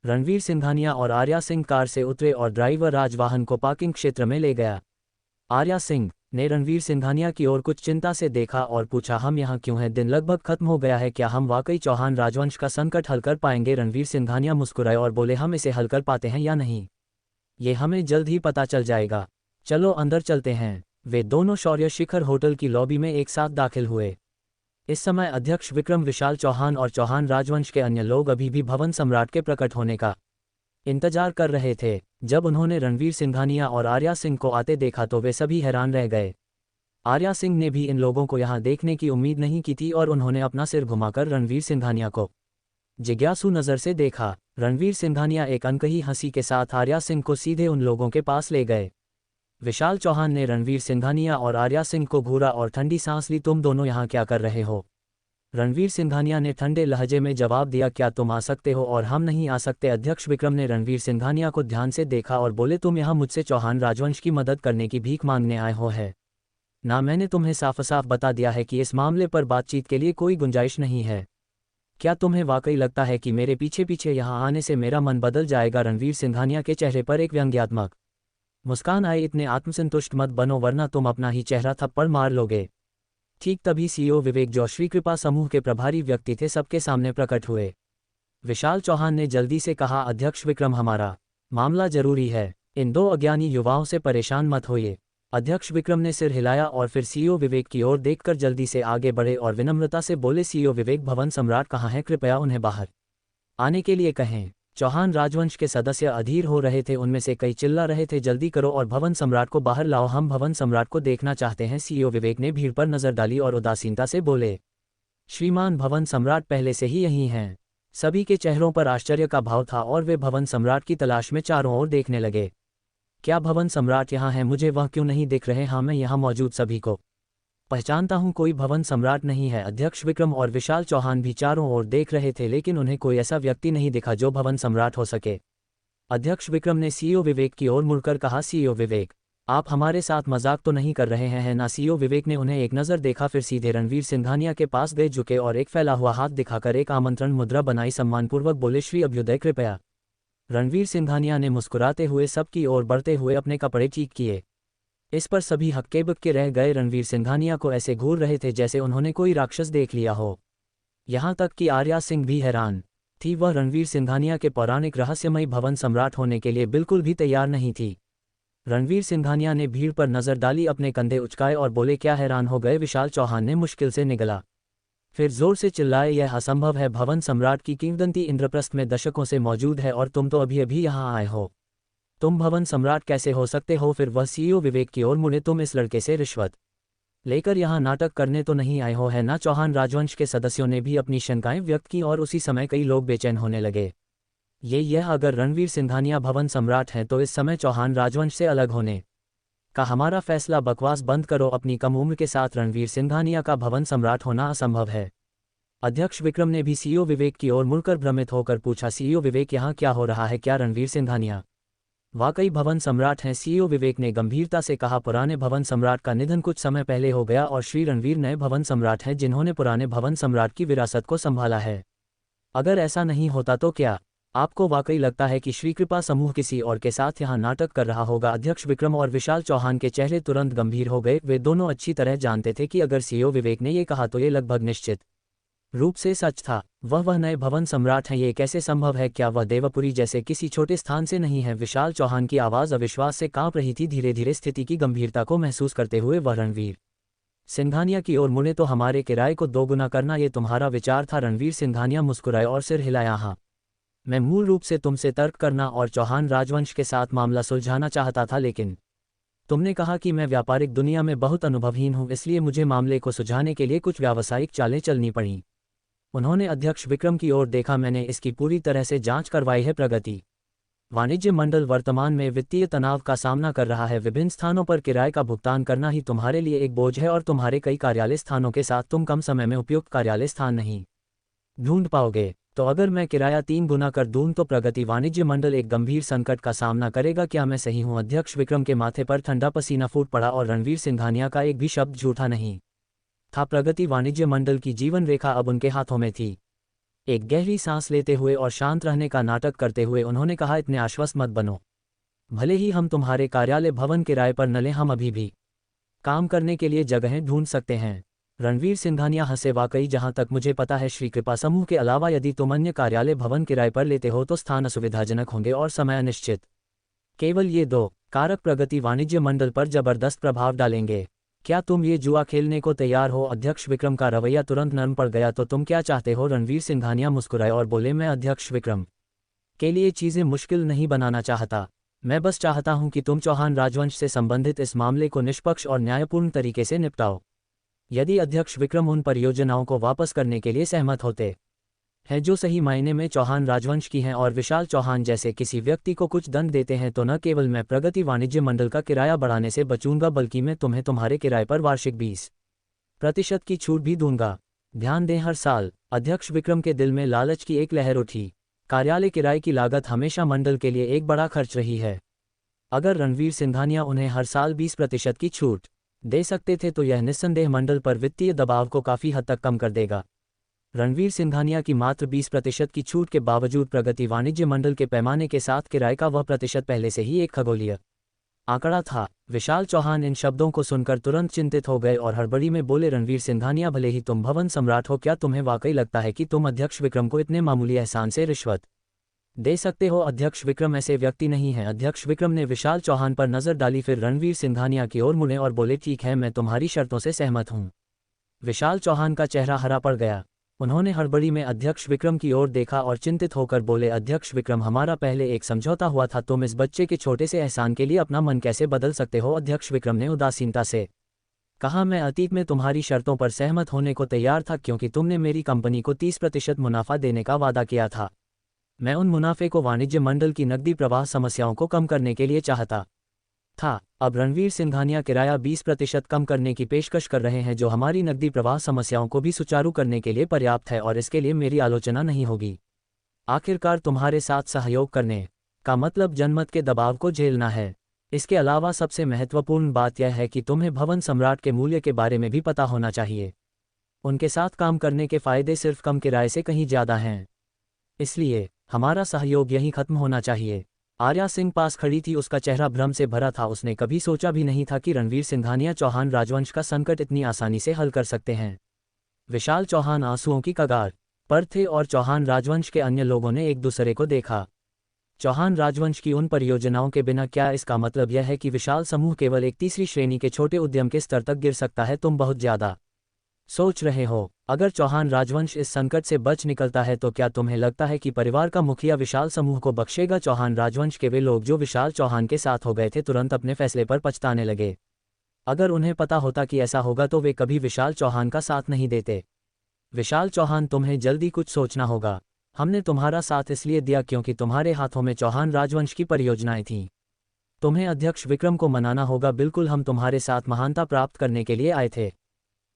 रणवीर सिंघानिया और आर्या सिंह कार से उतरे और ड्राइवर राजवाहन को पार्किंग क्षेत्र में ले गया। आर्या सिंह ने रणवीर सिंघानिया की ओर कुछ चिंता से देखा और पूछा, हम यहाँ क्यों हैं? दिन लगभग खत्म हो गया है, क्या हम वाकई चौहान राजवंश का संकट हल कर पाएंगे? रणवीर सिंघानिया मुस्कुराए और बोले, हम इसे हल कर पाते हैं या नहीं, ये हमें जल्द ही पता चल जाएगा। चलो अंदर चलते हैं। वे दोनों शौर्य शिखर होटल की लॉबी में एक साथ दाखिल हुए। इस समय अध्यक्ष विक्रम, विशाल चौहान और चौहान राजवंश के अन्य लोग अभी भी भवन सम्राट के प्रकट होने का इंतजार कर रहे थे। जब उन्होंने रणवीर सिंघानिया और आर्या सिंह को आते देखा तो वे सभी हैरान रह गए। आर्या सिंह ने भी इन लोगों को यहाँ देखने की उम्मीद नहीं की थी और उन्होंने अपना सिर घुमाकर रणवीर सिंघानिया को जिज्ञासु नज़र से देखा। रणवीर सिंघानिया एक अनकही हंसी के साथ आर्या सिंह को सीधे उन लोगों के पास ले गए। विशाल चौहान ने रणवीर सिंघानिया और आर्या सिंह को घूरा और ठंडी सांस ली। तुम दोनों यहाँ क्या कर रहे हो? रणवीर सिंघानिया ने ठंडे लहजे में जवाब दिया, क्या तुम आ सकते हो और हम नहीं आ सकते? अध्यक्ष विक्रम ने रणवीर सिंघानिया को ध्यान से देखा और बोले, तुम यहाँ मुझसे चौहान राजवंश की मदद करने की भीख मांगने आए हो है ना? मैंने तुम्हें साफ साफ बता दिया है कि इस मामले पर बातचीत के लिए कोई गुंजाइश नहीं है। क्या तुम्हें वाकई लगता है कि मेरे पीछे पीछे यहाँ आने से मेरा मन बदल जाएगा? रणवीर सिंघानिया के चेहरे पर एक व्यंग्यात्मक मुस्कान आई। इतने आत्मसंतुष्ट मत बनो वरना तुम अपना ही चेहरा थप्पड़ मार लोगे। ठीक तभी सीईओ विवेक, जो श्री कृपा समूह के प्रभारी व्यक्ति थे, सबके सामने प्रकट हुए। विशाल चौहान ने जल्दी से कहा, अध्यक्ष विक्रम, हमारा मामला जरूरी है। इन 2 अज्ञानी युवाओं से परेशान मत होइए। अध्यक्ष विक्रम ने सिर हिलाया और फिर सीईओ विवेक की ओर देखकर जल्दी से आगे बढ़े और विनम्रता से बोले, सीईओ विवेक, भवन सम्राट कहाँ हैं? कृपया उन्हें बाहर आने के लिए कहें। चौहान राजवंश के सदस्य अधीर हो रहे थे। उनमें से कई चिल्ला रहे थे, जल्दी करो और भवन सम्राट को बाहर लाओ, हम भवन सम्राट को देखना चाहते हैं। सीईओ विवेक ने भीड़ पर नजर डाली और उदासीनता से बोले, श्रीमान, भवन सम्राट पहले से ही यहीं हैं। सभी के चेहरों पर आश्चर्य का भाव था और वे भवन सम्राट की तलाश में चारों ओर देखने लगे। क्या भवन सम्राट यहाँ है? मुझे वह क्यों नहीं दिख रहे? हाँ, मैं यहाँ मौजूद सभी को पहचानता हूँ, कोई भवन सम्राट नहीं है। अध्यक्ष विक्रम और विशाल चौहान भी चारों ओर देख रहे थे, लेकिन उन्हें कोई ऐसा व्यक्ति नहीं दिखा जो भवन सम्राट हो सके। अध्यक्ष विक्रम ने सीईओ विवेक की ओर मुड़कर कहा, सीईओ विवेक, आप हमारे साथ मजाक तो नहीं कर रहे हैं, है ना? सीईओ विवेक ने उन्हें एक नज़र देखा, फिर सीधे रणवीर सिंघानिया के पास गए, झुके और एक फैला हुआ हाथ दिखाकर एक आमंत्रण मुद्रा बनाई। सम्मानपूर्वक बोले, श्री अभ्युदय, कृपया। रणवीर सिंघानिया ने मुस्कुराते हुए सबकी ओर बढ़ते हुए अपने कपड़े ठीक किए। इस पर सभी हक्के बक्के रह गए। रणवीर सिंघानिया को ऐसे घूर रहे थे जैसे उन्होंने कोई राक्षस देख लिया हो। यहाँ तक कि आर्या सिंह भी हैरान थी। वह रणवीर सिंघानिया के पौराणिक रहस्यमयी भवन सम्राट होने के लिए बिल्कुल भी तैयार नहीं थी। रणवीर सिंघानिया ने भीड़ पर नजर डाली, अपने कंधे उचकाए और बोले, क्या हैरान हो गए? विशाल चौहान ने मुश्किल से निगला, फिर जोर से चिल्लाए, यह असंभव है। भवन सम्राट की किंवदंती इंद्रप्रस्थ में दशकों से मौजूद है और तुम तो अभी अभी यहाँ आए हो। तुम भवन सम्राट कैसे हो सकते हो? फिर वह सीईओ विवेक की ओर मुड़े, तुम इस लड़के से रिश्वत लेकर यहाँ नाटक करने तो नहीं आए हो, है ना? चौहान राजवंश के सदस्यों ने भी अपनी शंकाएं व्यक्त की और उसी समय कई लोग बेचैन होने लगे। यह अगर रणवीर सिंघानिया भवन सम्राट हैं तो इस समय चौहान राजवंश से अलग होने का हमारा फैसला। बकवास बंद करो, अपनी कम उम्र के साथ रणवीर सिंघानिया का भवन सम्राट होना असंभव है। अध्यक्ष विक्रम ने भी सीईओ विवेक की ओर मुड़कर भ्रमित होकर पूछा, सीईओ विवेक, यहाँ क्या हो रहा है? क्या रणवीर सिंघानिया वाकई भवन सम्राट हैं? सीईओ विवेक ने गंभीरता से कहा, पुराने भवन सम्राट का निधन कुछ समय पहले हो गया और श्री रणवीर नए भवन सम्राट हैं जिन्होंने पुराने भवन सम्राट की विरासत को संभाला है। अगर ऐसा नहीं होता तो क्या आपको वाकई लगता है कि श्री कृपा समूह किसी और के साथ यहाँ नाटक कर रहा होगा? अध्यक्ष विक्रम और विशाल चौहान के चेहरे तुरंत गंभीर हो गए। वे दोनों अच्छी तरह जानते थे कि अगर सीईओ विवेक ने ये कहा तो ये लगभग निश्चित रूप से सच था। वह नए भवन सम्राट हैं, ये कैसे संभव है? क्या वह देवपुरी जैसे किसी छोटे स्थान से नहीं है? विशाल चौहान की आवाज़ अविश्वास से कांप रही थी। धीरे धीरे स्थिति की गंभीरता को महसूस करते हुए वह रणवीर सिंघानिया की ओर मुड़े तो हमारे किराए को दोगुना करना ये तुम्हारा विचार था। रणवीर सिंघानिया मुस्कुराए और सिर हिलाया। हाँ, मैं मूल रूप से तुमसे तर्क करना और चौहान राजवंश के साथ मामला सुलझाना चाहता था, लेकिन तुमने कहा कि मैं व्यापारिक दुनिया में बहुत अनुभवहीन हूं, इसलिए मुझे मामले को सुलझाने के लिए कुछ व्यावसायिक चालें चलनी पड़ी। उन्होंने अध्यक्ष विक्रम की ओर देखा। मैंने इसकी पूरी तरह से जांच करवाई है। प्रगति वाणिज्य मंडल वर्तमान में वित्तीय तनाव का सामना कर रहा है। विभिन्न स्थानों पर किराए का भुगतान करना ही तुम्हारे लिए एक बोझ है और तुम्हारे कई कार्यालय स्थानों के साथ तुम कम समय में उपयुक्त कार्यालय स्थान नहीं ढूंढ पाओगे। तो अगर मैं किराया 3 गुना कर दूं तो प्रगति वाणिज्य मंडल एक गंभीर संकट का सामना करेगा। क्या मैं सही हूं? अध्यक्ष विक्रम के माथे पर ठंडा पसीना फूट पड़ा और रणवीर सिंघानिया का एक भी शब्द झूठा नहीं था। प्रगति वाणिज्य मंडल की जीवन रेखा अब उनके हाथों में थी। एक गहरी सांस लेते हुए और शांत रहने का नाटक करते हुए उन्होंने कहा, इतने आश्वस्त मत बनो। भले ही हम तुम्हारे कार्यालय भवन किराए पर न लें, हम अभी भी काम करने के लिए जगहें ढूंढ सकते हैं। रणवीर सिंघानिया हंसे। वाकई, जहां तक मुझे पता है श्री कृपा समूह के अलावा यदि तुम अन्य कार्यालय भवन किराए पर लेते हो तो स्थान असुविधाजनक होंगे और समय अनिश्चित। केवल ये 2 कारक प्रगति वाणिज्य मंडल पर जबरदस्त प्रभाव डालेंगे। क्या तुम ये जुआ खेलने को तैयार हो? अध्यक्ष विक्रम का रवैया तुरंत नरम पड़ गया। तो तुम क्या चाहते हो? रणवीर सिंघानिया मुस्कुराए और बोले, मैं अध्यक्ष विक्रम के लिए चीजें मुश्किल नहीं बनाना चाहता। मैं बस चाहता हूं कि तुम चौहान राजवंश से संबंधित इस मामले को निष्पक्ष और न्यायपूर्ण तरीके से निपटाओ। यदि अध्यक्ष विक्रम उन परियोजनाओं को वापस करने के लिए सहमत होते हैं जो सही मायने में चौहान राजवंश की हैं और विशाल चौहान जैसे किसी व्यक्ति को कुछ दंड देते हैं, तो न केवल मैं प्रगति वाणिज्य मंडल का किराया बढ़ाने से बचूंगा, बल्कि मैं तुम्हें तुम्हारे किराए पर वार्षिक 20% की छूट भी दूंगा। ध्यान दें, हर साल। अध्यक्ष विक्रम के दिल में लालच की एक लहर उठी। कार्यालय किराए की लागत हमेशा मंडल के लिए एक बड़ा खर्च रही है। अगर रणवीर सिंघानिया उन्हें हर साल 20% की छूट दे सकते थे तो यह निस्संदेह मंडल पर वित्तीय दबाव को काफी हद तक कम कर देगा। रणवीर सिंघानिया की मात्र 20% की छूट के बावजूद प्रगति वाणिज्य मंडल के पैमाने के साथ किराए का वह प्रतिशत पहले से ही एक खगोलीय आंकड़ा था। विशाल चौहान इन शब्दों को सुनकर तुरंत चिंतित हो गए और हड़बड़ी में बोले, रणवीर सिंघानिया, भले ही तुम भवन सम्राट हो, क्या तुम्हें वाकई लगता है कि तुम अध्यक्ष विक्रम को इतने मामूली एहसान से रिश्वत दे सकते हो? अध्यक्ष विक्रम ऐसे व्यक्ति नहीं है। अध्यक्ष विक्रम ने विशाल चौहान पर नजर डाली, फिर रणवीर सिंघानिया की ओर मुड़े और बोले, ठीक है, मैं तुम्हारी शर्तों से सहमत हूं। विशाल चौहान का चेहरा हरा पड़ गया। उन्होंने हड़बड़ी में अध्यक्ष विक्रम की ओर देखा और चिंतित होकर बोले, अध्यक्ष विक्रम, हमारा पहले एक समझौता हुआ था, तुम इस बच्चे के छोटे से एहसान के लिए अपना मन कैसे बदल सकते हो? अध्यक्ष विक्रम ने उदासीनता से कहा, मैं अतीत में तुम्हारी शर्तों पर सहमत होने को तैयार था क्योंकि तुमने मेरी कंपनी को 30% मुनाफा देने का वादा किया था। मैं उन मुनाफे को वाणिज्य मंडल की नकदी प्रवाह समस्याओं को कम करने के लिए चाहता था। अब रणवीर सिंघानिया किराया 20% कम करने की पेशकश कर रहे हैं, जो हमारी नकदी प्रवाह समस्याओं को भी सुचारू करने के लिए पर्याप्त है, और इसके लिए मेरी आलोचना नहीं होगी। आखिरकार तुम्हारे साथ सहयोग करने का मतलब जनमत के दबाव को झेलना है। इसके अलावा सबसे महत्वपूर्ण बात यह है कि तुम्हें भवन सम्राट के मूल्य के बारे में भी पता होना चाहिए। उनके साथ काम करने के फायदे सिर्फ कम किराए से कहीं ज्यादा हैं। इसलिए हमारा सहयोग यहीं खत्म होना चाहिए। आर्या सिंह पास खड़ी थी, उसका चेहरा भ्रम से भरा था। उसने कभी सोचा भी नहीं था कि रणवीर सिंघानिया चौहान राजवंश का संकट इतनी आसानी से हल कर सकते हैं। विशाल चौहान आंसुओं की कगार पर थे और चौहान राजवंश के अन्य लोगों ने एक दूसरे को देखा। चौहान राजवंश की उन परियोजनाओं के बिना क्या इसका मतलब यह है कि विशाल समूह केवल एक तीसरी श्रेणी के छोटे उद्यम के स्तर तक गिर सकता है? तुम बहुत ज्यादा सोच रहे हो। अगर चौहान राजवंश इस संकट से बच निकलता है तो क्या तुम्हें लगता है कि परिवार का मुखिया विशाल समूह को बख्शेगा? चौहान राजवंश के वे लोग जो विशाल चौहान के साथ हो गए थे तुरंत अपने फैसले पर पछताने लगे। अगर उन्हें पता होता कि ऐसा होगा तो वे कभी विशाल चौहान का साथ नहीं देते। विशाल चौहान, तुम्हें जल्दी कुछ सोचना होगा। हमने तुम्हारा साथ इसलिए दिया क्योंकि तुम्हारे हाथों में चौहान राजवंश की परियोजनाएं थीं। तुम्हें अध्यक्ष विक्रम को मनाना होगा। बिल्कुल, हम तुम्हारे साथ महानता प्राप्त करने के लिए आए थे।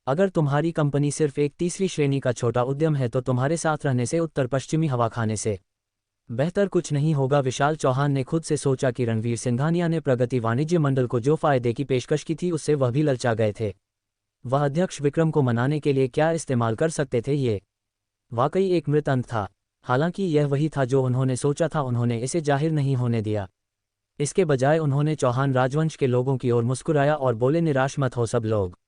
अगर तुम्हारी कंपनी सिर्फ एक तीसरी श्रेणी का छोटा उद्यम है तो तुम्हारे साथ रहने से उत्तर पश्चिमी हवा खाने से बेहतर कुछ नहीं होगा। विशाल चौहान ने खुद से सोचा कि रणवीर सिंघानिया ने प्रगति वाणिज्य मंडल को जो फायदे की पेशकश की थी उससे वह भी ललचा गए थे। वह अध्यक्ष विक्रम को मनाने के लिए क्या इस्तेमाल कर सकते थे? ये वाकई एक मृत अंत था। हालांकि यह वही था जो उन्होंने सोचा था। उन्होंने इसे जाहिर नहीं होने दिया। इसके बजाय उन्होंने चौहान राजवंश के लोगों की ओर मुस्कुराया और बोले, निराश मत हो सब लोग।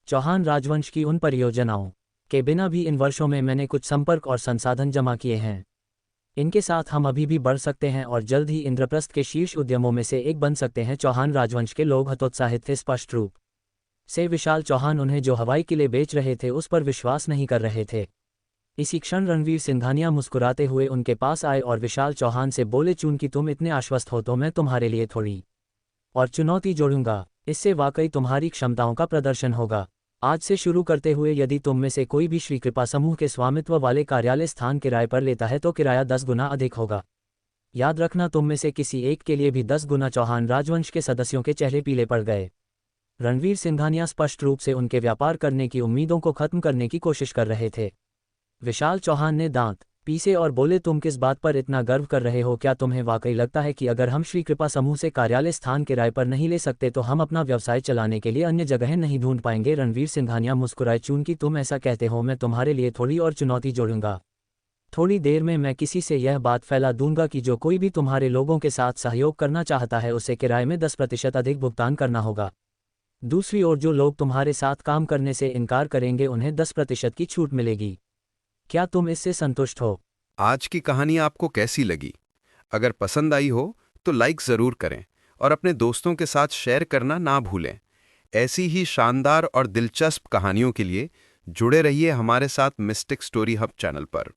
चौहान राजवंश की उन परियोजनाओं के बिना भी इन वर्षों में मैंने कुछ संपर्क और संसाधन जमा किए हैं। इनके साथ हम अभी भी बढ़ सकते हैं और जल्द ही इंद्रप्रस्थ के शीर्ष उद्यमों में से एक बन सकते हैं। चौहान राजवंश के लोग हतोत्साहित थे। स्पष्ट रूप से विशाल चौहान उन्हें जो हवाई किले बेच रहे थे उस पर विश्वास नहीं कर रहे थे। इसी क्षण रणवीर सिंघानिया मुस्कुराते हुए उनके पास आए और विशाल चौहान से बोले, चून कि तुम इतने आश्वस्त हो तो मैं तुम्हारे लिए थोड़ी और चुनौती जोड़ूंगा। इससे वाकई तुम्हारी क्षमताओं का प्रदर्शन होगा। आज से शुरू करते हुए यदि तुम में से कोई भी श्री कृपा समूह के स्वामित्व वाले कार्यालय स्थान किराए पर लेता है तो किराया 10 गुना अधिक होगा। याद रखना, तुम में से किसी एक के लिए भी 10 गुना। चौहान राजवंश के सदस्यों के चेहरे पीले पड़ गए। रणवीर सिंघानिया स्पष्ट रूप से उनके व्यापार करने की उम्मीदों को खत्म करने की कोशिश कर रहे थे। विशाल चौहान ने दांत पीसे और बोले, तुम किस बात पर इतना गर्व कर रहे हो? क्या तुम्हें वाकई लगता है कि अगर हम श्री कृपा समूह से कार्यालय स्थान किराए पर नहीं ले सकते तो हम अपना व्यवसाय चलाने के लिए अन्य जगहें नहीं ढूंढ पाएंगे? रणवीर सिंघानिया मुस्कुराए, चून कि तुम ऐसा कहते हो मैं तुम्हारे लिए थोड़ी और चुनौती जोड़ूंगा। थोड़ी देर में मैं किसी से यह बात फैला दूंगा कि जो कोई भी तुम्हारे लोगों के साथ सहयोग करना चाहता है उसे किराए में 10% अधिक भुगतान करना होगा। दूसरी ओर जो लोग तुम्हारे साथ काम करने से इनकार करेंगे उन्हें 10% की छूट मिलेगी। क्या तुम इससे संतुष्ट हो? आज की कहानी आपको कैसी लगी? अगर पसंद आई हो तो लाइक ज़रूर करें और अपने दोस्तों के साथ शेयर करना ना भूलें। ऐसी ही शानदार और दिलचस्प कहानियों के लिए जुड़े रहिए हमारे साथ मिस्टिक स्टोरी हब चैनल पर।